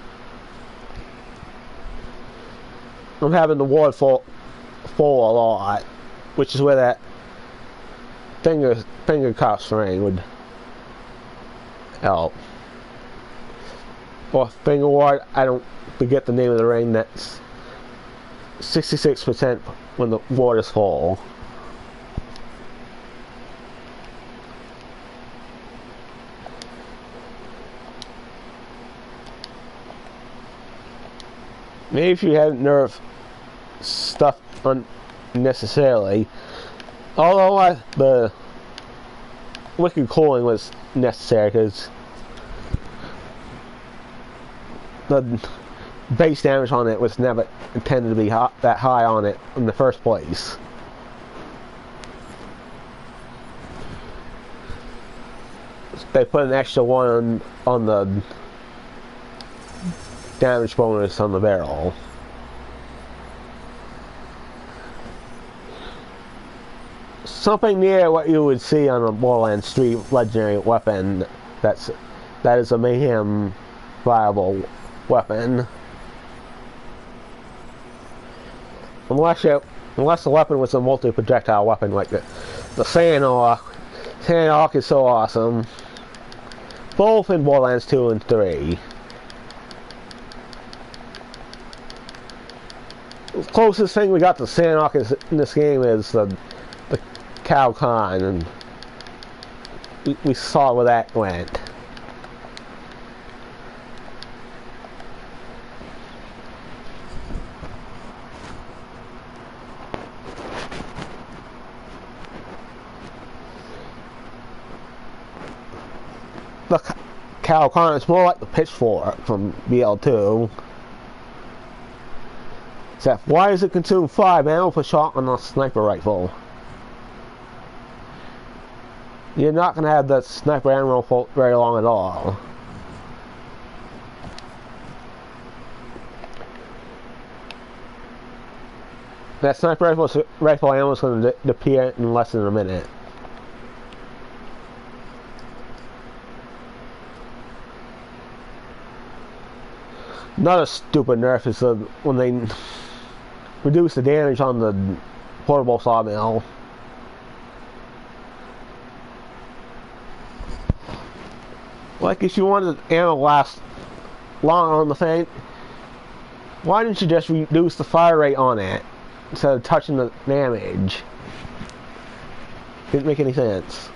I'm having the Ward full a lot, which is where that finger cuff ring would help. Or finger ward, I don't forget the name of the ring, that's 66% when the ward is full. Maybe if you hadn't nerfed stuff unnecessarily, although the Wicked Cooling was necessary because the base damage on it was never intended to be that high on it in the first place. They put an extra one on the damage bonus on the barrel. Something near what you would see on a Borderlands 3 legendary weapon. That is a mayhem viable weapon. Unless the weapon was a multi-projectile weapon like the Sandhawk. Sandhawk is so awesome. Both in Borderlands 2 and 3. The closest thing we got to Sandhawk in this game is the Cow Khan, and we saw where that went. The Cow Khan is more like the Pitchfork from BL2. Except, why does it consume 5 ammo per shot on a sniper rifle? You're not going to have that sniper ammo for very long at all. That sniper rifle ammo is going to disappear in less than a minute. Another stupid nerf is when they reduce the damage on the portable sawmill. Like, if you wanted the ammo to last longer on the thing, why didn't you just reduce the fire rate on it instead of touching the damage? Didn't make any sense.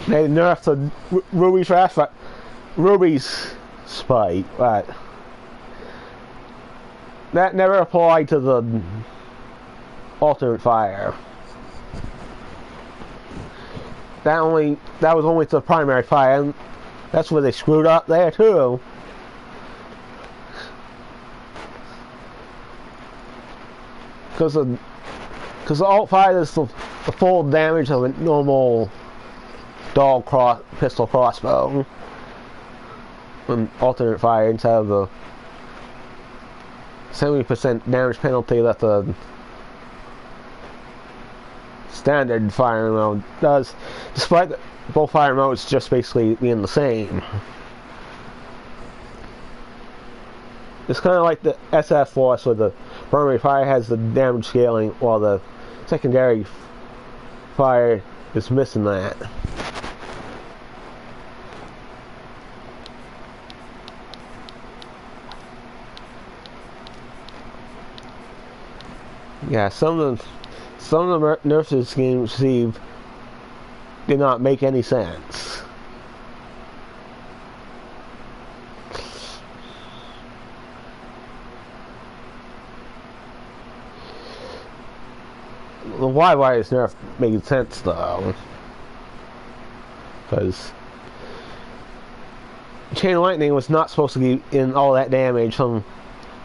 They nerfed the Ruby's spike, but that never applied to the alternate fire. That was only to the primary fire, and that's where they screwed up there too. Because the alt fire is the full damage of a normal pistol crossbow, and alternate fire instead of the 70% damage penalty that the standard fire mode does, despite both fire modes just basically being the same. It's kind of like the SF Force, where the primary fire has the damage scaling while the secondary fire It's missing that. Yeah, some of the nurses games received did not make any sense. The Wildfire's nerf made sense though, because Chain of Lightning was not supposed to be in all that damage from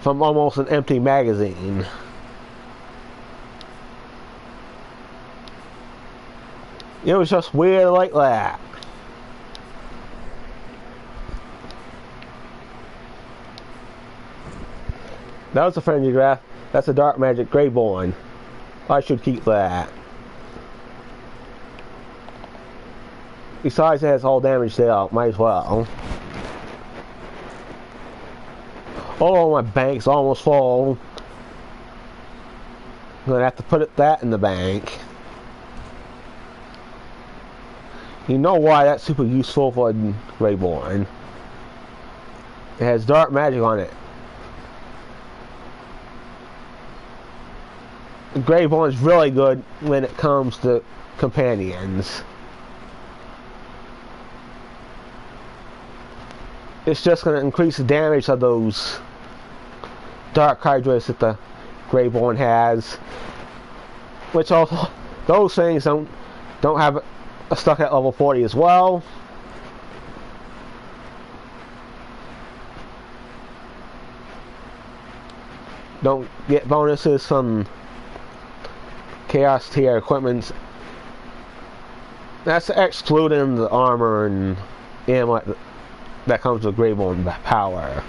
almost an empty magazine. It was just weird like that. That was a friendly draft. That's a Dark Magic Greyborn. I should keep that. Besides, it has all damage there. Might as well. Oh, my bank's almost full. I'm gonna have to put that in the bank. You know why that's super useful for Greyborn. It has dark magic on it. Greyborn is really good when it comes to companions. It's just going to increase the damage of those dark hydras that the Greyborn has, which also those things don't have a stuck at level 40 as well. Don't get bonuses from Chaos tier equipment. That's excluding the armor and ammo that comes with Greyborn power.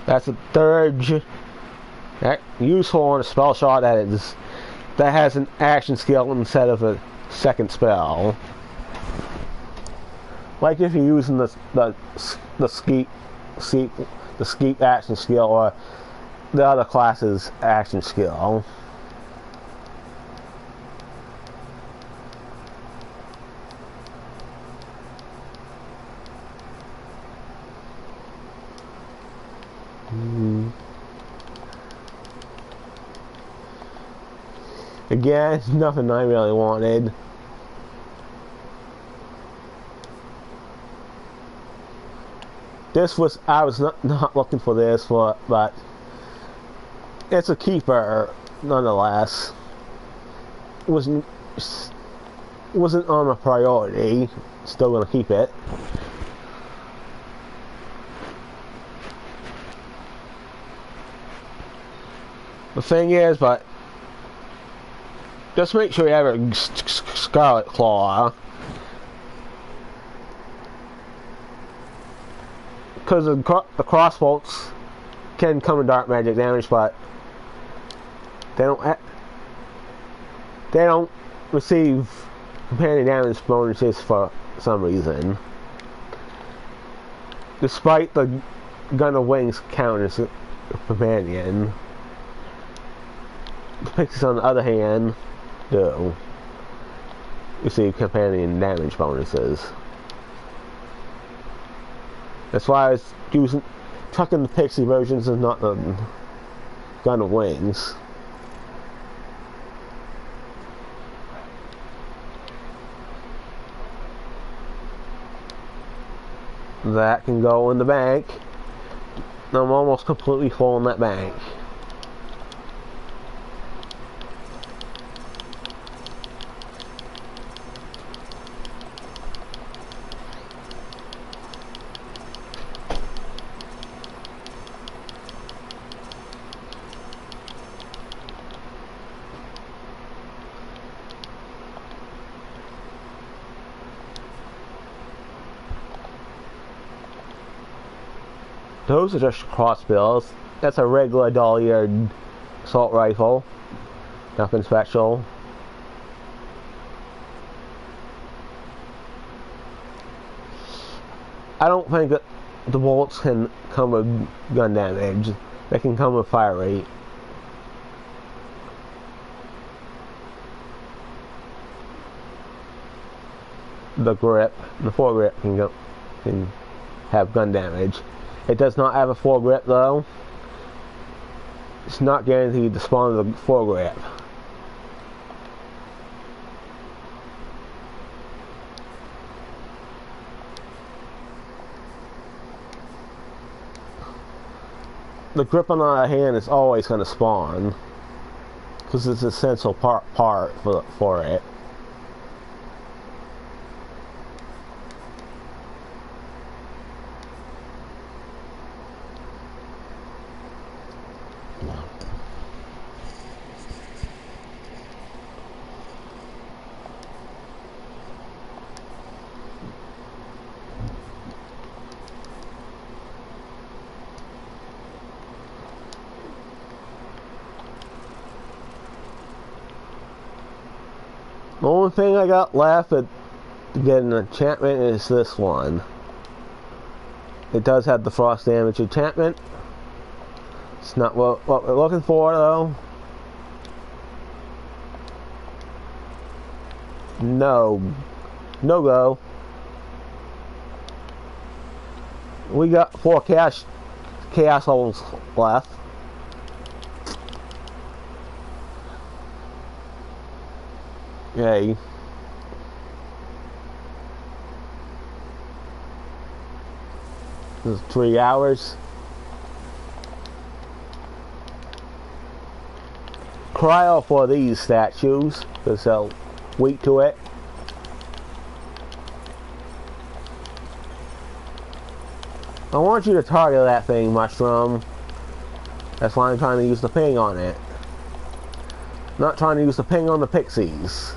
That's a third useful on a spell shot that has an action skill instead of a second spell. Like if you're using the skeep action skill or the other class's action skill. Again, nothing I really wanted. I was not looking for this, but it's a keeper nonetheless. It wasn't on a priority. Still gonna keep it. The thing is, but just make sure you have a Scarlet Claw, because the crossbolts can come in dark magic damage, but they don't receive companion damage bonuses for some reason, despite the Gun of Wings count as a companion. Pixies, on the other hand, do receive companion damage bonuses. That's why I was chucking the Pixie versions and not the Gun of Wings. That can go in the bank. I'm almost completely full in that bank. Those are just crossbills. That's a regular dull-eared assault rifle. Nothing special. I don't think that the bullets can come with gun damage. They can come with fire rate. the grip. The foregrip can have gun damage. It does not have a foregrip though. It's not guaranteed to spawn the foregrip. The grip on the other hand is always going to spawn because it's an essential part for it. The only thing I got left to get an enchantment is this one. It does have the frost damage enchantment. It's not what we're looking for though. No go. We got 4 chaos levels left. Yay. This is 3 hours. Cryo for these statues, because they're weak to it. I want you to target that thing, Mushroom. That's why I'm trying to use the ping on it. Not trying to use the ping on the pixies.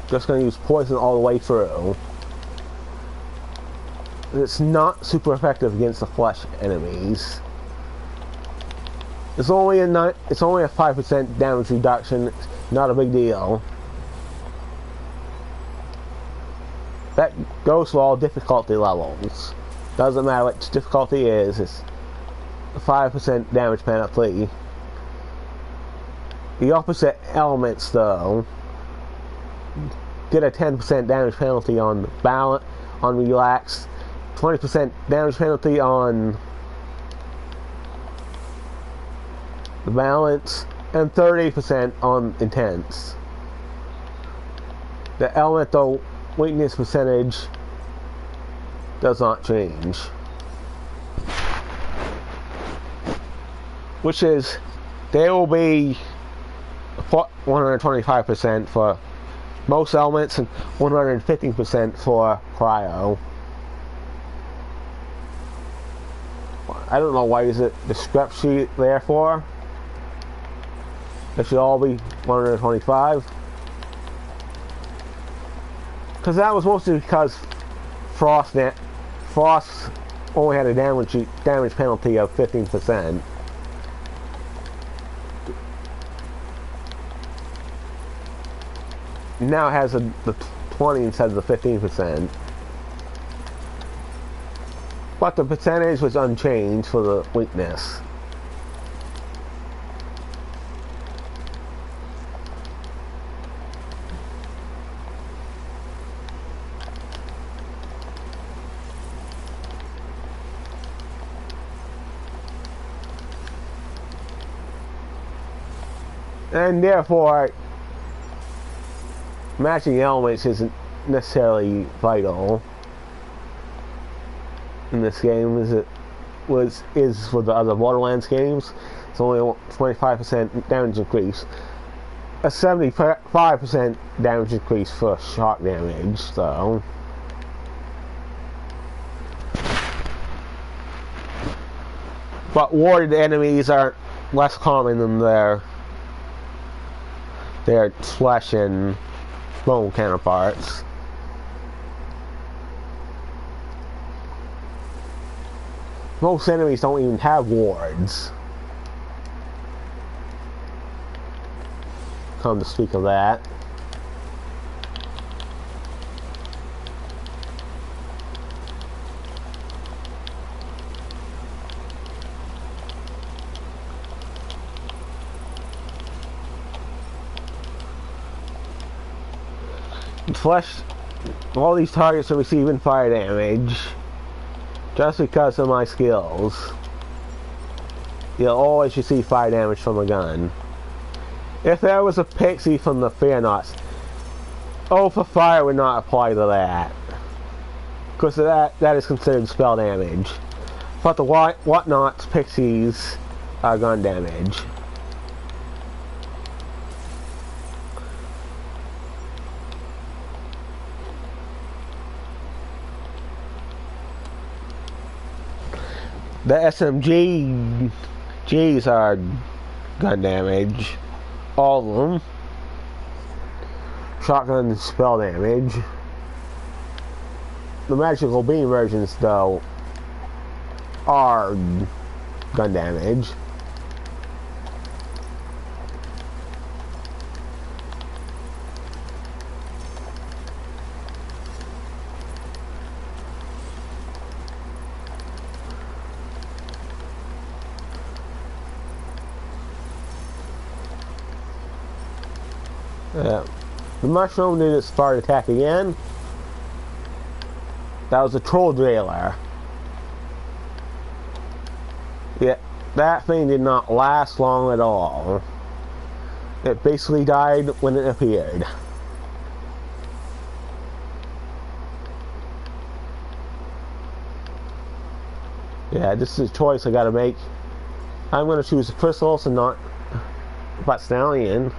Just going to use poison all the way through. It's not super effective against the flesh enemies. It's only a 5% damage reduction. It's not a big deal. That goes for all difficulty levels. Doesn't matter what difficulty is. It's a 5% damage penalty. The opposite elements, though, get a 10% damage penalty on balance, on relax, 20% damage penalty on the balance, and 30% on intense. The elemental weakness percentage does not change, which is they will be 125% for most elements and 115% for cryo. I don't know why is it the scrap sheet there for. It should all be 125. Because that was mostly because Frost only had a damage penalty of 15%. Now it has the 20 instead of the 15%. But the percentage was unchanged for the weakness. And therefore, matching elements isn't necessarily vital in this game as it is for the other Borderlands games. It's only a 25% damage increase, a 75% damage increase for shock damage, though. But warded enemies are less common than their flesh and bone counterparts. Most enemies don't even have wards. Come to speak of that. flesh, all these targets are receiving fire damage just because of my skills. You'll always receive fire damage from a gun. If there was a pixie from the Fear Nots, oh, for fire would not apply to that, because that is considered spell damage. But the Whatnots pixies are gun damage. The SMGs are gun damage. All of them. Shotgun spell damage. The magical beam versions, though, are gun damage. The mushroom didn't start attacking again. That was a troll drailer. Yeah, that thing did not last long at all. It basically died when it appeared. Yeah, this is a choice I gotta make. I'm gonna choose the crystals and not Butt Stallion.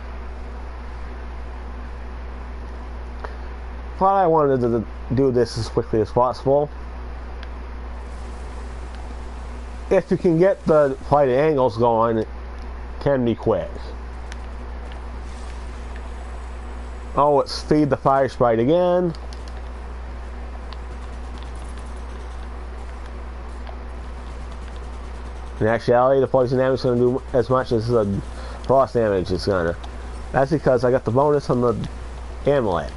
Thought I wanted to do this as quickly as possible. If you can get the fight angles going, it can be quick. Oh, it's feed the fire sprite again. In actuality, the poison damage is going to do as much as the frost damage is going to. That's because I got the bonus on the amulet.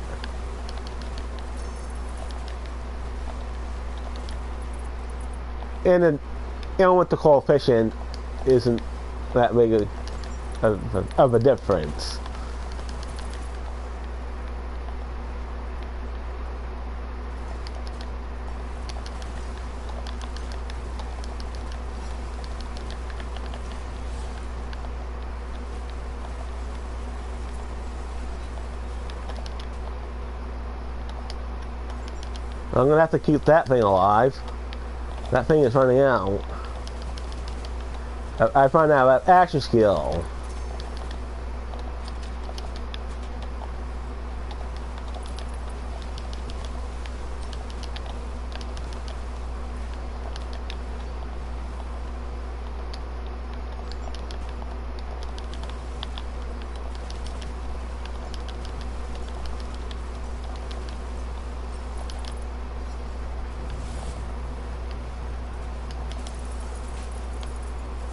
And with the coefficient isn't that big of a difference. I'm gonna have to keep that thing alive. That thing is running out. I find out about action skill.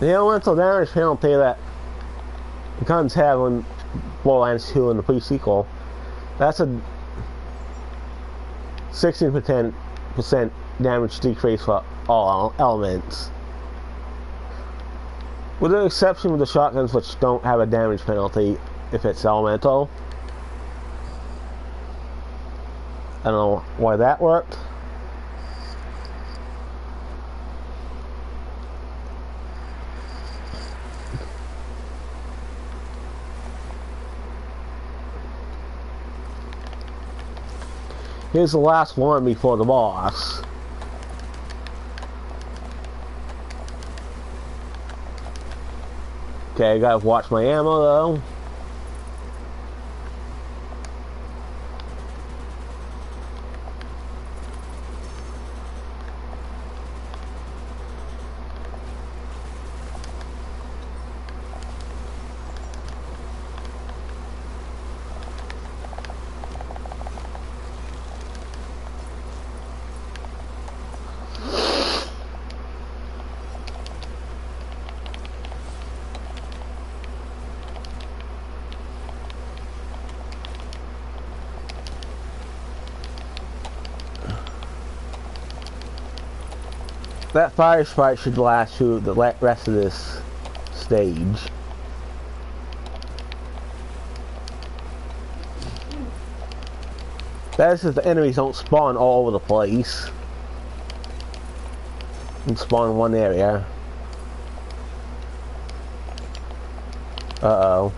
The elemental damage penalty that guns have in Borderlands 2 and the pre-sequel, that's a 16% damage decrease for all elements. With the exception of the shotguns, which don't have a damage penalty if it's elemental. I don't know why that worked. Here's the last one before the boss. Okay, I gotta watch my ammo though. That fire sprite should last through the rest of this stage. That's if the enemies don't spawn all over the place. And spawn in one area. Uh-oh.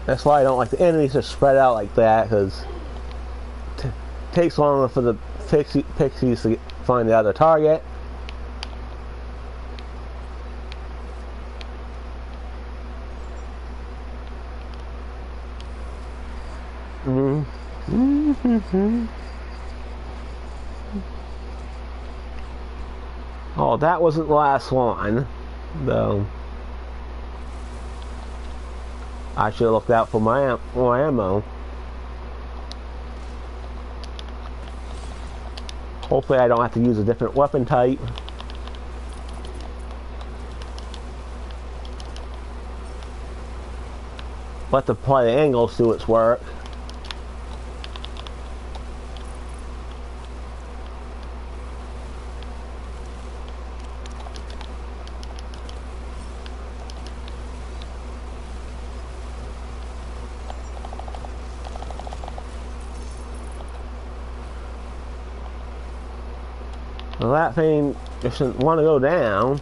That's why I don't like the enemies to spread out like that, because it takes longer for the pixies to find the other target. Oh, that wasn't the last one, though. I should have looked out for my ammo. Hopefully I don't have to use a different weapon type. Let the play angles do its work. Well, that thing doesn't want to go down.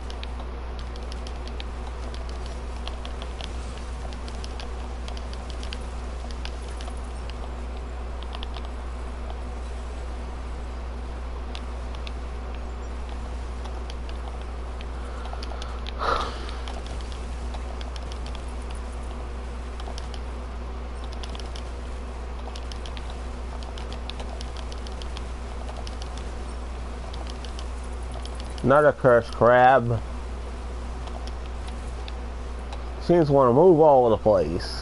Another cursed crab. Seems to want to move all over the place.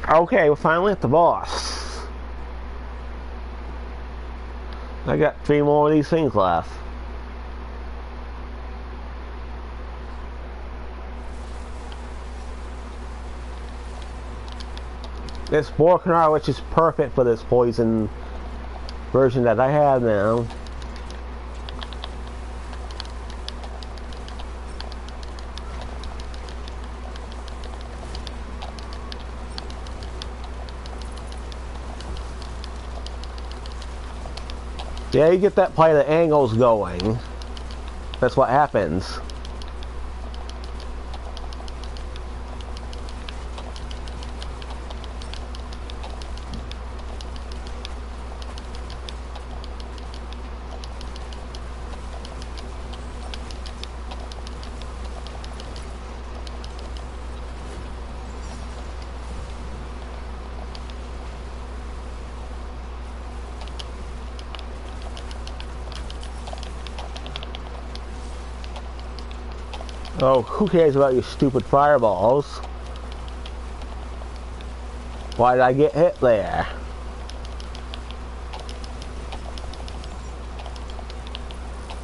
Okay, we're finally at the boss. I got 3 more of these things left. This Borderlands, which is perfect for this poison version that I have now. Yeah, you get that play the angles going. That's what happens. Oh, who cares about your stupid fireballs? Why did I get hit there?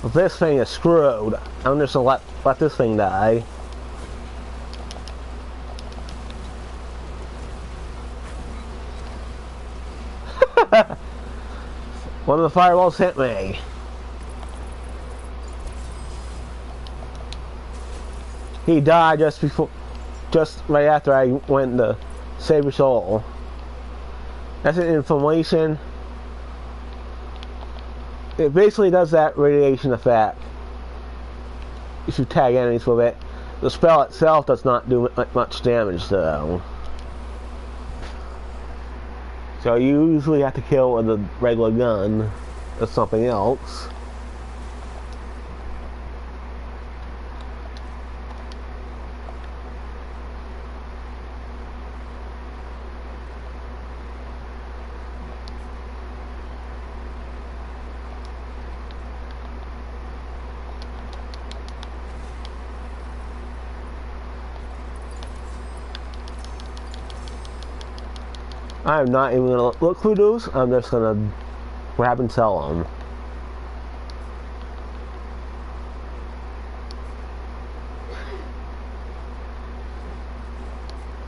Well, this thing is screwed. I'm just gonna let this thing die. One of the fireballs hit me. He died just right after I went to save his soul. That's an inflammation. It basically does that radiation effect if you tag enemies with it. The spell itself does not do much damage though. So you usually have to kill with a regular gun or something else. I'm not even gonna look through those. I'm just gonna grab and sell them.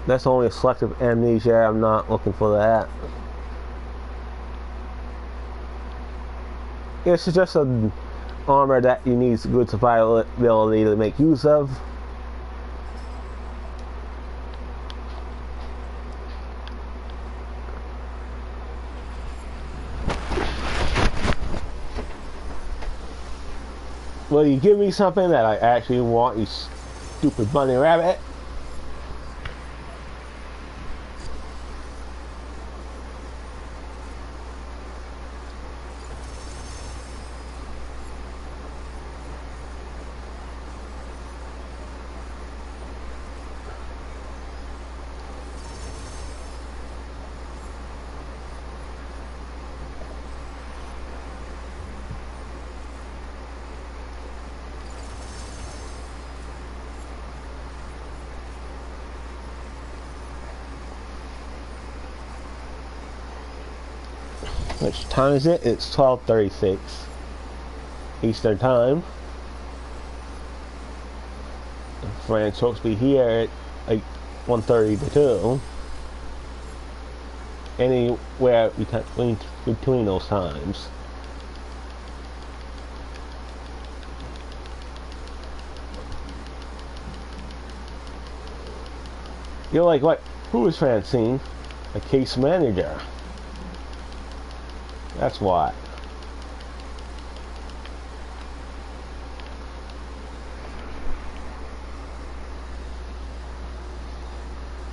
That's only a selective amnesia. I'm not looking for that. It's just an armor that you need good survivability to make use of. Will you give me something that I actually want, you stupid bunny rabbit? Which time is it? It's 12:36 Eastern Time. Friend's supposed to be here at like 1:30 to 2. Anywhere between those times. You're like, what? Who is Francine? A case manager. That's what.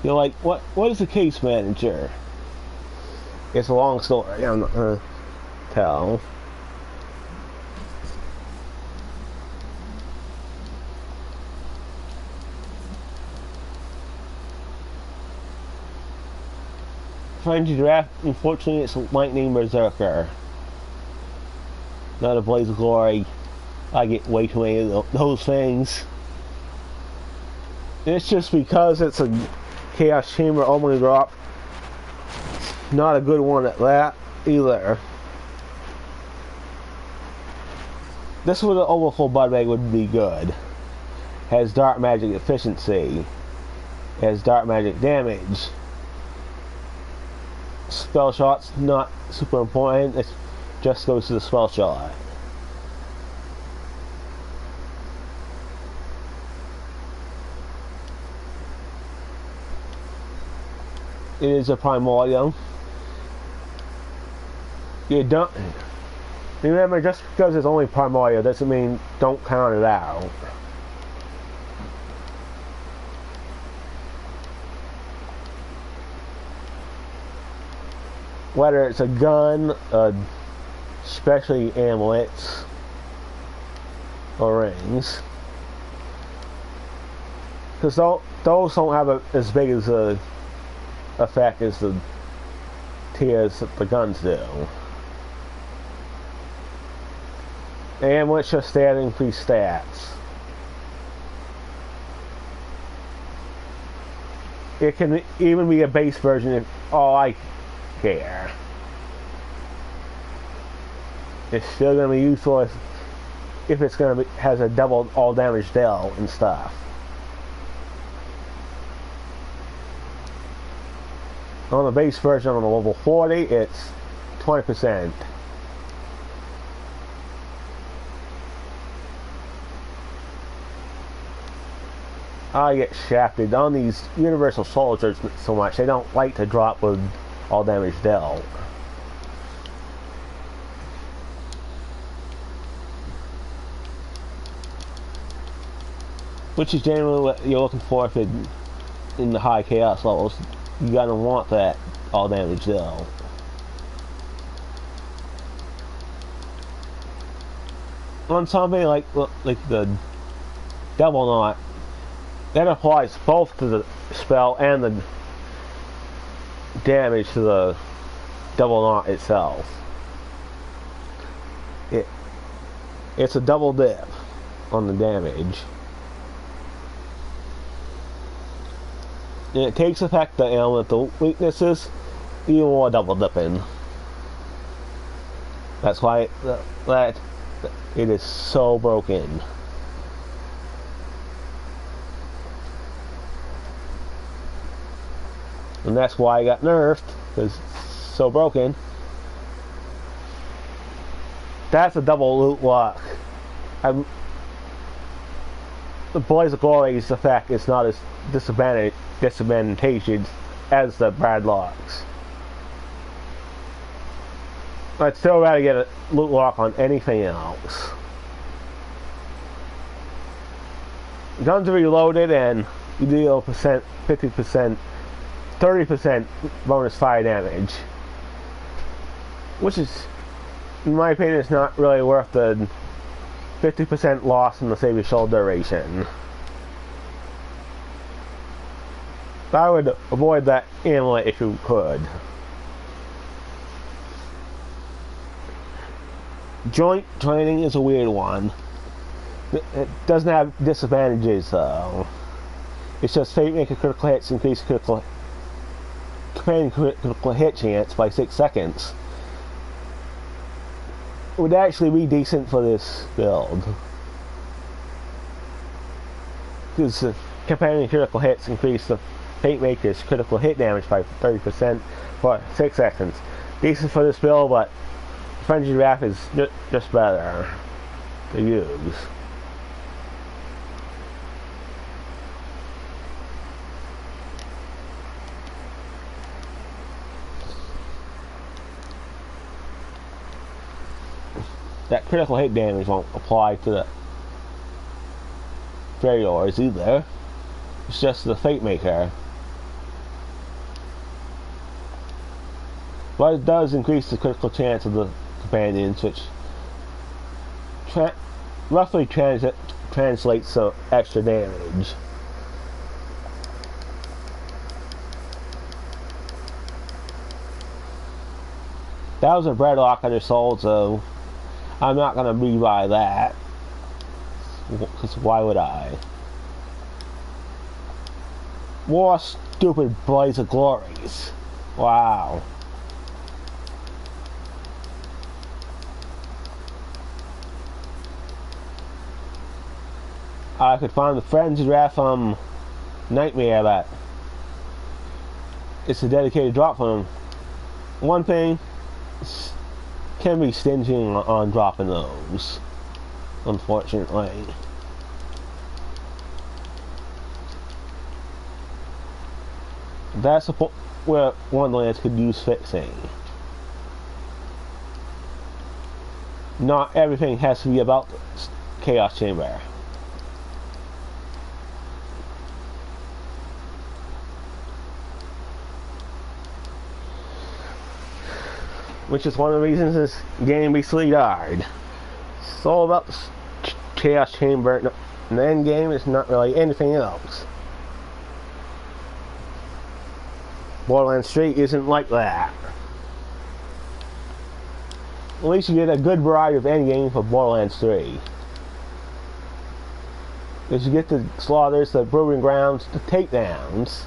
You're like, what is a case manager? It's a long story. I'm not gonna tell. Find your draft. Unfortunately, it's Lightning Berserker. Not a Blaze of Glory. I get way too many of those things. It's just because it's a Chaos Chamber Omega drop. Not a good one at that either. This with an overfull Bud Bag would be good. Has dark magic efficiency. Has dark magic damage. Spell shot's not super important. It just goes to the spell shot. It is a primordial. You don't remember, just because it's only primordial doesn't mean don't count it out. Whether it's a gun, especially amulets or rings, because those don't have as big as a effect as the tiers that the guns do. Amulets just add increased stats. It can even be a base version if I care. It's still going to be useful if it's going to has a double all damage dealt and stuff. On the base version on the level 40, it's 20%. I get shafted on these universal soldiers so much. They don't like to drop with all damage dealt. Which is generally what you're looking for if in the high chaos levels. You gotta want that all damage dealt. On something like the Devil Knot, that applies both to the spell and the damage to the Devil Knot itself. It's a double dip on the damage. And it takes effect the elemental weaknesses even more double dipping. That's why it is so broken. And that's why I got nerfed, because it's so broken. That's a double loot lock. The Blaze of Glory's effect is not as disadvantageous as the Brad locks. I'd still rather get a loot lock on anything else. Guns are reloaded and you deal 50%, 30% bonus fire damage. Which is, in my opinion, is not really worth the 50% loss in the Save Your Soul duration. I would avoid that amulet if you could. Joint training is a weird one. It doesn't have disadvantages though. It's just Fate Maker critical hits increase critical hit chance by 6 seconds. It would actually be decent for this build. Because companion critical hits increase the Fate Maker's critical hit damage by 30% for 6 seconds. Decent for this build, but Frenzy Wrath is just better to use. That critical hit damage won't apply to the Fairyors either. It's just the Fate Maker. But it does increase the critical chance of the companions, which roughly translates to extra damage. That was a Breadlock under Soul, so I'm not going to rebuy that. Because why would I? More stupid Blaze of Glories. Wow. I could find the Frenzy Wrath Nightmare that it's a dedicated drop from them. One thing, can be stingy on dropping those, unfortunately. That's where Wonderlands could use fixing. Not everything has to be about the Chaos Chamber. Which is one of the reasons this game be sleet hard. It's all about the Chaos Chamber, and the end game is not really anything else. Borderlands 3 isn't like that. At least you get a good variety of end game for Borderlands 3. Because you get the slaughters, the proving grounds, the takedowns,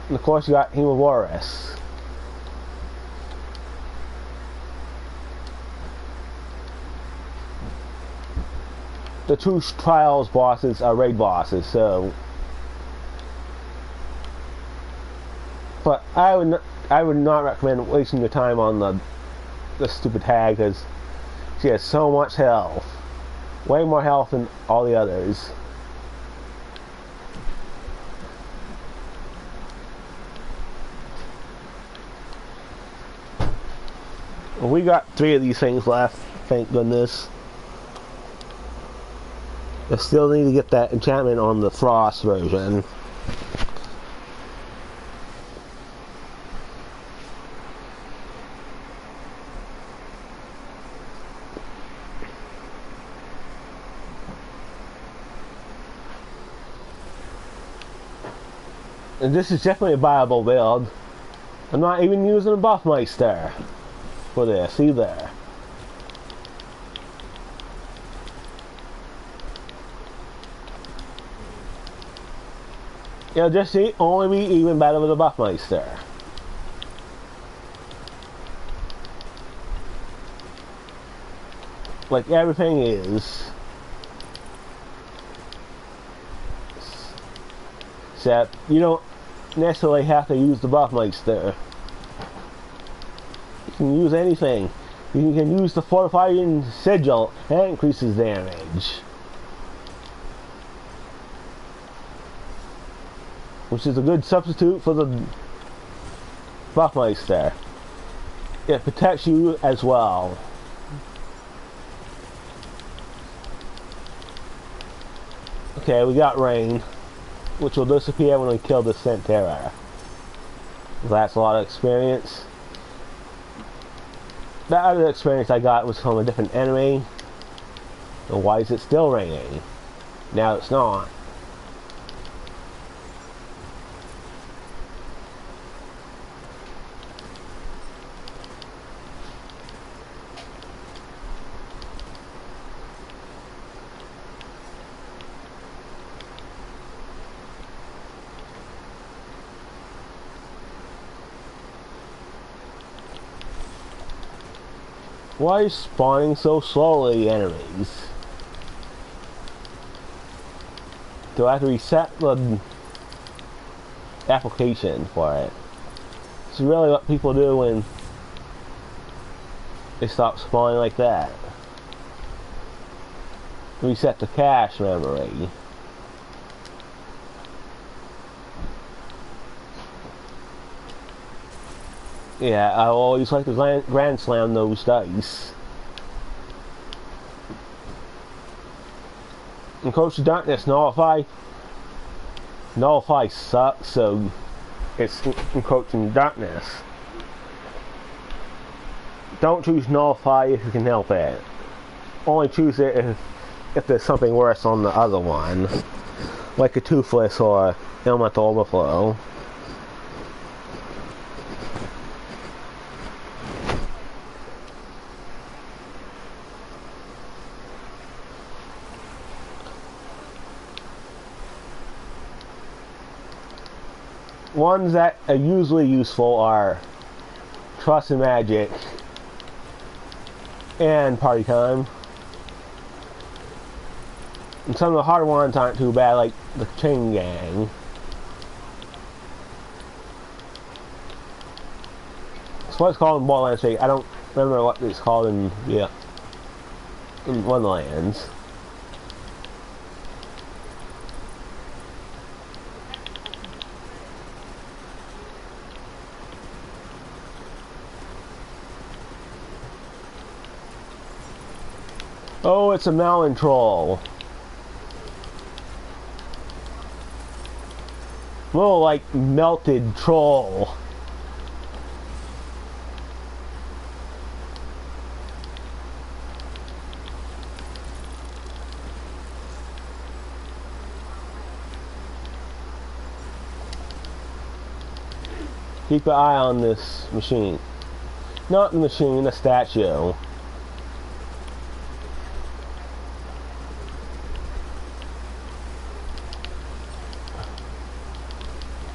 and of course you got Hemovorax. The two trials bosses are raid bosses, so. But I would not recommend wasting your time on the stupid hag, because she has so much health, way more health than all the others. We got 3 of these things left, thank goodness. I still need to get that enchantment on the Frost version. And this is definitely a viable build. I'm not even using a Buffmeister for this either. It'll just only be even better with a Buffmeister. like everything is. Except you don't necessarily have to use the Buffmeister. You can use anything. You can use the fortifying sigil, that increases damage. Which is a good substitute for the Buffmeister. It protects you as well. Okay, we got rain, which will disappear when we kill the Centera. That's a lot of experience. That other experience I got was from a different enemy. And why is it still raining? Now it's not. Why is spawning so slowly, enemies? Do I have to reset the application for it? It's really what people do when they stop spawning like that. Reset the cache memory. Yeah, I always like to grand slam those dice. Encroach Darkness, Nullify. Nullify sucks, so it's Encroaching Darkness. Don't choose Nullify if you can help it. Only choose it if there's something worse on the other one. Like a Toothless or Elemental Overflow. Ones that are usually useful are Trust and Magic and Party Time. And some of the harder ones aren't too bad, like the Chain Gang. That's what it's called in Borderlands 3. I don't remember what it's called in Wonderlands. Oh, it's a melon troll. Little, like, melted troll. Keep an eye on this machine. Not the machine, the statue.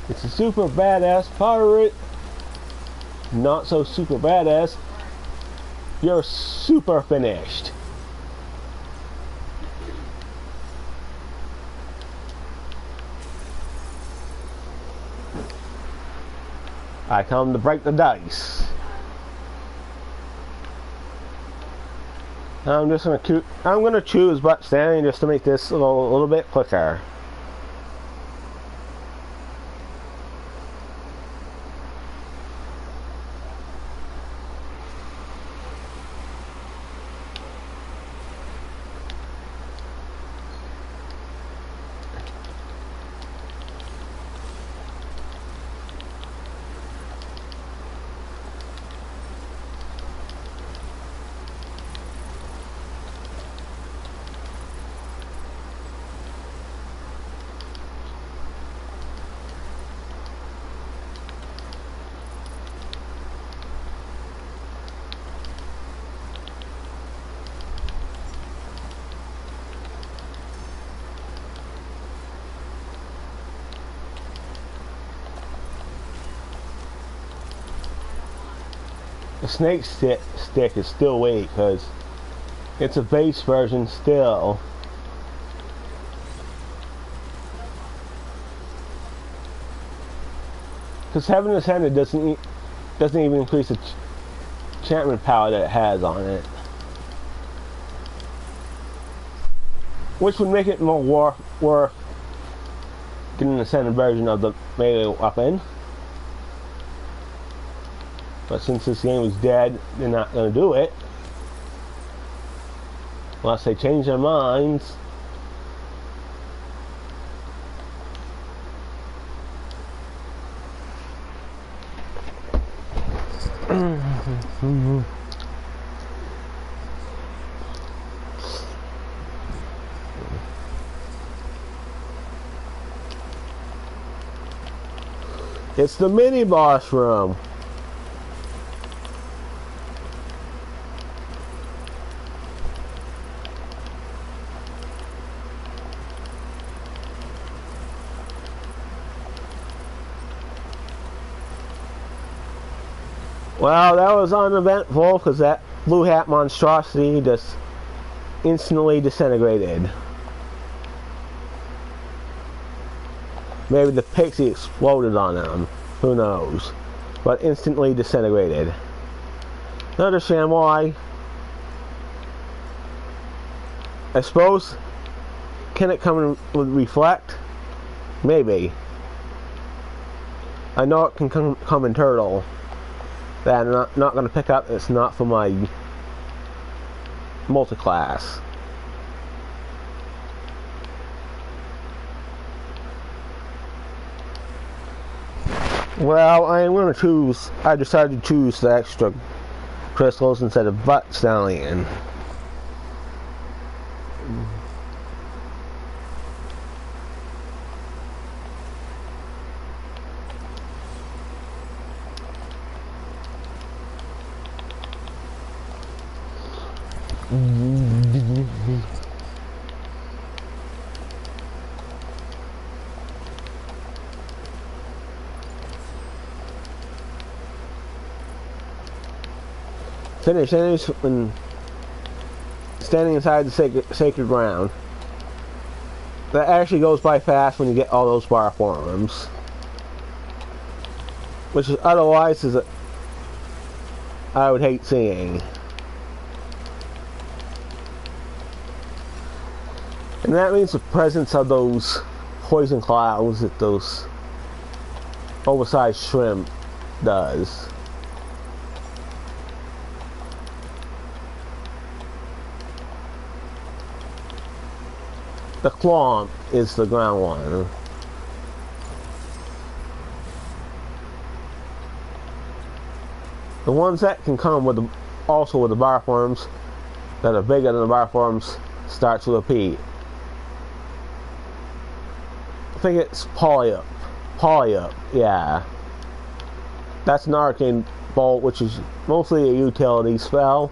It's a super badass pirate. Not so super badass. You're super finished. I come to break the dice. I'm gonna choose butt standing just to make this a little bit quicker. The snake stick is still weak because It's a base version still. Because Heaven Ascended doesn't even increase the enchantment power that it has on it. Which would make it more worth getting an Ascended version of the melee weapon. But since this game is dead, they're not going to do it. Unless they change their minds. It's the mini boss room. Well, that was uneventful because that blue hat monstrosity just instantly disintegrated. Maybe the pixie exploded on him. Who knows? But instantly disintegrated. Not understand why. I suppose. Can it come in with reflect? Maybe. I know it can come in turtle. That I'm not going to pick up. It's not for my multi-class. Well, I'm going to choose. I decided to choose the extra crystals instead of butt stallion. Finish enemies when standing inside the sacred ground. That actually goes by fast when you get all those bar forms, which is otherwise is I would hate seeing. And that means the presence of those poison clouds that those oversized shrimp does. The claw is the ground one. The ones that can come with the, also with the bar forms that are bigger than the bar forms starts with a P. I think it's Polyup. Polyup, yeah. That's an arcane bolt, which is mostly a utility spell.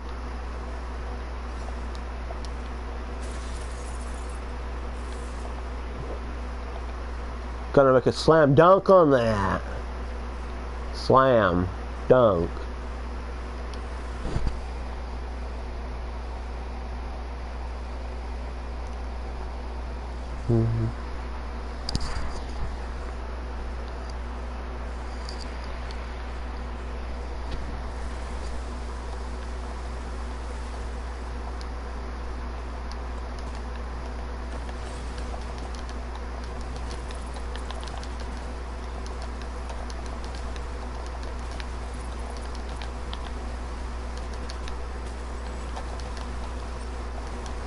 Gonna make a slam dunk on that. Slam dunk. Mm-hmm.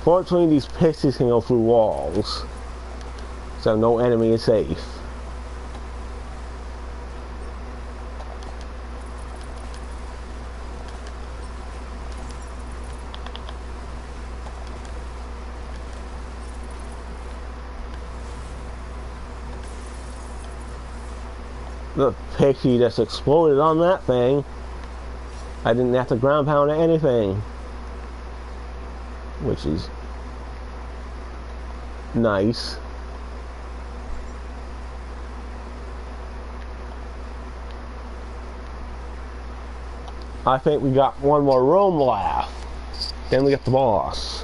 Fortunately, these pixies can go through walls, so no enemy is safe. The pixie just exploded on that thing. I didn't have to ground pound anything, which is nice. I think we got one more room left. Then we get the boss.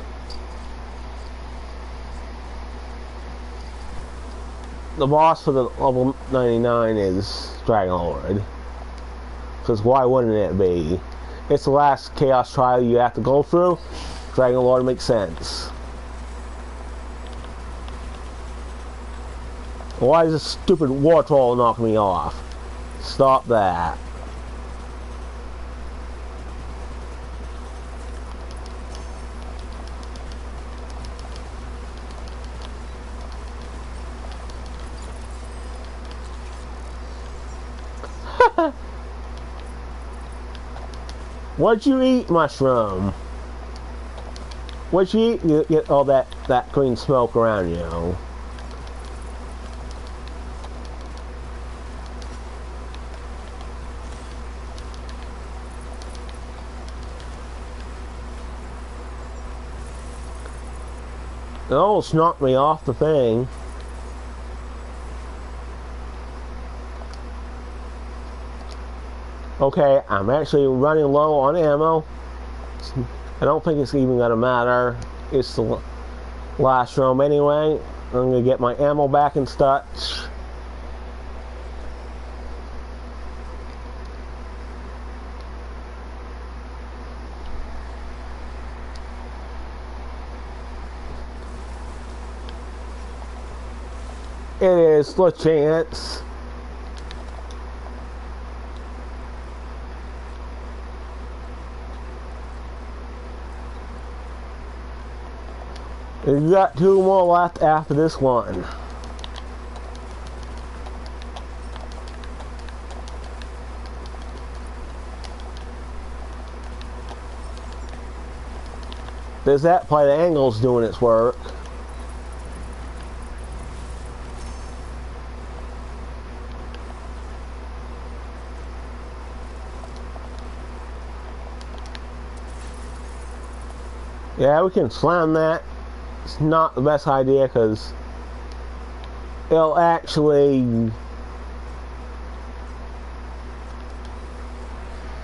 The boss for the level 99 is Dragon Lord. Because why wouldn't it be? It's the last Chaos trial you have to go through. Dragon Lord makes sense. Why does this stupid war troll knock me off? Stop that. What'd you eat, mushroom? What'd you eat? You get all that green smoke around you. It almost knocked me off the thing. Okay, I'm actually running low on ammo. I don't think it's even gonna matter. It's the last room anyway. I'm gonna get my ammo back and such. It is the chance. We've got 2 more left after this one. There's that play, the angle's doing its work. Yeah, we can slam that. It's not the best idea because it'll actually,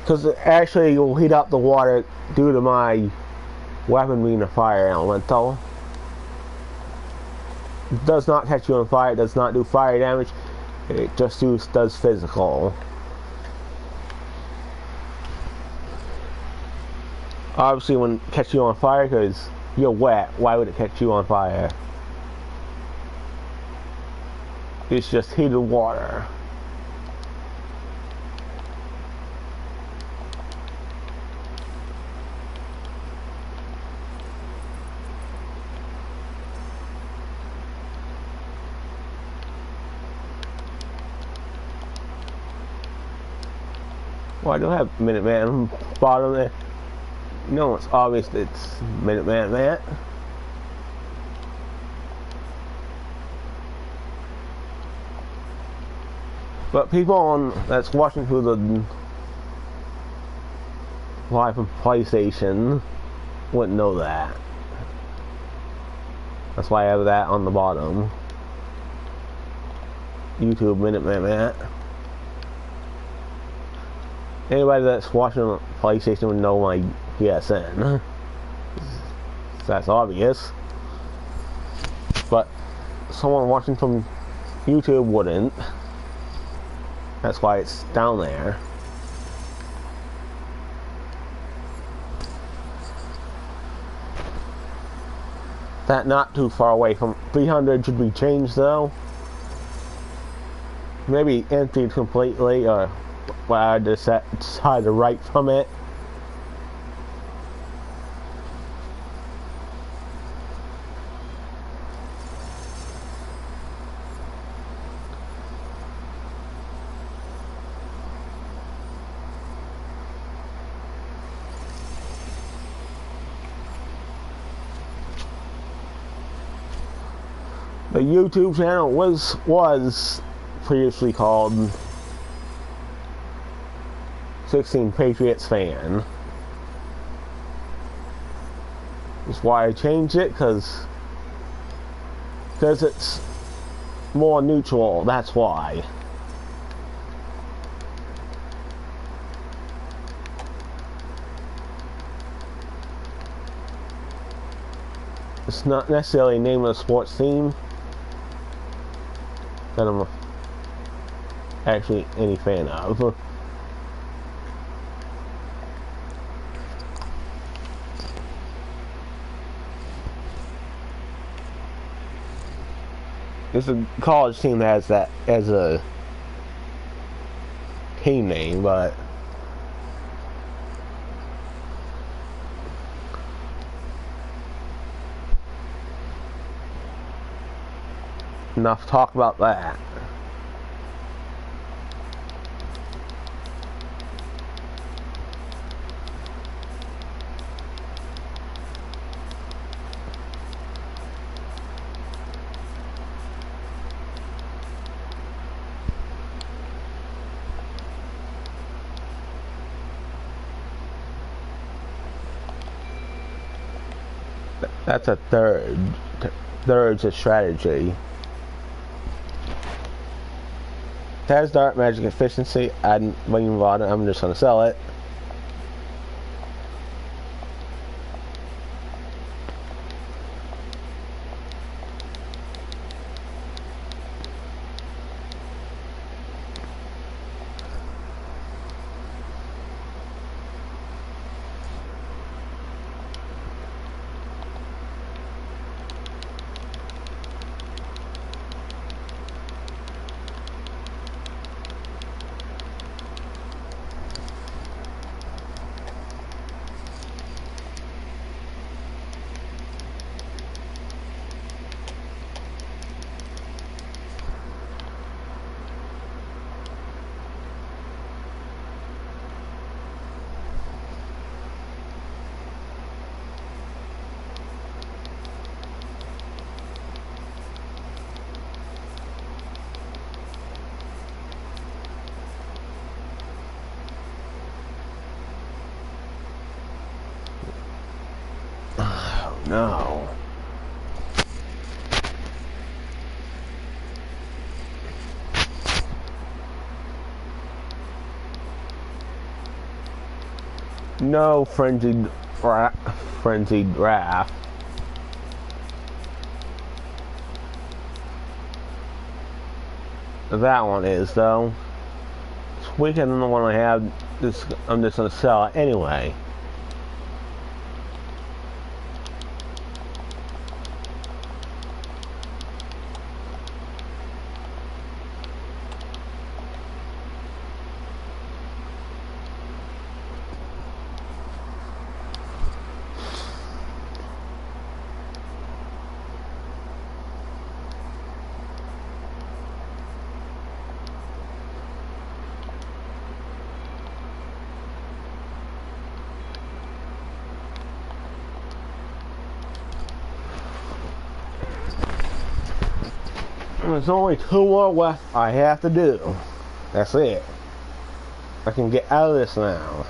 will heat up the water due to my weapon being a fire elemental. It does not catch you on fire. It does not do fire damage. It just does physical. Obviously, it wouldn't catch you on fire because you're wet. Why would it catch you on fire? It's just heated water. Well, I do have Minuteman bottom there. No, it's obvious that it's imMinutemanMatt. But people that's watching through the live from PlayStation wouldn't know that. That's why I have that on the bottom. YouTube imMinutemanMatt. Anybody that's watching on PlayStation would know my PSN. That's obvious. But someone watching from YouTube wouldn't. That's why it's down there. That not too far away from 300 should be changed though. Maybe emptied completely, or well, I decided to write from it. The YouTube channel was previously called 16 Patriots Fan. That's why I changed it, because it's more neutral, that's why. It's not necessarily a name of a sports team that I'm actually any fan of. It's a college team that has that as a team name, but enough talk about that. That's a third's a strategy. It has dark magic efficiency. I didn't even bother. I'm just gonna sell it. No. No frenzied draft. That one is though. This weekend the one I have. This I'm just gonna sell it anyway. There's only 2 more left I have to do. That's it. I can get out of this now.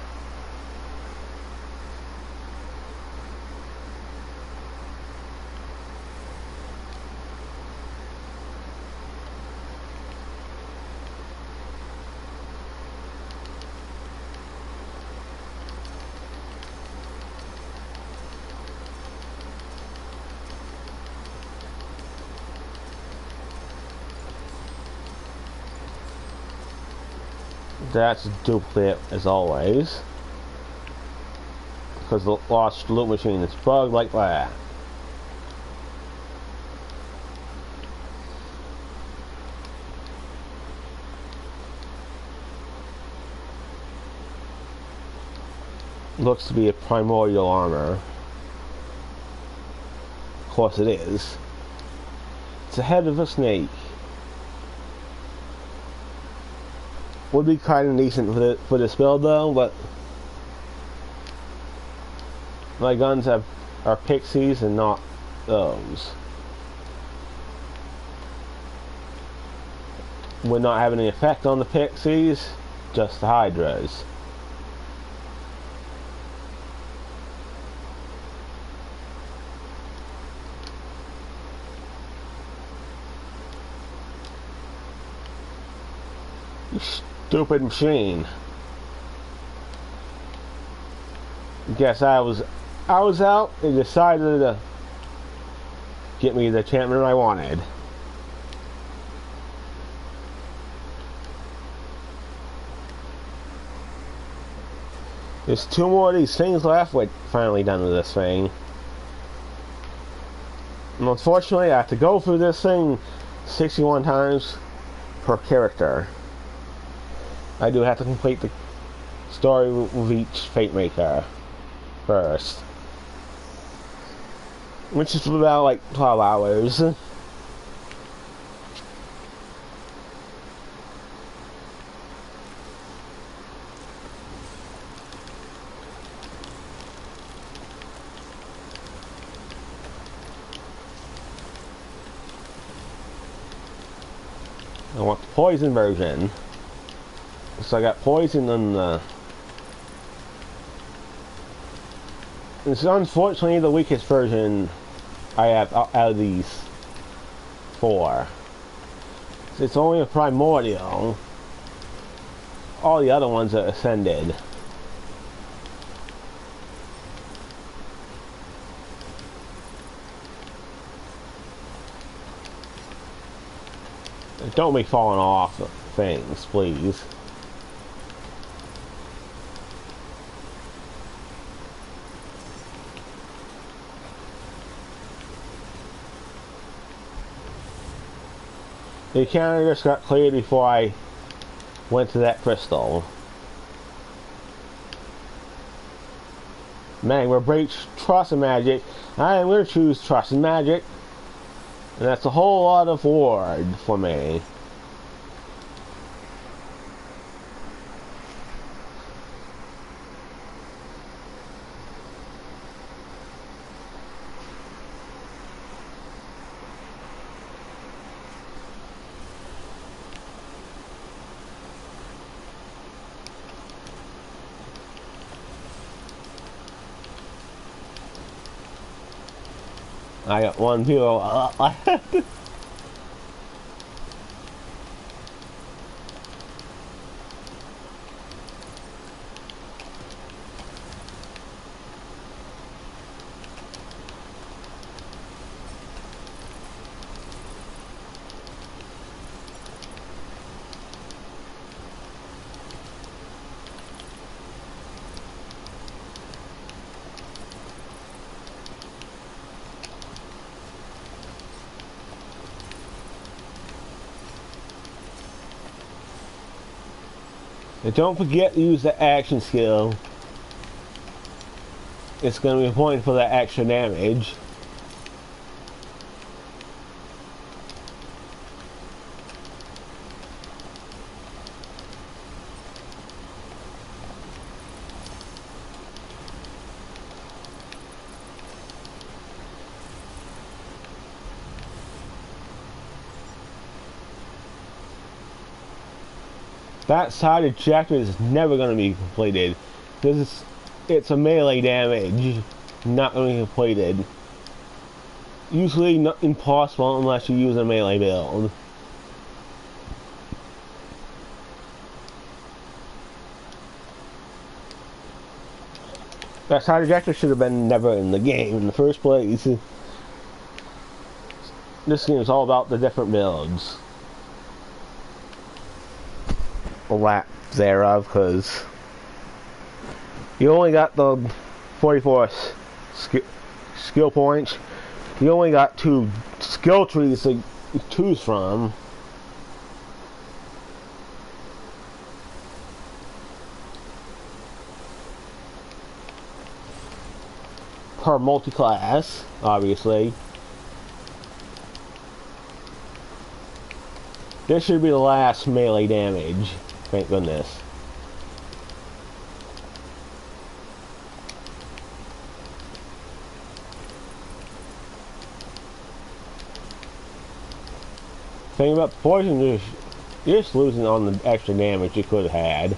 That's duplicate as always, because the lost loot machine is bugged like that. Looks to be a primordial armor. Of course it is. It's the head of a snake. Would be kind of decent for this build though, but my guns are pixies and not those. Would not have any effect on the pixies, just the hydras. Stupid machine. Guess I was out and decided to get me the enchantment I wanted. There's 2 more of these things left. We're finally done with this thing. And unfortunately, I have to go through this thing 61 times per character. I do have to complete the story with each Fate Maker first. Which is about like 12 hours. I want the poison version. So I got poison on the... This is unfortunately the weakest version I have out of these 4. It's only a primordial. All the other ones are ascended. Don't be falling off things, please. The encounter just got cleared before I went to that crystal. Man, we're breach trust and magic. I'm going to choose trust and magic. And that's a whole lot of ward for me. I got one hero. And don't forget to use the action skill. It's going to be a point for the extra damage. That side objective is never going to be completed. It's a melee damage, not going to be completed. Usually not impossible unless you use a melee build. That side objective should have been never in the game in the first place. This game is all about the different builds. A lack thereof, because you only got the 44 skill points. You only got 2 skill trees to choose from. Per multi-class, obviously. This should be the last melee damage. Thank goodness. Thing about poison is you're just losing on the extra damage you could have had.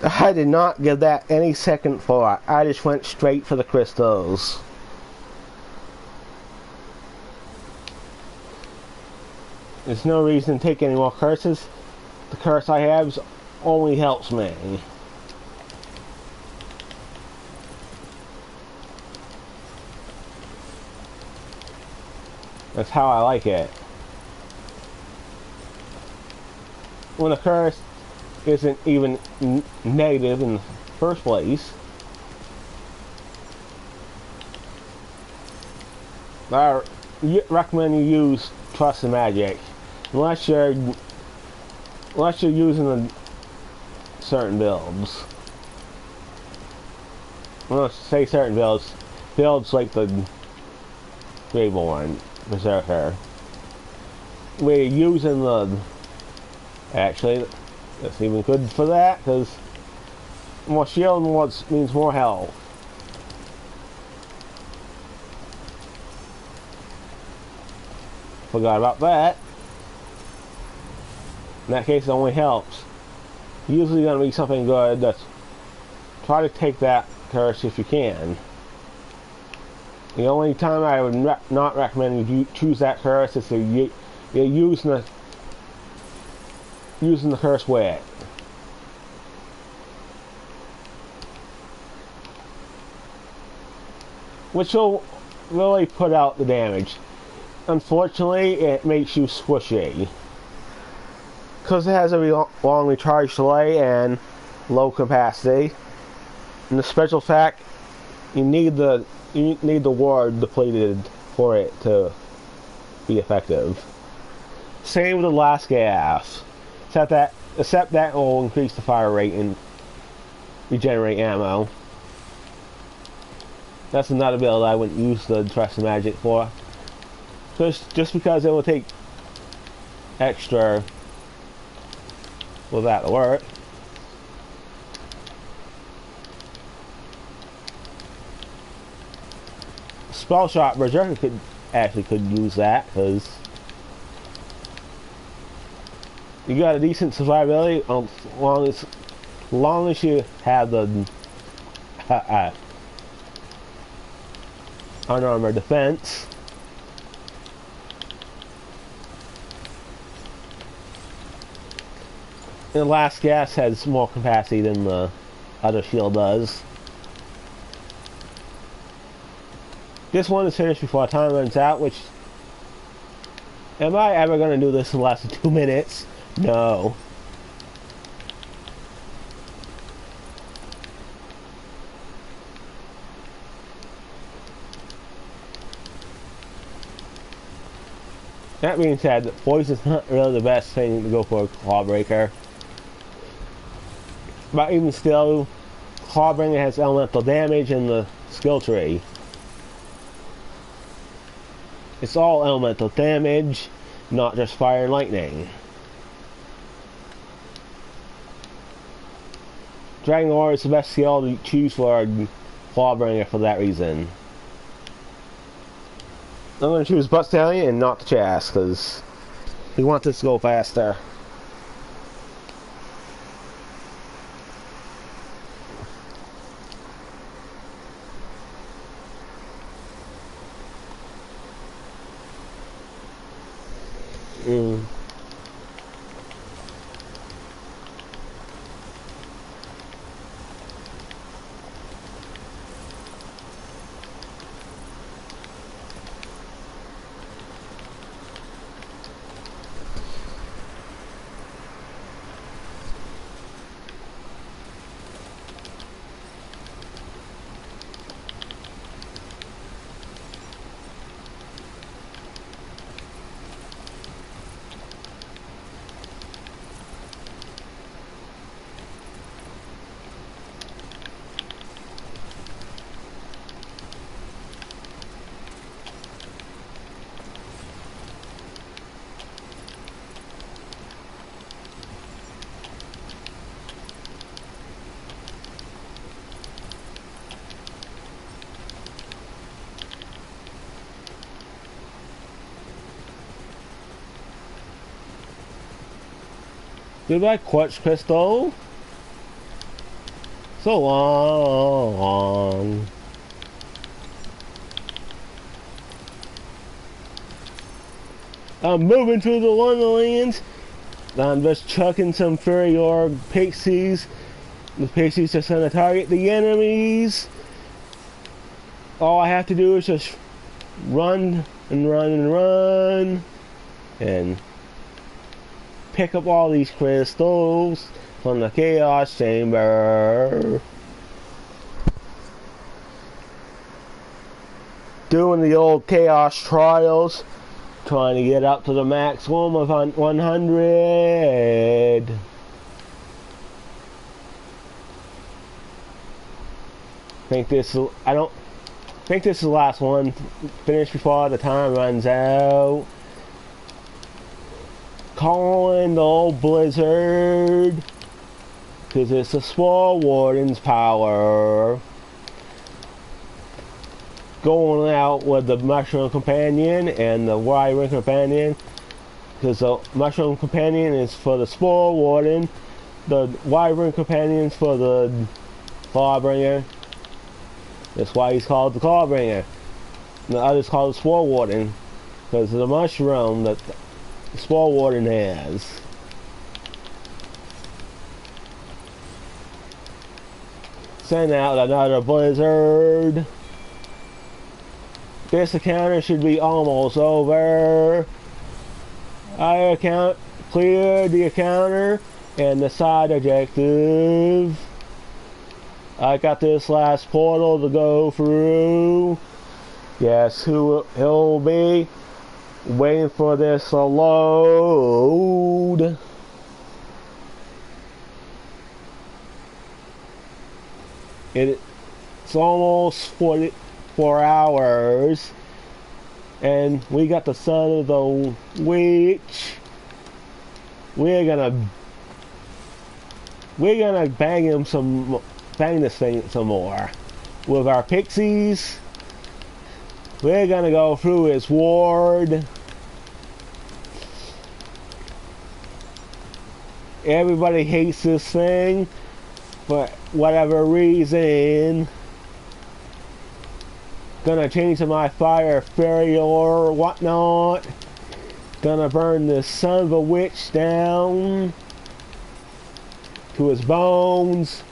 I did not give that any second thought. I just went straight for the crystals. There's no reason to take any more curses. The curse I have only helps me. That's how I like it. When a curse isn't even negative in the first place, I recommend you use Trust and Magic, unless you're using certain builds. I'm gonna say certain builds like the Greyborn Berserker, where you're using the. Actually, that's even good for that, because more shield means more health. Forgot about that. In that case, it only helps. Usually gonna be something good. That's try to take that curse if you can. The only time I would not recommend you choose that curse is if you're using the curse wet. Which will really put out the damage. Unfortunately, it makes you squishy. Because it has a long recharge delay and low capacity. And the special fact, you need the ward depleted for it to be effective. Same with the last gas. Except that will increase the fire rate and regenerate ammo. That's another build I wouldn't use the Trust and Magic for. Just because it will take extra for that to work. Spell Shot Berserker could use that, because you got a decent survivability as long as you have the unarmored defense. And the last gas has more capacity than the other shield does. This one is finished before time runs out, which... Am I ever going to do this in less than 2 minutes? No. That being said, poison's not really the best thing to go for a Clawbreaker. But even still, Clawbringer has elemental damage in the skill tree. It's all elemental damage, not just fire and lightning. Dragon Lore is the best skill to choose for a Clawbringer for that reason. I'm going to choose Butt Stallion and not the Chast, because we want this to go faster. Goodbye, Quartz Crystal. so long. I'm moving to the Wonderlands. I'm just chucking some inferior pixies. The pixies just gonna target the enemies. All I have to do is just run and run and run and pick up all these crystals from the Chaos Chamber. Doing the old Chaos Trials, trying to get up to the maximum of 100. I don't think this is the last one. Finish before the time runs out. Calling the old Blizzard, because it's the Spore Warden's power. Going out with the Mushroom Companion and the Wyvern Companion, because the Mushroom Companion is for the Spore Warden, the Wyvern Companion is for the Clawbringer. That's why he's called the Clawbringer. The other's called the Spore Warden, because of the mushroom that the Spore Warden has. Send out another Blizzard. This encounter should be almost over. I cleared the encounter and the side objective. I got this last portal to go through. Guess who he'll be? Waiting for this to load. It's almost 44 hours. And we got the Son of the Witch. We're gonna bang this thing some more. With our pixies. We're gonna go through his ward. Everybody hates this thing for whatever reason. Gonna change to my fire fairy or whatnot. Gonna burn this son of a witch down to his bones.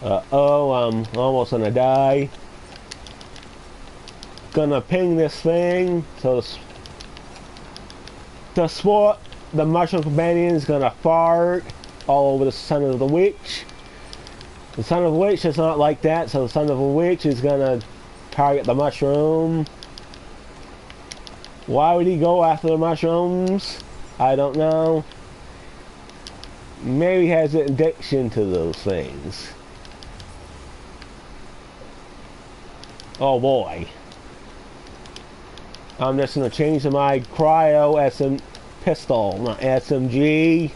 Uh-oh, I'm almost gonna die. Gonna ping this thing so the Mushroom Companion is gonna fart all over the Son of the Witch. The Son of the Witch is not like that, so the Son of the Witch is gonna target the mushroom. Why would he go after the mushrooms? I don't know. Maybe he has an addiction to those things. Oh boy. I'm just going to change to my cryo pistol, not SMG.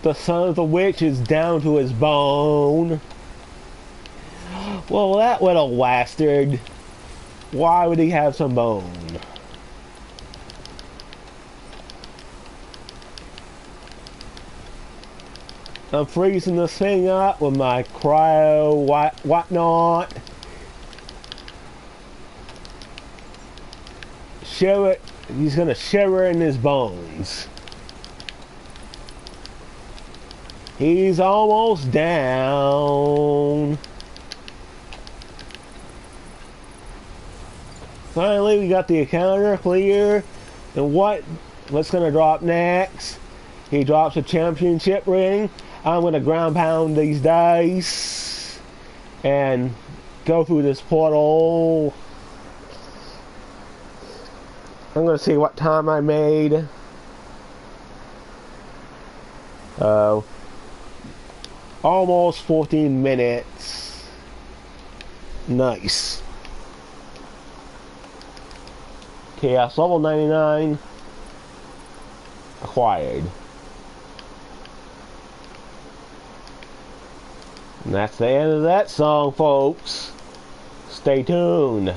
The Son of the Witch is down to his bone. Well, that little bastard. Why would he have some bone? I'm freezing this thing up with my cryo whatnot. Shiver, he's gonna shiver in his bones. He's almost down. Finally, we got the encounter clear. And what's gonna drop next? He drops a championship ring. I'm gonna ground pound these dice and go through this portal. I'm gonna see what time I made. Almost 14 minutes. Nice. Chaos level 99 acquired. And that's the end of that song, folks. Stay tuned.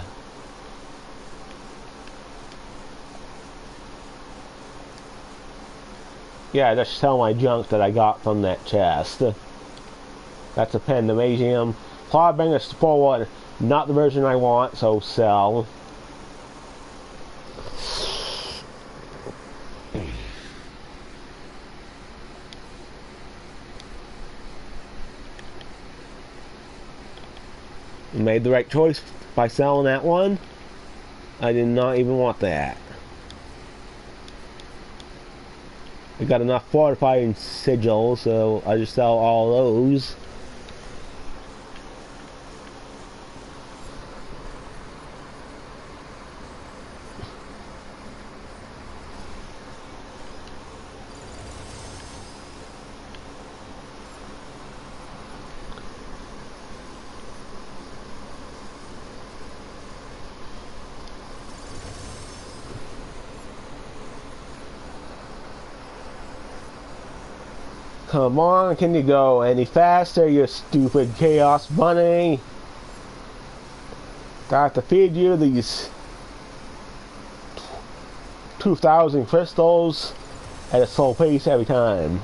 Yeah, just sell my junk that I got from that chest. That's a Pandemasium. Clawbringer Spore, not the version I want, so sell. Made the right choice by selling that one. I did not even want that. We got enough fortifying sigils, so I just sell all those. Come on, can you go any faster, you stupid Chaos Bunny? I have to feed you these 2,000 crystals at a slow pace every time.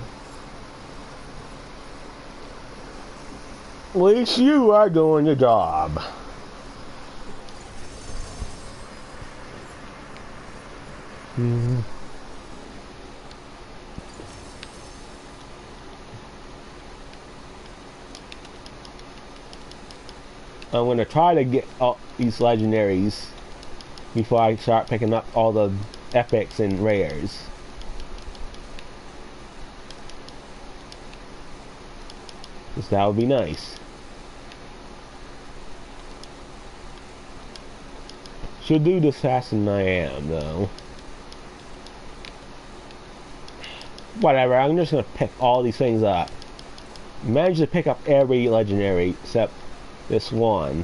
At least you are doing your job. I'm going to try to get these legendaries before I start picking up all the epics and rares. Because that would be nice. Should do this faster than I am, though. Whatever, I'm just going to pick all these things up. Manage to pick up every legendary except this one.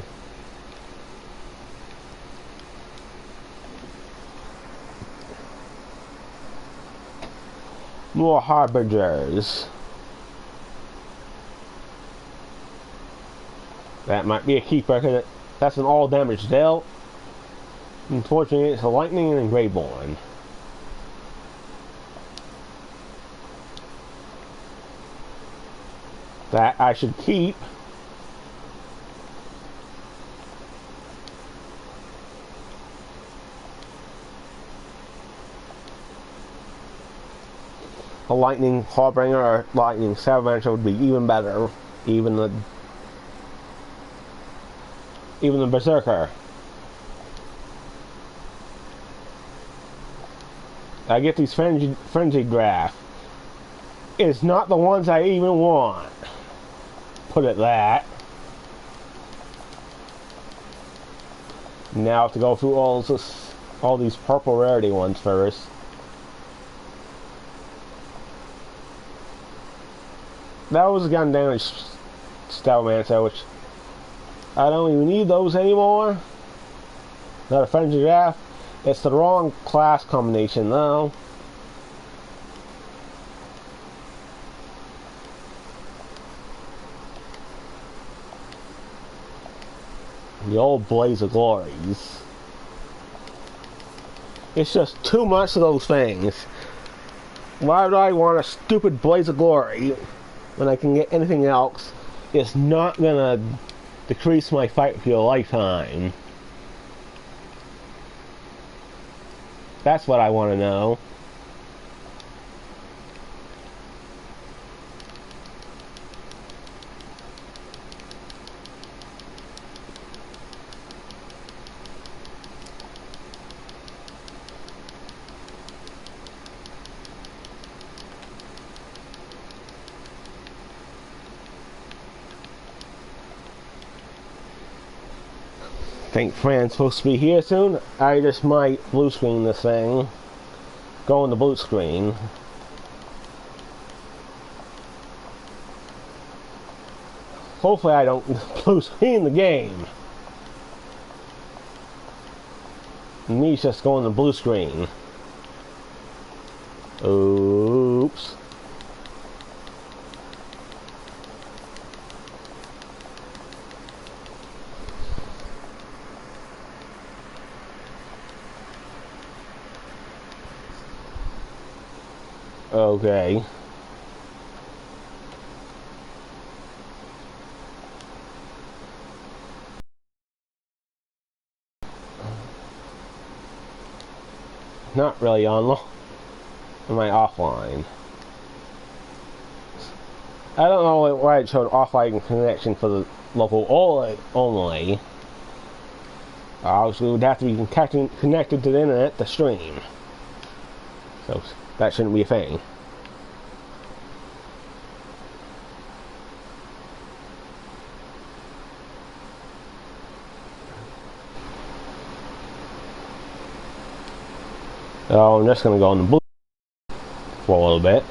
More harbingers. That might be a keeper, because that's an all damage dealt. Unfortunately, it's a lightning and a greyborn. That I should keep. A lightning harbinger or lightning salamander would be even better. Even the berserker. I get these frenzy draft. It's not the ones I even want. Put it that. Now I have to go through all these purple rarity ones first. That was a gun damage Stalamancer, which I don't even need those anymore. Not a frenzy draft. It's the wrong class combination though. The old Blaze of Glories. It's just too much of those things. Why do I want a stupid Blaze of Glory when I can get anything else? It's not gonna decrease my fight for your lifetime. That's what I want to know. I think Fran's supposed to be here soon. I just might blue screen this thing. Go on the blue screen. Hopefully I don't blue screen the game. Me just go on the blue screen. Oops. Okay. Not really on. Am I offline? I don't know why it showed offline connection for the local only. Obviously, it would have to be connected to the internet to stream. So that shouldn't be a thing. So I'm just going to go on the blue for a little bit.